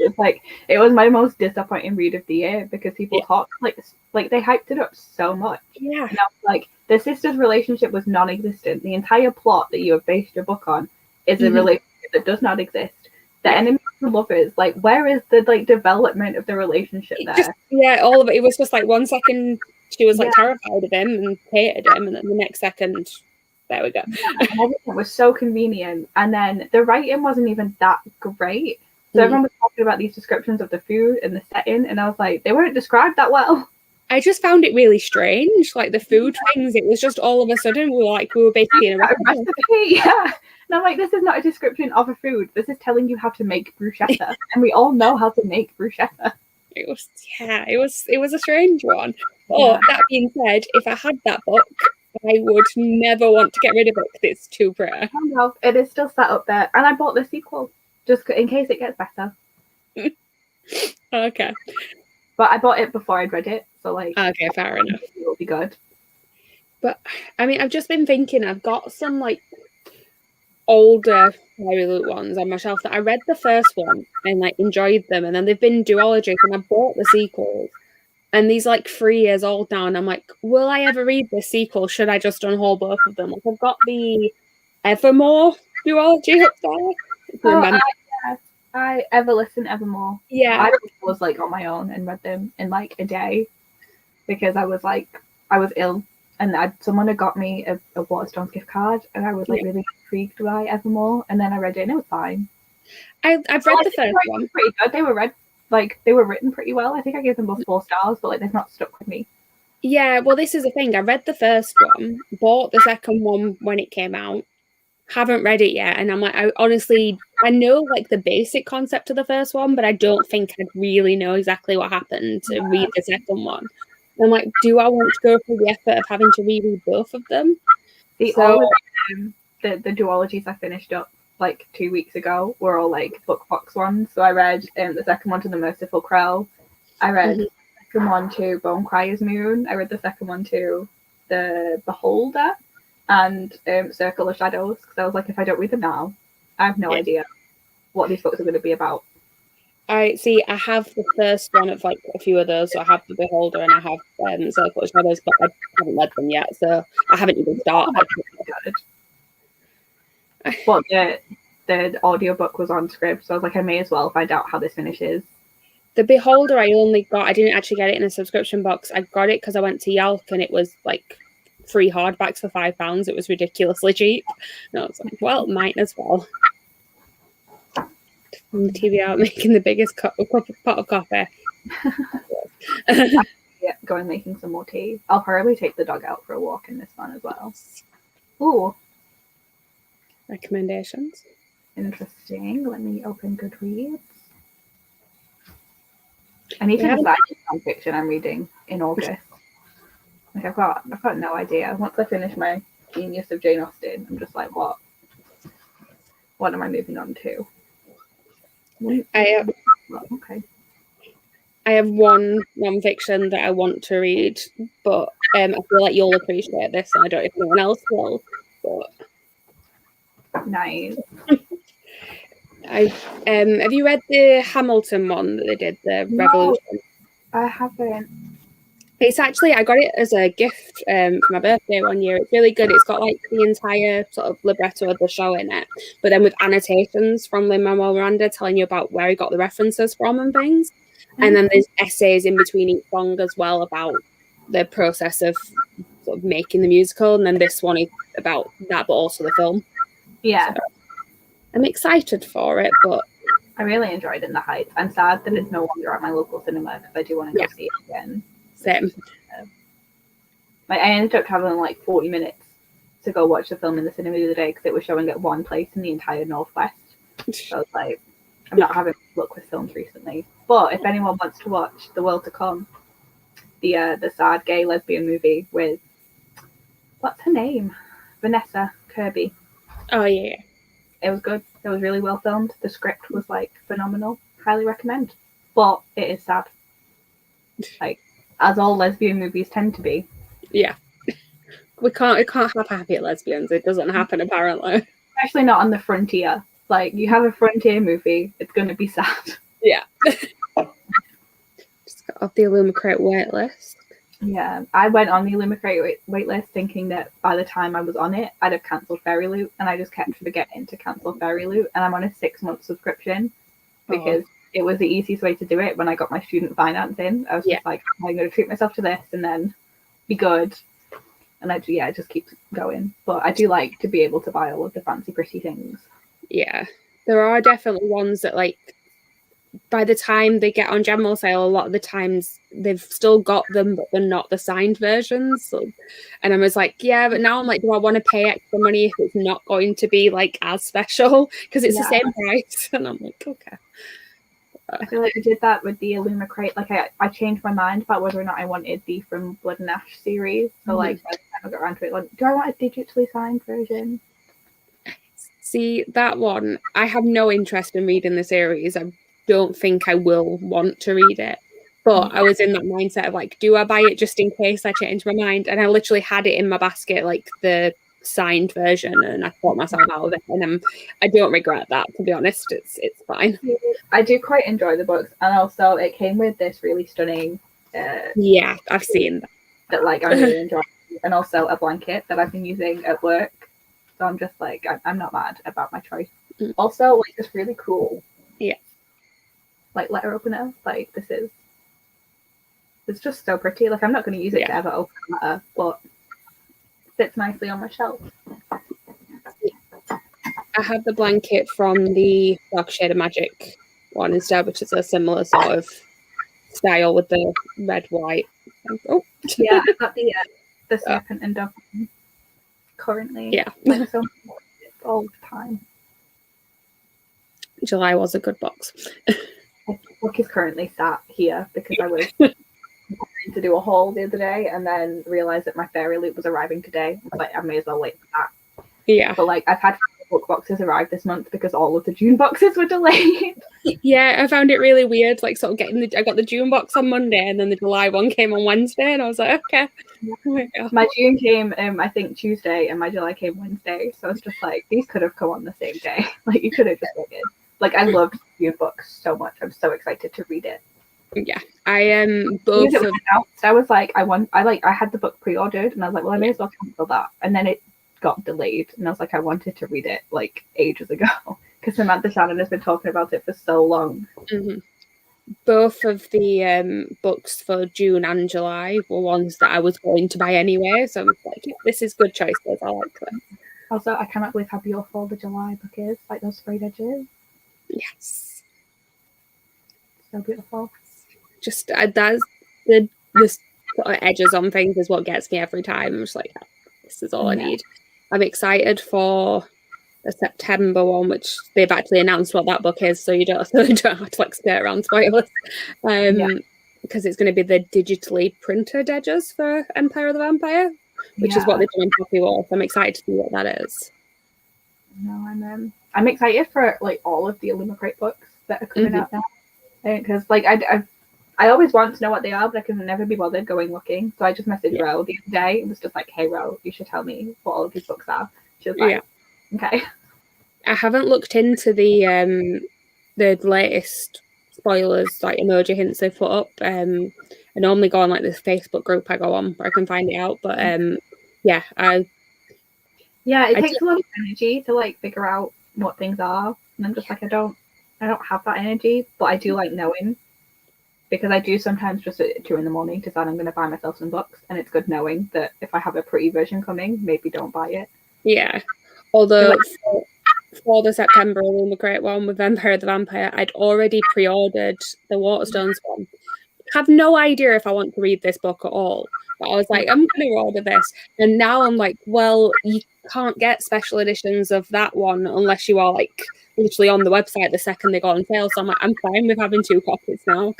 It was my most disappointing read of the year because people talked like they hyped it up so much. Yeah. And I was like, the sisters' relationship was non-existent. The entire plot that you have based your book on is a relationship that does not exist. The enemies and lovers, like where is the like development of the relationship there? All of it. It was just like 1 second she was like terrified of him and hated him, and then the next second, there we go. Everything was so convenient, and then the writing wasn't even that great. So everyone was talking about these descriptions of the food and the setting, and I was like, they weren't described that well. I just found it really strange, like the food things. It was just all of a sudden we were basically in a recipe. Yeah. And I'm like, this is not a description of a food. This is telling you how to make bruschetta, and we all know how to make bruschetta. It was a strange one. But that being said, if I had that book, I would never want to get rid of it because it's too pretty. No, it is still sat up there, and I bought the sequel just in case it gets better. Okay. But I bought it before I'd read it, so like. Okay, fair enough. It will be good. But I mean, I've just been thinking. I've got some like older Fairy Loot ones on my shelf that I read the first one and like enjoyed them, and then they've been duologies, and I bought the sequels. And these like 3 years old now, and I'm like, will I ever read this sequel? Should I just unhaul both of them? Like I've got the Evermore duology up there. I Everlisten Evermore. Yeah. I was like on my own and read them in like a day because I was ill, and someone had got me a Waterstones gift card, and I was like really intrigued by Evermore, and then I read it and it was fine. I've read the first one. Pretty good. They were written pretty well. I think I gave them both 4 stars, but like they've not stuck with me. Yeah, well, this is the thing. I read the first one, bought the second one when it came out, haven't read it yet, and I'm like, I know like the basic concept of the first one, but I don't think I'd really know exactly what happened to read the second one. And I'm like, do I want to go through the effort of having to reread both of them? All of the duologies I finished up like 2 weeks ago were all like book box ones. So I read the second one to The Merciful Crow. I read the second one to Bone Crier's Moon. I read the second one to The Beholder and Circle of Shadows, because I was like, if I don't read them now, I have no idea what these books are going to be about. I have the first one of like a few of those. So I have The Beholder and I have Circle of Shadows, but I haven't read them yet, so I haven't even started. But the audiobook was on Scribd, so I was like, I may as well find out how this finishes. The Beholder, I didn't actually get it in a subscription box. I got it because I went to Yelp and it was like 3 hardbacks for £5. It was ridiculously cheap. And I was like, well, might as well. From the TV out making the biggest pot of coffee. Yeah, going making some more tea. I'll probably take the dog out for a walk in this one as well. Ooh. Recommendations. Interesting. Let me open Goodreads. I need to decide on fiction I'm reading in August. Like I've got no idea. Once I finish my Genius of Jane Austen, I'm just like, what am I moving on to? I have one non-fiction that I want to read, but I feel like you'll appreciate this, and I don't know if anyone else will. But nice. Have you read the Hamilton one that they did, the Revolution? I haven't. It's actually, I got it as a gift for my birthday one year. It's really good. It's got like the entire sort of libretto of the show in it, but then with annotations from Lin-Manuel Miranda telling you about where he got the references from and things. And then there's essays in between each song as well about the process of sort of making the musical. And then this one is about that, but also the film. Yeah. So I'm excited for it, but I really enjoyed In the Heights. I'm sad that it's no longer at my local cinema because I do want to go see it again. Same. I ended up traveling like 40 minutes to go watch the film in the cinema the other day because it was showing at one place in the entire Northwest. So I was like, I'm not having luck with films recently. But if anyone wants to watch The World to Come, the sad gay lesbian movie with, what's her name? Vanessa Kirby. Oh, yeah. It was good. It was really well filmed. The script was like phenomenal. Highly recommend. But it is sad. Like, as all lesbian movies tend to be. Yeah. We can't have happy lesbians. It doesn't happen, apparently. Especially not on the frontier. Like, you have a frontier movie, it's going to be sad. Yeah. Just got off the Illumicrate waitlist. Yeah, I went on the Illumicrate waitlist thinking that by the time I was on it, I'd have cancelled Fairy Loot, and I just kept forgetting to cancel Fairy Loot, and I'm on a 6-month subscription because it was the easiest way to do it when I got my student finance in. I was just like, I'm going to treat myself to this and then be good. And I just keep going. But I do like to be able to buy all of the fancy, pretty things. Yeah, there are definitely ones that, like, by the time they get on general sale, a lot of the times they've still got them, but they're not the signed versions. So, and I was like, yeah, but now I'm like, do I want to pay extra money if it's not going to be like as special? Because it's the same price. And I'm like, okay. I feel like I did that with the Illumicrate. Like I changed my mind about whether or not I wanted the From Blood and Ash series. So like by the time I got around to it, like, do I want a digitally signed version? See, that one, I have no interest in reading the series. I don't think I will want to read it. But I was in that mindset of like, do I buy it just in case I change my mind? And I literally had it in my basket, like the signed version, and I thought myself out of it, and I don't regret that, to be honest. It's fine. I do quite enjoy the books, and also it came with this really stunning I've seen that like I really enjoy, and also a blanket that I've been using at work, so I'm just like, I'm not mad about my choice. Also, like, it's really cool like letter opener. Like, it's just so pretty. Like, I'm not going to use it to ever open a letter, but sits nicely on my shelf. I have the blanket from the Dark Shade of Magic one instead, which is a similar sort of style with the red, white. Oh, yeah, I've got the Serpent and Dove currently. Yeah, like so all the time. July was a good box. The book is currently sat here because I was preparing to do a haul the other day and then realised that my fairy loot was arriving today. I was like, I may as well wait for that. Yeah. But like, I've had book boxes arrive this month because all of the June boxes were delayed. Yeah, I found it really weird, like sort of I got the June box on Monday and then the July one came on Wednesday and I was like, okay. My June came, I think Tuesday, and my July came Wednesday. So it's just like, these could have come on the same day. Like, you could have just waited. Like, I loved June books so much. I'm so excited to read it. Yeah, I am both. I was like, I had the book pre-ordered, and I was like, well, I may as well cancel that. And then it got delayed, and I was like, I wanted to read it like ages ago because Samantha Shannon has been talking about it for so long. Mm-hmm. Both of the books for June and July were ones that I was going to buy anyway, so I was like, yeah, this is good choices. I like them. Also, I cannot believe how beautiful the July book is, like those sprayed edges. Yes, so beautiful. Just that's the sort of edges on things is what gets me every time. I'm just like, this is all I need. I'm excited for the September one, which they've actually announced what that book is, so you don't have to like skirt around spoilers. Because it's going to be the digitally printed edges for Empire of the Vampire, which is what they've done in Poppy Wolf. I'm excited to see what that is. No, I'm excited for like all of the Illumicrate books that are coming out now, because like I always want to know what they are, but I can never be bothered going looking. So I just messaged Ro the other day. It was just like, hey Ro, you should tell me what all of these books are. She was like, okay. I haven't looked into the latest spoilers, like emoji hints they've put up. I normally go on like this Facebook group I go on where I can find it out. But it takes a lot of energy to like figure out what things are, and I'm just like, I don't have that energy, but I do like knowing, because I do sometimes just at 2 a.m. decide I'm going to buy myself some books, and it's good knowing that if I have a pretty version coming, maybe don't buy it. Yeah, although for the September Illumicrate one with Empire of the Vampire, I'd already pre-ordered the Waterstones one. Have no idea if I want to read this book at all. But I was like, I'm going to order this. And now I'm like, well, you can't get special editions of that one unless you are like literally on the website the second they go on sale. So I'm like, I'm fine with having 2 copies now.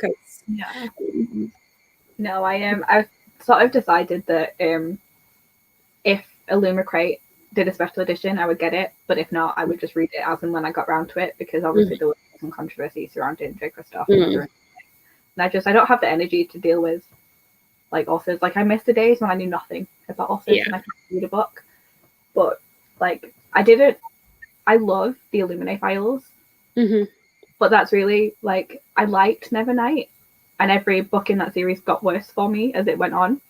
No, I've sort of decided that if Illumicrate did a special edition, I would get it. But if not, I would just read it as and when I got round to it, because obviously there was some controversy surrounding J. Kristoff. And I don't have the energy to deal with like authors. Like, I miss the days when I knew nothing about authors and I could read a book. But like, I love the Illuminae files. But that's really like, I liked Nevernight, and every book in that series got worse for me as it went on.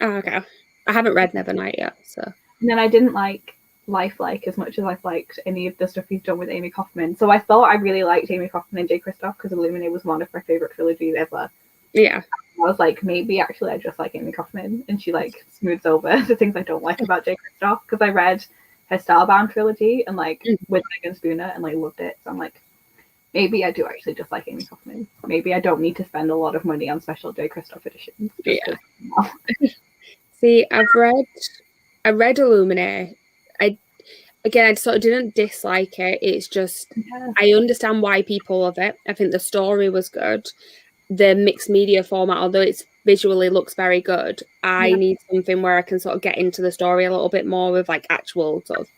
Oh, okay. I haven't read Nevernight yet, so. And then I didn't like Lifelike as much as I've liked any of the stuff he's done with Amy Kaufman. So I thought I really liked Amy Kaufman and J. Kristoff because Illuminae was one of my favorite trilogies ever. Yeah. I was like, maybe actually I just like Amy Kaufman, and she like smooths over the things I don't like about J. Kristoff, because I read her Starbound trilogy and like with Megan Spooner and like loved it. So I'm like, maybe I do actually just like Amy Kaufman. Maybe I don't need to spend a lot of money on special J. Kristoff editions. See, I read Illuminae. I sort of didn't dislike it. It's just I understand why people love it. I think the story was good. The mixed media format, although it's visually looks very good, I need something where I can sort of get into the story a little bit more with like actual sort of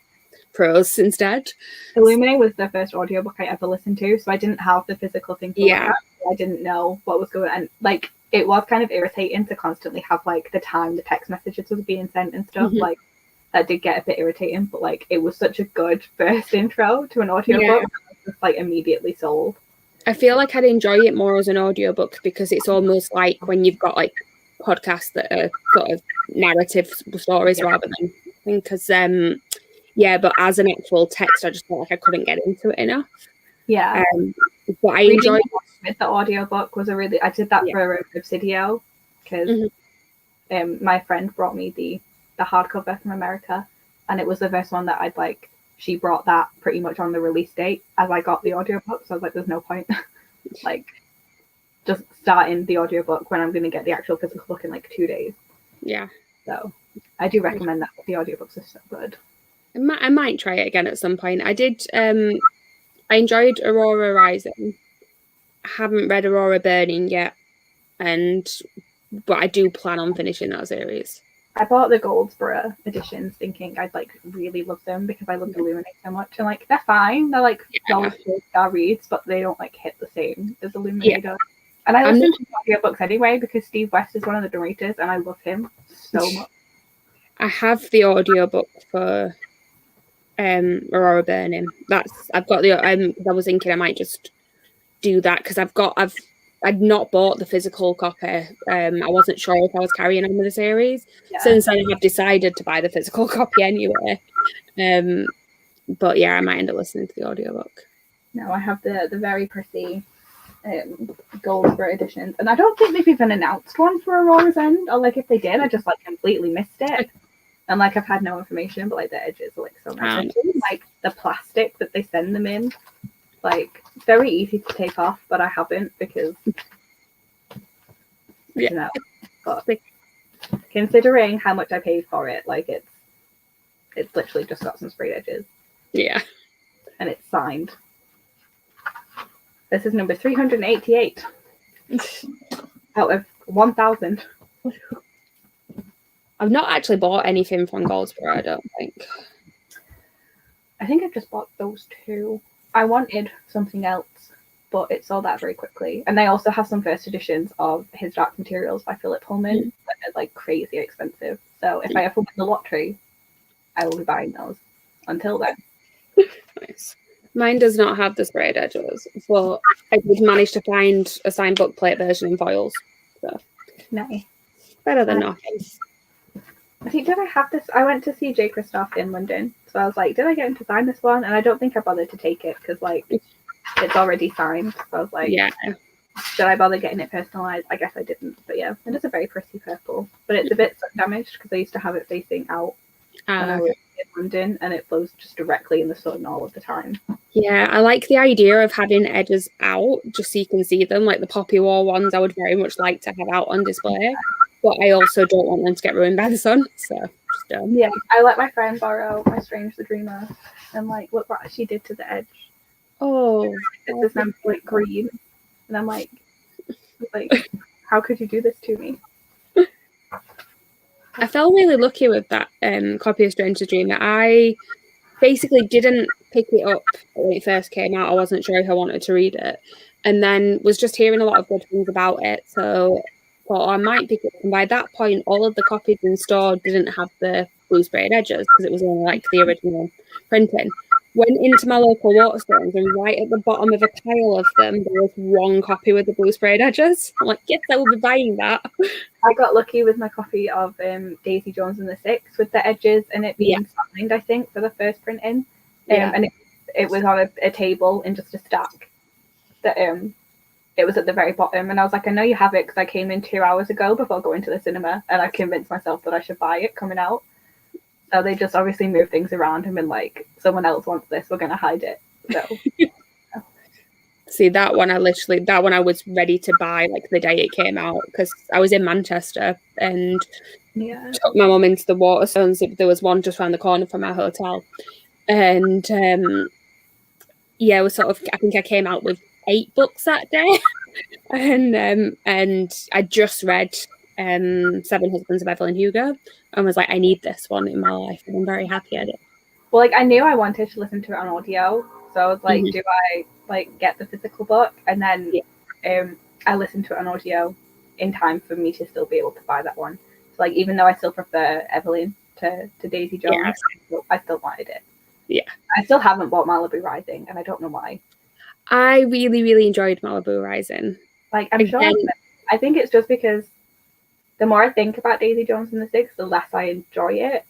prose instead. Illuminae was the first audiobook I ever listened to, so I didn't have the physical thing to look at. I didn't know what was going on. Like, it was kind of irritating to constantly have like the time the text messages was being sent and stuff. Like, that did get a bit irritating, but like, it was such a good first intro to an audiobook. I was just like immediately sold. I feel like I'd enjoy it more as an audiobook, because it's almost like when you've got like podcasts that are sort of narrative stories rather than, because but as an actual text, I just felt like I couldn't get into it enough. But I enjoyed with the audiobook was I did that for Obsidio, because my friend brought me the hardcover from America, and it was the first one that she brought that pretty much on the release date as I got the audiobook. So I was like, there's no point like just starting the audiobook when I'm going to get the actual physical book in like 2 days. So I do recommend that. The audiobooks are so good. I might try it again at some point. I did I enjoyed Aurora Rising. I haven't read Aurora Burning yet, and but I do plan on finishing that series. I bought the Goldsboro editions thinking I'd like really love them because I love Illuminate so much, and like they're fine. They're like solid star reads, but they don't like hit the same as Illuminate does. And I listen to audiobooks anyway because Steve West is one of the narrators, and I love him so much. I have the audiobook for Aurora Burning. I've got the. I was thinking I might just do that because I'd not bought the physical copy. I wasn't sure if I was carrying on with the series. Since then, I've decided to buy the physical copy anyway. But yeah, I might end up listening to the audiobook. No, I have the very pretty Goldsboro editions, and I don't think they've even announced one for Aurora's End. Or like if they did, I just like completely missed it. And like I've had no information, but like the edges are like so nice. Like the plastic that they send them in. Like very easy to take off, but I haven't because you know. But considering how much I paid for it, like it's literally just got some sprayed edges. Yeah. And it's signed. This is number 388 out of 1,000. I've not actually bought anything from Goldsboro, I don't think. I think I've just bought those two. I wanted something else, but it sold out very quickly. And they also have some first editions of His Dark Materials by Philip Pullman that are like crazy expensive. So if I ever win the lottery, I will be buying those. Until then. Nice. Mine does not have the sprayed edges, but I did manage to find a signed bookplate version in foils. So nice. Better than nothing. I think, did I have this? I went to see J. Christoph in London. So I was like, did I get him to sign this one? And I don't think I bothered to take it because, like, it's already signed. So I was like, yeah. Should I bother getting it personalised? I guess I didn't. But yeah, it is a very pretty purple. But it's a bit damaged because I used to have it facing out when I was in London, and it blows just directly in the sun all of the time. Yeah, I like the idea of having edges out just so you can see them. Like the Poppy War ones, I would very much like to have out on display. But I also don't want them to get ruined by the sun, so just don't. Yeah, I let my friend borrow my Strange the Dreamer, and like, look what she did to the edge. Oh, it's this nice like green, and I'm like, how could you do this to me? I felt really lucky with that copy of Strange the Dreamer. I basically didn't pick it up when it first came out. I wasn't sure if I wanted to read it, and then was just hearing a lot of good things about it. So I might pick it up. And by that point, all of the copies in store didn't have the blue sprayed edges because it was only like the original printing. Went into my local Waterstones, and right at the bottom of a pile of them, there was one copy with the blue sprayed edges. I'm like, yes, I will be buying that. I got lucky with my copy of Daisy Jones and the Six with the edges and it being signed, I think, for the first printing. And it was on a table in just a stack. That it was at the very bottom, and I was like, I know you have it because I came in 2 hours ago before going to the cinema, and I convinced myself that I should buy it coming out. So they just obviously moved things around and been like, someone else wants this, we're going to hide it. So see, that one I was ready to buy like the day it came out because I was in Manchester and took my mum into the Waterstones. There was one just around the corner from my hotel, and it was sort of, I think I came out with 8 books that day, and I just read Seven Husbands of Evelyn Hugo and was like, I need this one in my life, and I'm very happy at it. Well, like I knew I wanted to listen to it on audio, so I was like, do I like get the physical book? And then I listened to it on audio in time for me to still be able to buy that one. So like, even though I still prefer Evelyn to Daisy Jones, I still wanted it. Yeah, I still haven't bought Malibu Rising, and I don't know why. I really, really enjoyed Malibu Rising. Like, I'm sure I think it's just because the more I think about Daisy Jones and the Six, the less I enjoy it.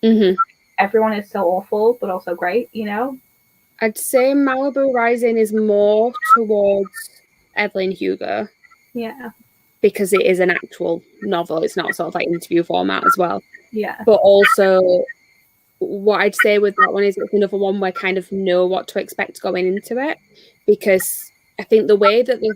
Mm-hmm. Everyone is so awful, but also great, you know? I'd say Malibu Rising is more towards Evelyn Hugo. Yeah. Because it is an actual novel. It's not sort of like interview format as well. Yeah. But also, what I'd say with that one is it's another one where I kind of know what to expect going into it. Because I think the way that the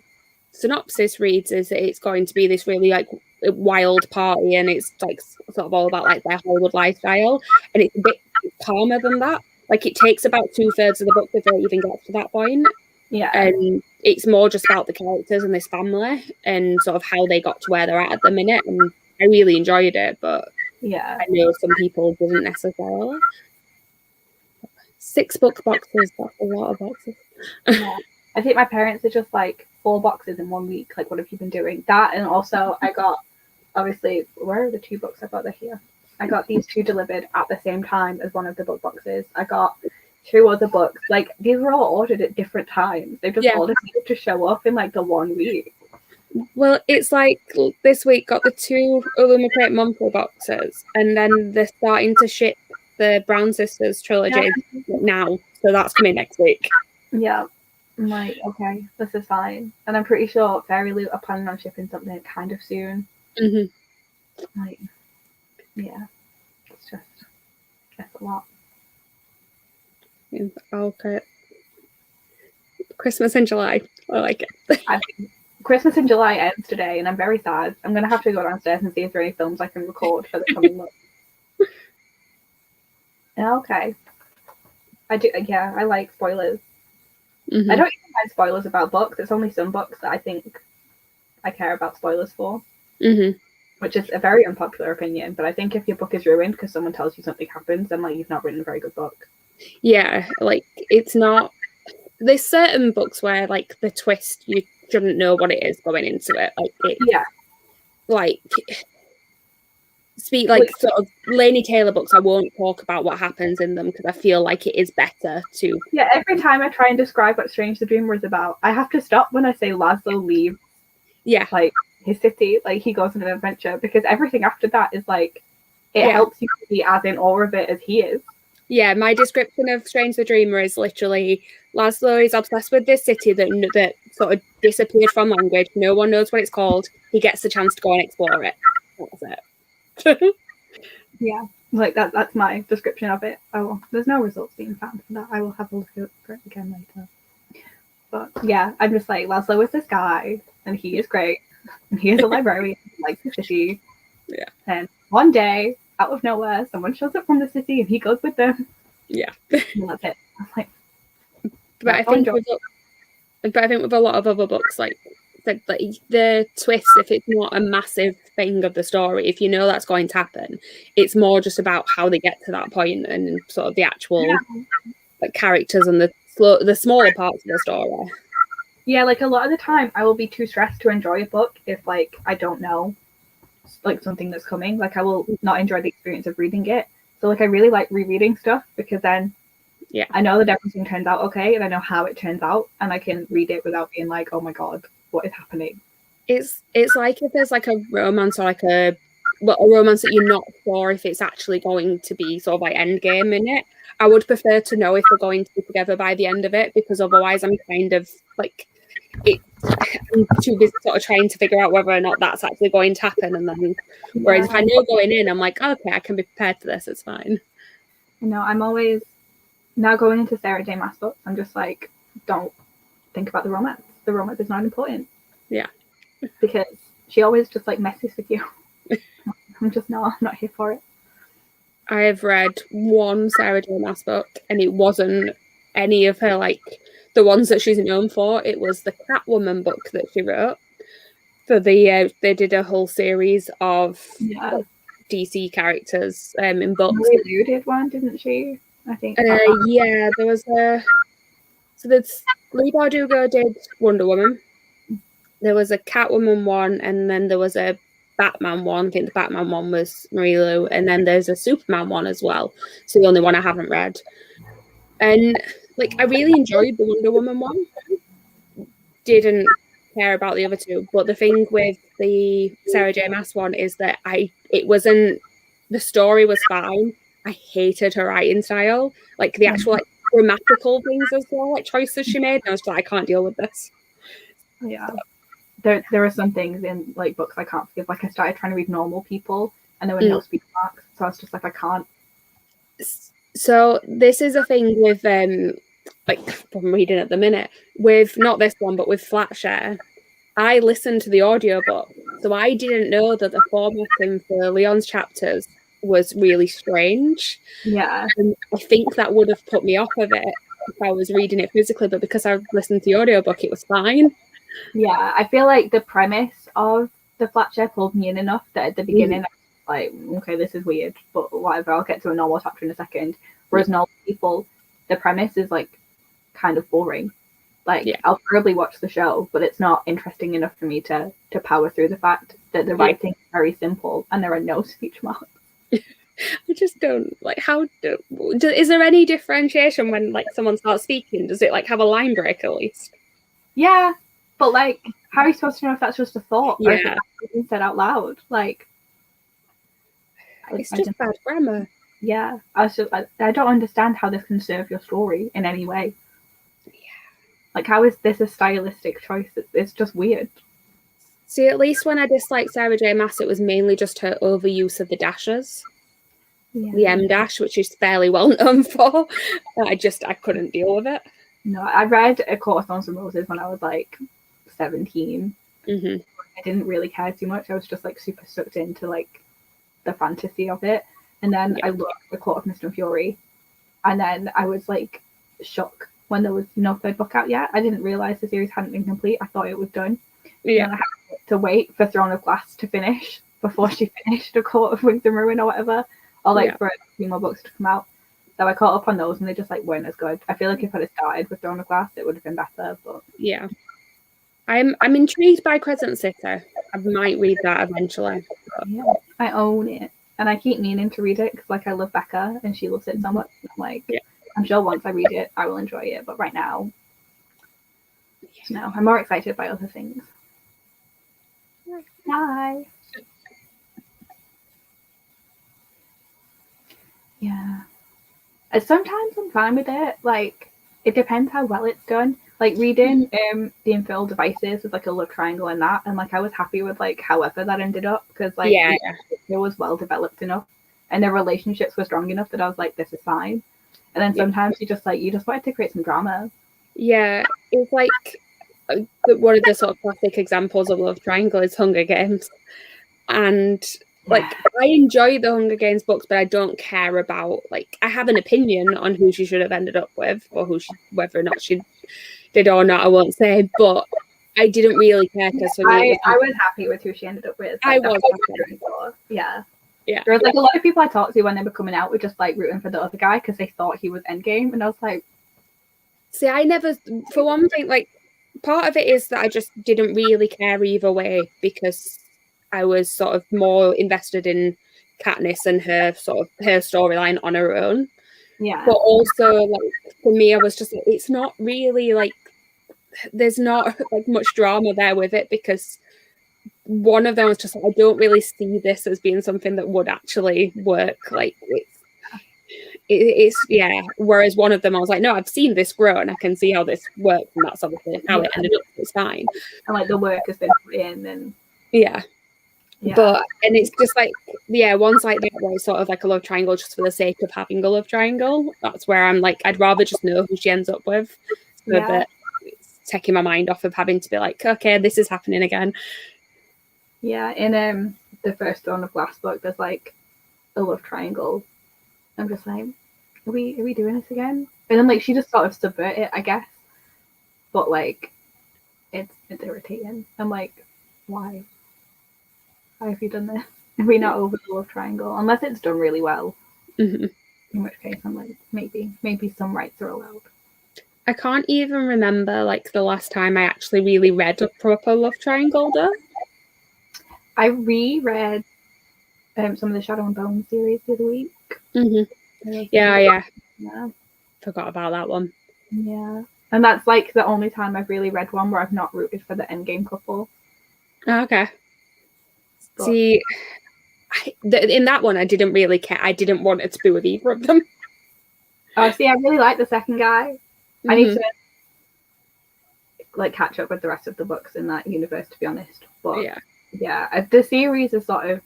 synopsis reads is that it's going to be this really like wild party, and it's like sort of all about like their Hollywood lifestyle, and it's a bit calmer than that. Like it takes about 2/3 of the book before it even gets to that point. Yeah. And it's more just about the characters and this family and sort of how they got to where they're at the minute. And I really enjoyed it, but Yeah. I know some people didn't necessarily. 6 book boxes, that's a lot of boxes. Yeah. I think my parents are just like 4 boxes in 1 week. Like, what have you been doing? That, and also I got, obviously, where are the 2 books I got? They're here. I got these 2 delivered at the same time as one of the book boxes. I got 2 other books. Like, these were all ordered at different times. They just all decided to show up in like the 1 week. Well, it's like this week got the 2 Illumicrate monthly boxes, and then they're starting to ship the Brown Sisters trilogy now. So that's coming next week. Yeah. I'm like, okay, this is fine. And I'm pretty sure Fairy Loot are planning on shipping something kind of soon. Mm-hmm. Like, yeah, it's a lot. Yeah, okay. Christmas in July. I like it. Christmas in July ends today, and I'm very sad. I'm going to have to go downstairs and see if there are any films I can record for the coming month. Okay. I do. Yeah, I like spoilers. Mm-hmm. I don't even mind spoilers about books. It's only some books that I think I care about spoilers for. Mm-hmm. Which is a very unpopular opinion, but I think if your book is ruined because someone tells you something happens, then like you've not written a very good book. Yeah, like it's not. There's certain books where like the twist you shouldn't know what it is going into it. Like like sort of Laini Taylor books. I won't talk about what happens in them because I feel like it is better to. Yeah, every time I try and describe what Strange the Dreamer is about, I have to stop when I say Laszlo leaves. Yeah, like his city, like he goes on an adventure, because everything after that is like it helps you to be as in awe of it as he is. Yeah, my description of Strange the Dreamer is literally Laszlo is obsessed with this city that sort of disappeared from language. No one knows what it's called. He gets the chance to go and explore it. That's it. Yeah, like that's my description of it. Oh, there's no results being found for that. I will have a look for it again later. But yeah, I'm just like, Laszlo is this guy, and he is great. And he is a librarian, like the city. Yeah. And one day, out of nowhere, someone shows up from the city, and he goes with them. Yeah. And that's it. I'm like, but I think with a lot of other books, like the twist, if it's not a massive thing of the story, if you know that's going to happen, it's more just about how they get to that point and sort of the actual like characters and the smaller parts of the story. Yeah, like a lot of the time I will be too stressed to enjoy a book if like I don't know like something that's coming. Like I will not enjoy the experience of reading it. So like I really like rereading stuff because then I know that everything turns out okay, and I know how it turns out, and I can read it without being like, oh my god, what is happening? It's like if there's like a romance or like a romance that you're not sure if it's actually going to be sort of like endgame in it. I would prefer to know if they're going to be together by the end of it, because otherwise I'm kind of like I'm too busy sort of trying to figure out whether or not that's actually going to happen. And then whereas if I know going in, I'm like, okay, I can be prepared for this, it's fine. You know, I'm always now going into Sarah J. Maas books, I'm just like, don't think about the romance. The romance is not important. Yeah. Because she always just like messes with you. I'm not here for it. I have read one Sarah J. Maas book, and it wasn't any of her like the ones that she's known for. It was the Catwoman book that she wrote for the they did a whole series of like, DC characters in books. Lulu did one, didn't she? I think. Yeah, there was so there's Leigh Bardugo did Wonder Woman. There was a Catwoman one, and then there was a Batman one. I think the Batman one was Marie Lu, and then there's a Superman one as well. So the only one I haven't read. And like I really enjoyed the Wonder Woman one. Didn't care about the other two, but the thing with the Sarah J. Maas one is that it wasn't, the story was fine. I hated her writing style, like the actual like grammatical things as well, like choices she made. And I was like, I can't deal with this. Yeah. There are some things in like books I can't forgive. Like I started trying to read Normal People, and there were no speech marks, so I was just like, I can't. So this is a thing with like I'm reading at the minute with not this one, but with Flatshare. I listened to the audiobook, so I didn't know that the formatting for Leon's chapters was really strange. Yeah, and I think that would have put me off of it. if I was reading it physically, but because I listened to the audiobook, it was fine. Yeah, I feel like the premise of the flat share pulled me in enough that at the beginning, I was like, okay, this is weird, but whatever, I'll get to a normal chapter in a second. Whereas normal people, the premise is like kind of boring. Like, I'll probably watch the show, but it's not interesting enough for me to power through the fact that the writing is very simple and there are no speech marks. I just don't like is there any differentiation when like someone starts speaking? Does it like have a line break at least? Yeah, but like, how are you supposed to know if that's just a thought or if it's being said out loud? Like, it's just bad grammar. Yeah, I don't understand how this can serve your story in any way. Yeah, like, how is this a stylistic choice? It's just weird. See, at least when I disliked Sarah J. Maas, it was mainly just her overuse of the dashes. Yeah. The M dash, which is fairly well known for. I couldn't deal with it. No, I read A Court of Thorns and Roses when I was like 17. Mm-hmm. I didn't really care too much. I was just like super sucked into like the fantasy of it. And then I looked at The Court of Mist and Fury, and then I was like shocked when there was no third book out yet. I didn't realize the series hadn't been complete. I thought it was done. Yeah. And I had to wait for Throne of Glass to finish before she finished A Court of Wings and Ruin or whatever, or like for a few more books to come out. So I caught up on those, and they just like weren't as good. I feel like if I'd have started with Throne of Glass, it would have been better. But yeah, I'm intrigued by Crescent City. I might read that eventually. But... yeah, I own it, and I keep meaning to read it because like I love Becca, and she loves it so much. I'm like, I'm sure once I read it, I will enjoy it. But right now, no, I'm more excited by other things. Bye. Yeah. Sometimes I'm fine with it. Like, it depends how well it's done. Like, reading The Infernal Devices with like a love triangle and that, and like I was happy with like however that ended up because like it was well developed enough and their relationships were strong enough that I was like, this is fine. And then sometimes you just wanted to create some drama. Yeah, it's like one of the sort of classic examples of love triangle is Hunger Games, and like I enjoy the Hunger Games books, but I don't care about like I have an opinion on who she should have ended up with or whether or not she did or not. I won't say, but I didn't really care because for me, I was happy with who she ended up with. Like, I was happy. Yeah. There was like a lot of people I talked to when they were coming out were just like rooting for the other guy because they thought he was Endgame, and I was like, see, I never. For one thing, like part of it is that I just didn't really care either way because I was sort of more invested in Katniss and her storyline on her own. Yeah. But also, like for me, I was just like, it's not really like there's not like much drama there with it because one of them was just like, I don't really see this as being something that would actually work. Like it's Whereas one of them, I was like, no, I've seen this grow and I can see how this works, and that's obviously how it ended up. It's fine. And like the work has been put in, and but and it's just like one's like that where it's sort of like a love triangle just for the sake of having a love triangle. That's where I'm like, I'd rather just know who she ends up with, so that it's taking my mind off of having to be like, okay, this is happening again. Yeah, in the first Throne of Glass book, there's like a love triangle. I'm just like, are we doing this again? And then like she just sort of subvert it, I guess. But like, it's irritating. I'm like, why? Why have you done this? Are we not over the love triangle? Unless it's done really well. Mm-hmm. In which case, I'm like, maybe some rights are allowed. I can't even remember like the last time I actually really read a proper love triangle though. I reread some of the Shadow and Bone series the other week. Mm-hmm. Yeah. Forgot about that one. Yeah. And that's like the only time I've really read one where I've not rooted for the endgame couple. Oh, okay. But... see, in that one, I didn't really care. I didn't want it to be with either of them. Oh, see, I really like the second guy. Mm-hmm. I need to like catch up with the rest of the books in that universe, to be honest. But yeah, the series is sort of,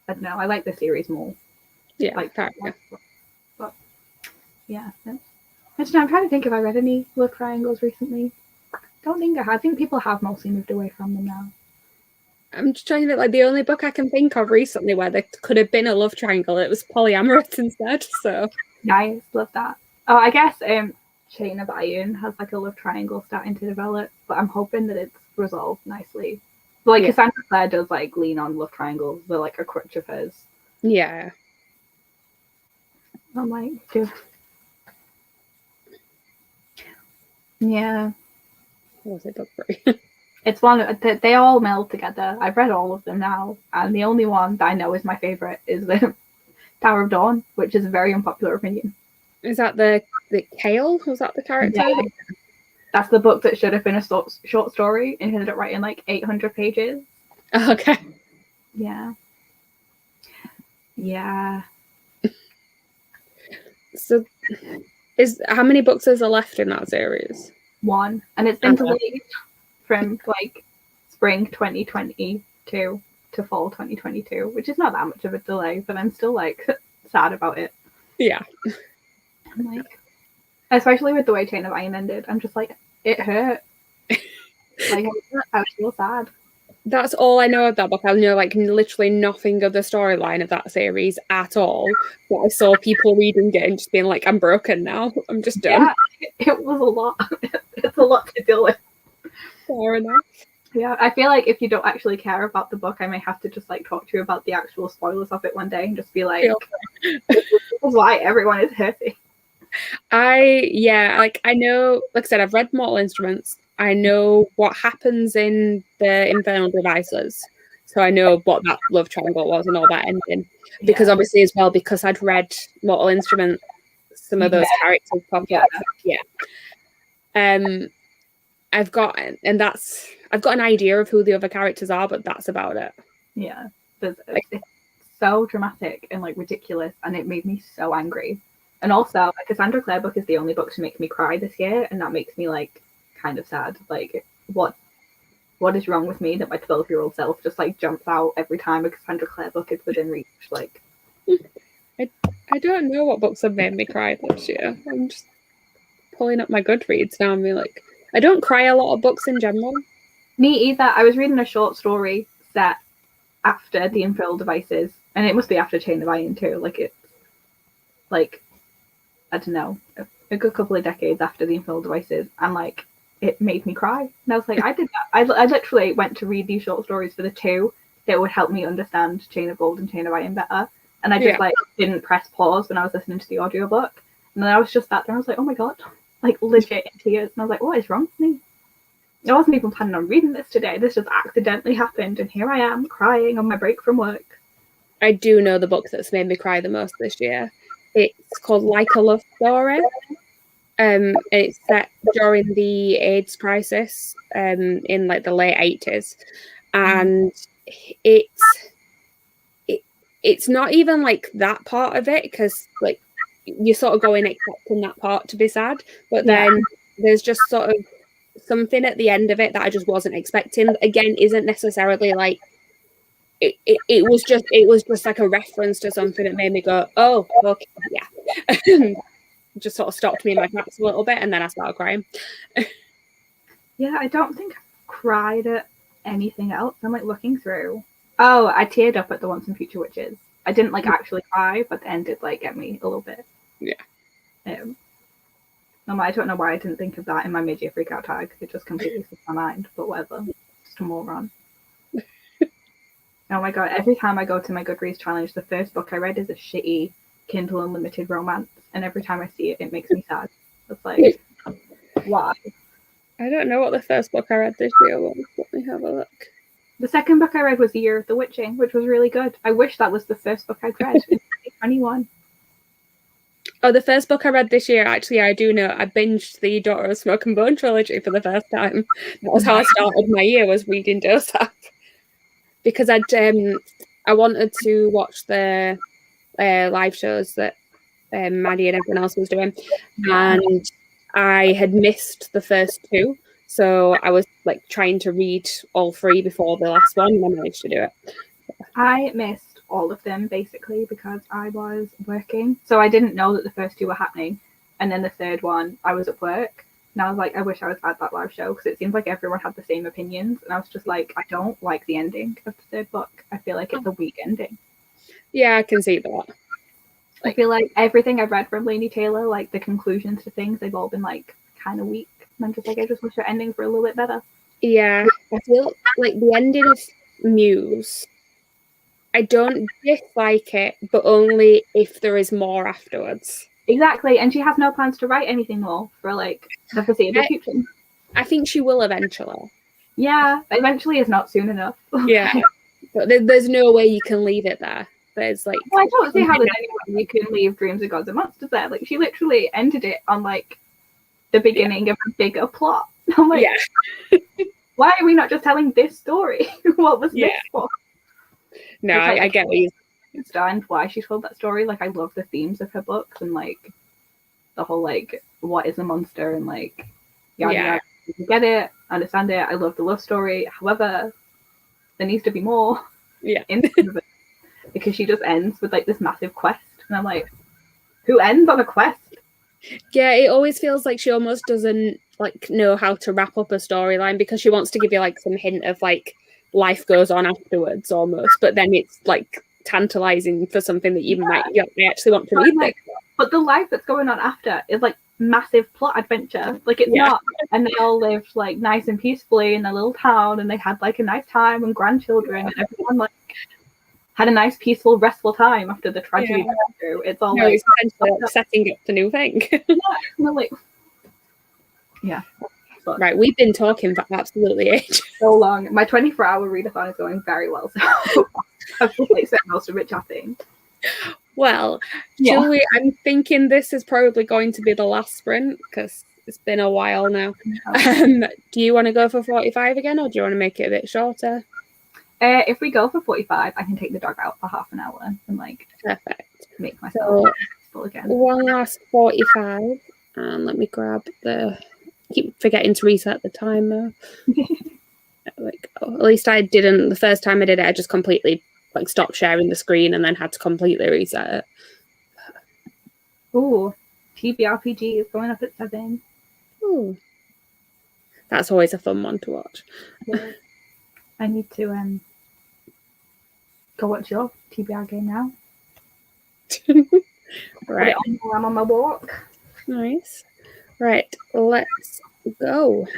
I don't know, I like the series more. Yeah, like fair. But yeah, I'm trying to think if I read any love triangles recently. Don't think I have. I think people have mostly moved away from them now. I'm just trying to think, like the only book I can think of recently where there could have been a love triangle, it was polyamorous instead. So nice, love that. Oh, I guess Chain of Iron has like a love triangle starting to develop, but I'm hoping that it's resolved nicely. But, like, Yeah. Cassandra Clare does like lean on love triangles; they're like a crutch of hers. Yeah. I'm like, dude. Yeah, What was it, book 3? it's one. They all meld together. I've read all of them now, and the only one that I know is my favorite is the Tower of Dawn, which is a very unpopular opinion. Is that the Kale? Was that the character? Yeah. That's the book that should have been a short story and ended up writing like 800 pages. Okay. Yeah. Yeah. So, how many books is there left in that series? One. And it's been delayed from like spring 2022 to fall 2022, which is not that much of a delay, but I'm still like sad about it. Yeah. I'm like, especially with the way Chain of Iron ended, I'm just like, it hurt. Like, I was so sad. That's all I know of that book. I know like literally nothing of the storyline of that series at all. But I saw people reading it and just being like, I'm broken now. I'm just done. Yeah, it was a lot. It's a lot to deal with. Fair enough. Yeah, I feel like if you don't actually care about the book, I may have to just like talk to you about the actual spoilers of it one day and just be like, this is why everyone is hurting. I know, like I said, I've read Mortal Instruments. I know what happens in the Infernal Devices. So I know what that love triangle was and all that ending. Because obviously as well, because I'd read Mortal Instruments, some of those characters pop up. Yeah. I've got an idea of who the other characters are, but that's about it. Yeah. It's so dramatic and like ridiculous, and it made me so angry. And also, Cassandra Clare book is the only book to make me cry this year, and that makes me like kind of sad. Like, what is wrong with me that my 12-year-old self just like jumps out every time a Cassandra Clare book is within reach? Like, I don't know what books have made me cry this year. I'm just pulling up my Goodreads now and being like, I don't cry a lot of books in general. Me either. I was reading a short story set after the Infernal Devices, and it must be after Chain of Iron too. Like, it's like, I don't know, a good couple of decades after the Infernal Devices, and like it made me cry. And I was like, I did that. I literally went to read these short stories for the two that would help me understand Chain of Gold and Chain of Iron better. And I just like didn't press pause when I was listening to the audiobook. And then I was just sat there and I was like, oh my god, like legit in tears. And I was like, what is wrong with me? I wasn't even planning on reading this today. This just accidentally happened, and here I am crying on my break from work. I do know the book that's made me cry the most this year. It's called Like a Love Story. It's set during the AIDS crisis in like the late 80s. And it's not even like that part of it, because like you're sort of going expecting that part to be sad, but then there's just sort of something at the end of it that I just wasn't expecting. Again, isn't necessarily like it was just like a reference to something that made me go, oh, okay, yeah. Just sort of stopped me in my tracks a little bit, and then I started crying. Yeah, I don't think I've cried at anything else. I'm like looking through. Oh, I teared up at the Once and Future Witches. I didn't like actually cry, but the end did like get me a little bit. Yeah. I don't know why I didn't think of that in my mid-year freakout tag. It just completely slipped my mind, but whatever. Just a moron. Oh my god, every time I go to my Goodreads challenge, the first book I read is a shitty Kindle Unlimited romance, and every time I see it, it makes me sad. It's like, why? I don't know what the first book I read this year was. Let me have a look. The second book I read was The Year of the Witching, which was really good. I wish that was the first book I'd read in 2021. Oh, the first book I read this year, actually, I do know. I binged the Daughter of Smoke and Bone trilogy for the first time. That was how I started my year, was reading Dosak. Because I wanted to watch the live shows that Maddie and everyone else was doing. And I had missed the first two. So I was like trying to read all three before the last one, and I managed to do it. I missed all of them basically because I was working. So I didn't know that the first two were happening. And then the third one, I was at work. And I was like, I wish I was at that live show, because it seems like everyone had the same opinions. And I was just like, I don't like the ending of the third book. I feel like it's a weak ending. Yeah, I can see that. I feel like everything I've read from Laini Taylor, like the conclusions to things, they've all been like kind of weak. And I'm just like, I just wish her endings were a little bit better. Yeah, I feel like the ending of Muse, I don't dislike it, but only if there is more afterwards. Exactly, and she has no plans to write anything more for like the foreseeable future. I think she will eventually. Yeah, eventually is not soon enough. Yeah, but there's no way you can leave it there. There's like, well, I don't see how there's any way you can leave Dreams of Gods and Monsters there. Like she literally ended it on like the beginning of a bigger plot. I'm like, why are we not just telling this story? What was this for? No, I get what you understand why she told that story. Like I love the themes of her books and like the whole like what is a monster and like yada. You get it, understand it. I love the love story. However, there needs to be more. In it, because she just ends with like this massive quest, and I'm like, who ends on a quest? Yeah, it always feels like she almost doesn't like know how to wrap up a storyline because she wants to give you like some hint of like life goes on afterwards almost, but then it's like tantalizing for something that you might actually want to read. Like, but the life that's going on after is like massive plot adventure. Like it's not, and they all lived like nice and peacefully in their little town, and they had like a nice time and grandchildren, and everyone like had a nice, peaceful, restful time after the tragedy they went through. It's all like it's essentially like setting up the new thing. But, right, we've been talking for absolutely ages. So long. My 24-hour readathon is going very well, so I've probably said most of it, I think. Well, I'm thinking this is probably going to be the last sprint because it's been a while now. Do you want to go for 45 again, or do you want to make it a bit shorter? If we go for 45, I can take the dog out for half an hour and like make myself full again. One last 45, and let me grab the. Keep forgetting to reset the timer. Like, at least I didn't. The first time I did it, I just completely like stopped sharing the screen and then had to completely reset it. Ooh, TBRPG is going up at 7. Ooh. That's always a fun one to watch. I need to go watch your TBR game now. Right. I'm on my walk. Nice. Right, let's go.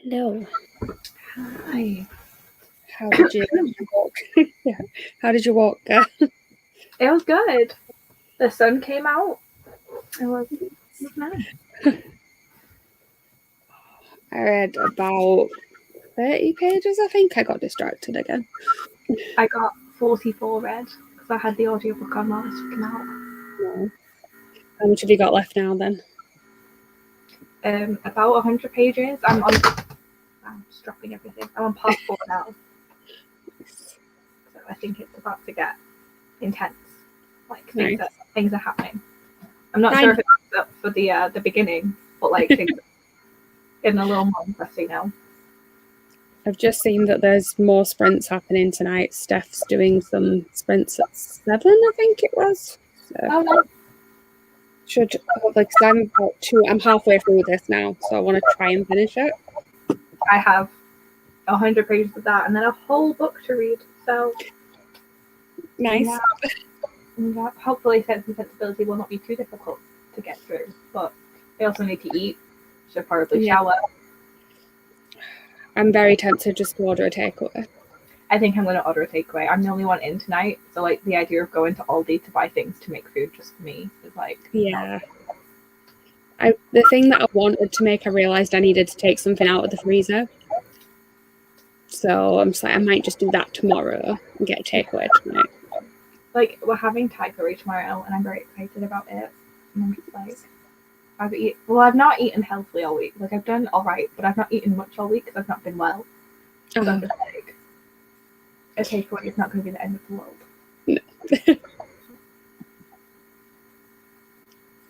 Hello. Hi. How did you walk? Yeah. How did you walk? It was good. The sun came out. It was nice. I read about 30 pages, I think. I got distracted again. I got 44 read because I had the audiobook on while I was looking out. No. How much have you got left now then? About 100 pages. I'm just dropping everything. I'm on part 4 now. So I think it's about to get intense. Like things are happening. I'm not sure if it's up for the beginning, but like things getting a little more interesting now. I've just seen that there's more sprints happening tonight. Steph's doing some sprints at 7, I think it was. So no. Should because I'm halfway through this now, so I want to try and finish it. I have 100 pages of that and then a whole book to read. So nice. Yeah, hopefully Sense and Sensibility will not be too difficult to get through. But I also need to eat. Should probably shower. I'm very tempted just to order a takeaway. I think I'm going to order a takeaway. I'm the only one in tonight, so like the idea of going to Aldi to buy things to make food just for me is like the thing that I wanted to make, I realised I needed to take something out of the freezer. So I'm just like, I might just do that tomorrow and get a takeaway tonight. Like, we're having Thai curry tomorrow, and I'm very excited about it. And I'm just like, I've not eaten healthily all week. Like, I've done all right, but I've not eaten much all week because I've not been well. So I'm just like, a takeaway is not going to be the end of the world. No.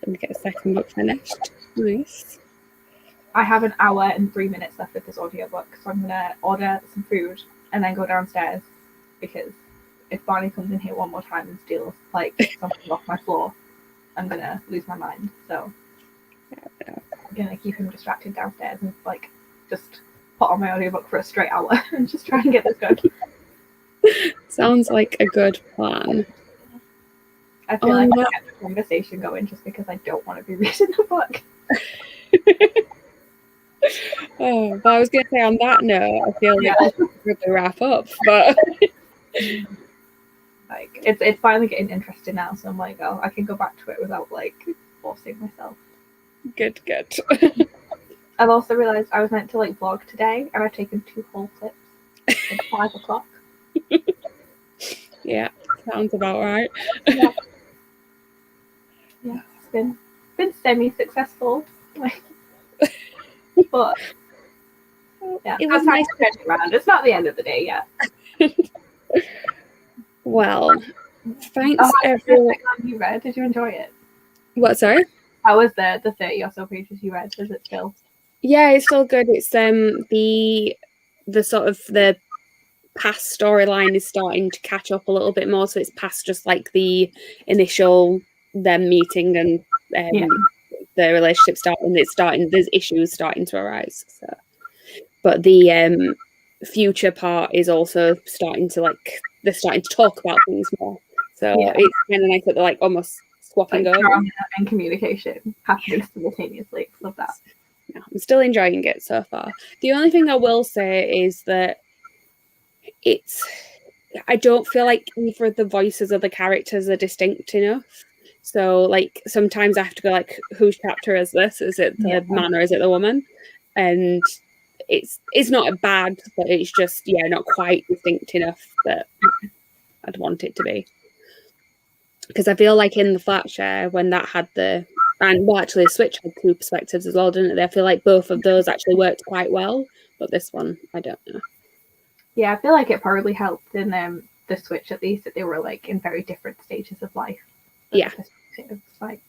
Let me get a second book finished. Nice. I have an hour and 3 minutes left with this audiobook, so I'm going to order some food and then go downstairs because if Barney comes in here one more time and steals like something off my floor, I'm going to lose my mind. So I'm going to keep him distracted downstairs and like just put on my audiobook for a straight hour and just try and get this going. Sounds like a good plan. I feel like I get the conversation going just because I don't want to be reading the book. But I was going to say on that note, I feel like we should really wrap up. But like it's finally getting interesting now, so I'm like, oh, I can go back to it without like forcing myself. Good. I've also realised I was meant to like vlog today, and I've taken 2 whole clips at 5 o'clock. Yeah, sounds about right. Yeah, it's been semi-successful. But yeah, it was nice to turn around. It's not the end of the day yet. Well, thanks everyone. You read? Did you enjoy it? What? Sorry. How was the 30 or so pages you read? Is it still? Yeah, it's still good. It's the sort of the past storyline is starting to catch up a little bit more, so it's past just like the initial them meeting and the relationship starting. There's issues starting to arise. So, but the future part is also starting to they're starting to talk about things more. So it's kind of nice that they're like almost swapping over. And communication happening simultaneously. Love that. Yeah, I'm still enjoying it so far. The only thing I will say is that I don't feel like either of the voices of the characters are distinct enough. So like sometimes I have to go like, whose chapter is this? Is it the man or is it the woman? And it's not bad, but it's just not quite distinct enough that I'd want it to be. Because I feel like in the Flatshare, when that had actually Switch had 2 perspectives as well, didn't it? I feel like both of those actually worked quite well, but this one, I don't know. Yeah, I feel like it probably helped in the Switch at least that they were like in very different stages of life. Yeah. Like.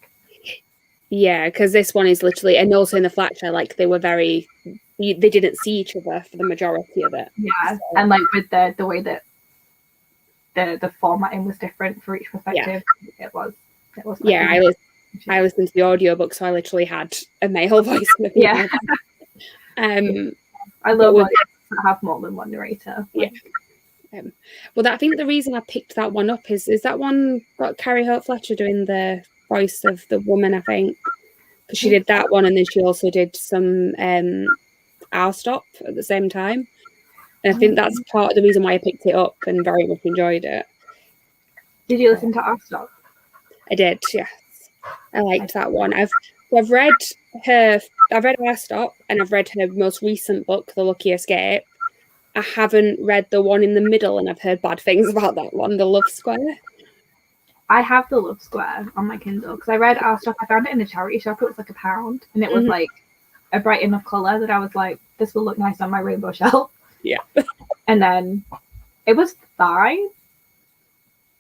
Yeah, because this one is literally, and also in the Flatshare, like they were they didn't see each other for the majority of it. Yeah, so. And like with the way that the formatting was different for each perspective, it was. Yeah, I listened to the audiobook, so I literally had a male voice and a female voice. I love when I have more than one narrator. Yeah. Well, I think the reason I picked that one up is that one got Carrie Hope Fletcher doing the voice of the woman, I think. Because she did that one, and then she also did some Our Stop at the same time. And I think that's part of the reason why I picked it up and very much enjoyed it. Did you listen to Our Stop? I did, yes. I liked that one. I've read Our Stop, and I've read her most recent book, The Lucky Escape. I haven't read the one in the middle, and I've heard bad things about that one, The Love Square. I have The Love Square on my Kindle because I read Our Stop. I found it in a charity shop. It was like £1, and it was like a bright enough colour that I was like, this will look nice on my rainbow shelf. Yeah. And then it was fine,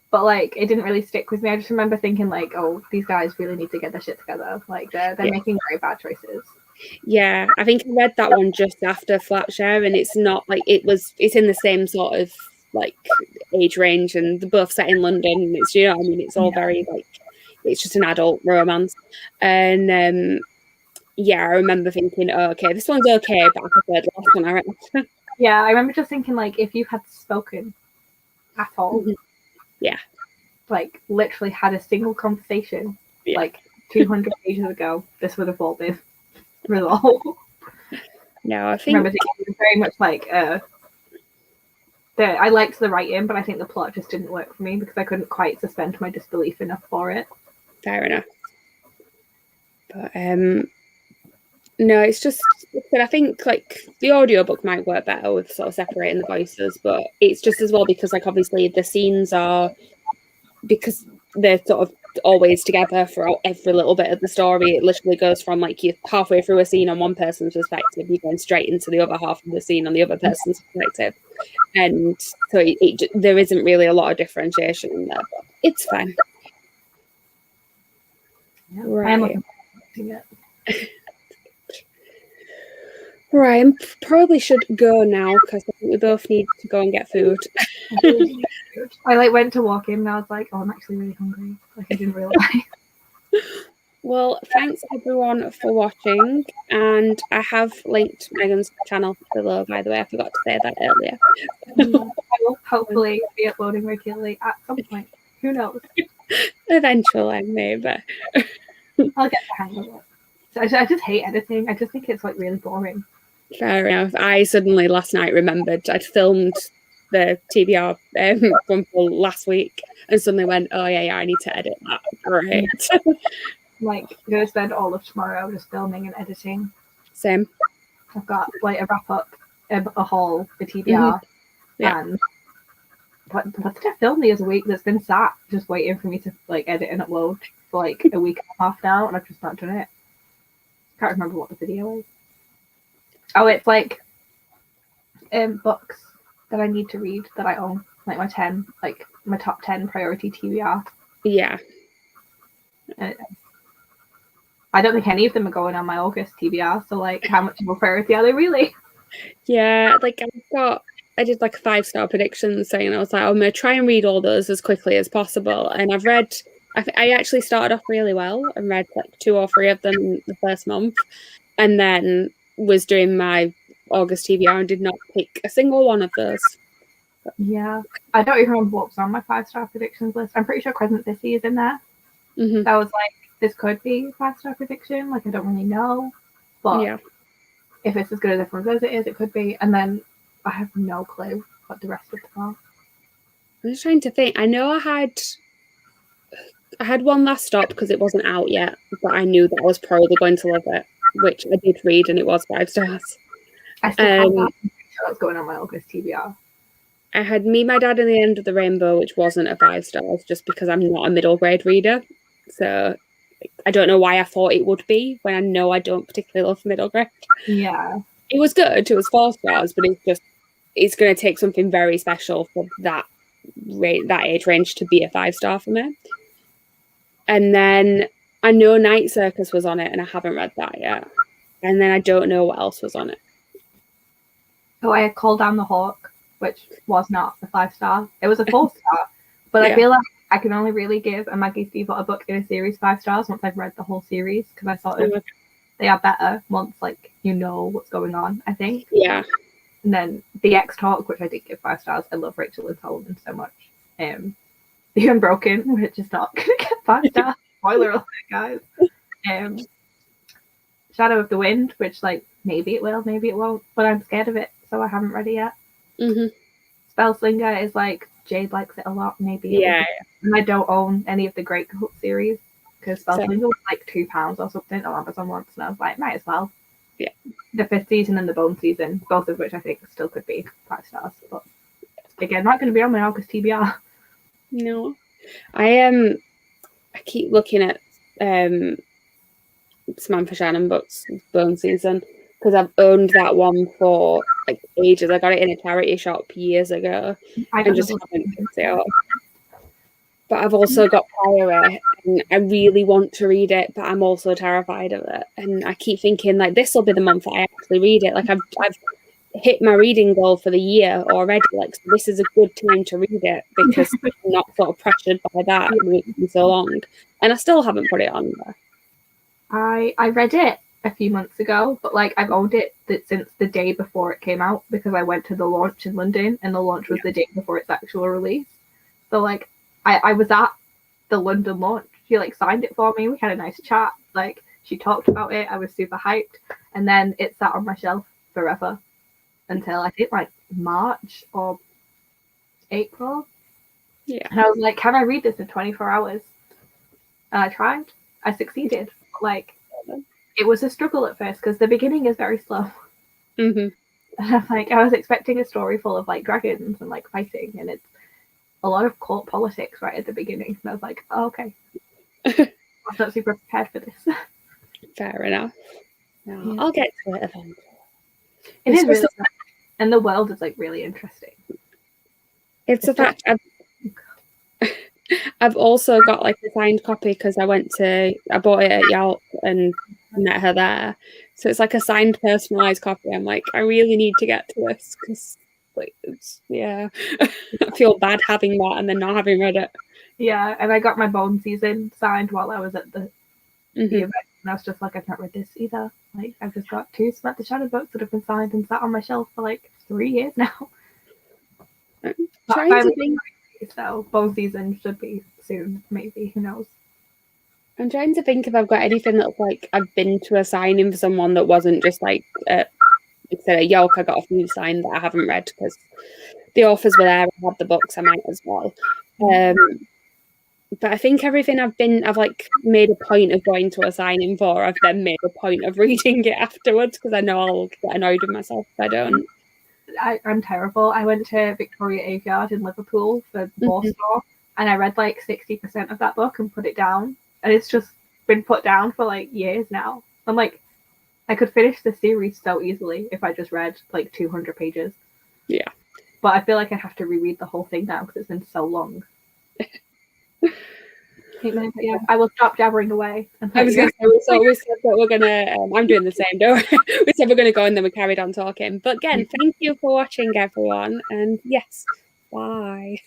but like it didn't really stick with me. I just remember thinking like, oh, these guys really need to get their shit together. Like they're making very bad choices. Yeah, I think I read that one just after Flatshare, and it's not like it's in the same sort of like age range, and they're both set in London. It's, you know what I mean, it's all very like, it's just an adult romance. And yeah, I remember thinking, oh, okay, this one's okay, but I preferred the last one I read. Yeah, I remember just thinking like, if you had spoken at all, yeah, like literally had a single conversation like 200 pages ago, this would have all been resolved. No, I I think remember thinking it was very much like I liked the writing, but I think the plot just didn't work for me because I couldn't quite suspend my disbelief enough for it. Fair enough. But no, it's just, I think like the audiobook might work better with sort of separating the voices, but it's just as well because like obviously the scenes are, because they're sort of always together throughout every little bit of the story. It literally goes from like you're halfway through a scene on one person's perspective, you're going straight into the other half of the scene on the other person's perspective, and so there isn't really a lot of differentiation in there, but it's fine. Yeah, right. I am looking forward to it. Right, I probably should go now because I think we both need to go and get food. I like went to walk in and I was like, oh, I'm actually really hungry. Like I didn't realize. Well, thanks everyone for watching, and I have linked Megan's channel below, by the way. I forgot to say that earlier. I will hopefully be uploading regularly at some point. Who knows? Eventually, maybe. I'll get the hang of it. So I just hate editing. I just think it's like really boring. Fair enough. I suddenly last night remembered I'd filmed the TBR one for last week and suddenly went, oh yeah, I need to edit that. Great. Like I'm gonna spend all of tomorrow just filming and editing. Same. I've got like a wrap up, a haul for TBR, and what did I film the other week that's been sat just waiting for me to like edit and upload for like a week and a half now, and I've just not done it. Can't remember what the video is. Oh, it's like books that I need to read that I own, like my top 10 priority TBR. Yeah. I don't think any of them are going on my August TBR, so like how much of a priority are they really? Yeah, like I did like a 5-star prediction saying I was like, I'm going to try and read all those as quickly as possible. And I've read, I actually started off really well and read like 2 or 3 of them in the first month, and then was doing my August TBR and did not pick a single one of those. Yeah, I don't even remember what was on my 5-star predictions list. I'm pretty sure Crescent City is in there. That was like, this could be a 5-star prediction. Like, I don't really know, but if it's as good as everyone says it is, it could be. And then I have no clue what the rest of them are. I'm just trying to think. I know I had one Last Stop because it wasn't out yet, but I knew that I was probably going to love it, which I did read, and it was 5 stars. I still have that. That's going on my August TBR. I had Me, My Dad, and the End of the Rainbow, which wasn't a 5 stars, just because I'm not a middle grade reader. So I don't know why I thought it would be when I know I don't particularly love middle grade. Yeah. It was good. It was 4 stars, but it's going to take something very special for that age range to be a 5-star for me. And then I know Night Circus was on it, and I haven't read that yet. And then I don't know what else was on it. Oh, I had Call Down the Hawk, which was not a 5-star. It was a 4-star, but I feel like I can only really give a Maggie Stiefvater book in a series 5 stars once I've read the whole series, because I sort of they are better once like you know what's going on, I think. Yeah. And then The X Talk, which I did give 5 stars. I love Rachel Lynn Sullivan so much. The Unbroken, which is not gonna get 5 stars. Spoiler alert, guys. Shadow of the Wind, which like maybe it will, maybe it won't, but I'm scared of it, so I haven't read it yet. Mm-hmm. Spellslinger is like, Jade likes it a lot, maybe. Yeah. And I don't own any of the Great Cook series because Spellslinger So, was like £2 or something on Amazon once, and I was like, might as well. Yeah. The 5th season and the Bone season, both of which I think still could be 5 stars, but again, not going to be on my August TBR. no. I keep looking at Samantha Shannon books, Bone Season, because I've owned that one for like ages. I got it in a charity shop years ago and just haven't picked it up. But I've also got Priory, and I really want to read it, but I'm also terrified of it. And I keep thinking like this will be the month that I actually read it. Like I've hit my reading goal for the year already. Like so this is a good time to read it because I'm not sort of pressured by that waiting so long. And I still haven't put it on there. I read it a few months ago, but like I've owned it since the day before it came out because I went to the launch in London, and the launch was the day before its actual release. So like I was at the London launch. She like signed it for me. We had a nice chat. Like she talked about it. I was super hyped, and then it sat on my shelf forever until I think like March or April. Yeah. And I was like, can I read this in 24 hours? And I tried. I succeeded. Like, it was a struggle at first because the beginning is very slow. Mm-hmm. And I'm like, I was expecting a story full of like dragons and like fighting, and it's a lot of court politics right at the beginning. And I was like, oh, okay. I was not super prepared for this. Fair enough. No, I'll get to it eventually. It is really fun. And the world is like really interesting. It's a fact. I've also got like a signed copy because I bought it at Yelp and met her there. So it's like a signed personalized copy. I'm like, I really need to get to this because like I feel bad having that and then not having read it. Yeah, and I got my Bone Season signed while I was at the event, and I was just like, I've not read this either. Like I've just got 2 Samantha Shannon books that have been signed and sat on my shelf for like 3 years now. So Bone Season should be soon, maybe. Who knows? I'm trying to think if I've got anything that's like I've been to a signing for someone that wasn't just like instead of Yelp. I got a few signed that I haven't read because the authors were there and had the books. I might as well. But I think everything I've like made a point of going to a signing for. I've then made a point of reading it afterwards because I know I'll get annoyed with myself if I don't. I'm terrible. I went to Victoria Aveyard in Liverpool for Warsaw, and I read like 60% of that book and put it down, and it's just been put down for like years now. I'm like, I could finish the series so easily if I just read like 200 pages. Yeah, but I feel like I have to reread the whole thing now because it's been so long. Yeah, I will stop jabbering away. I was going to say, we said that we're going to, I'm doing the same, don't we? We said we're going to go and then we carried on talking. But again, thank you for watching, everyone. And yes, bye.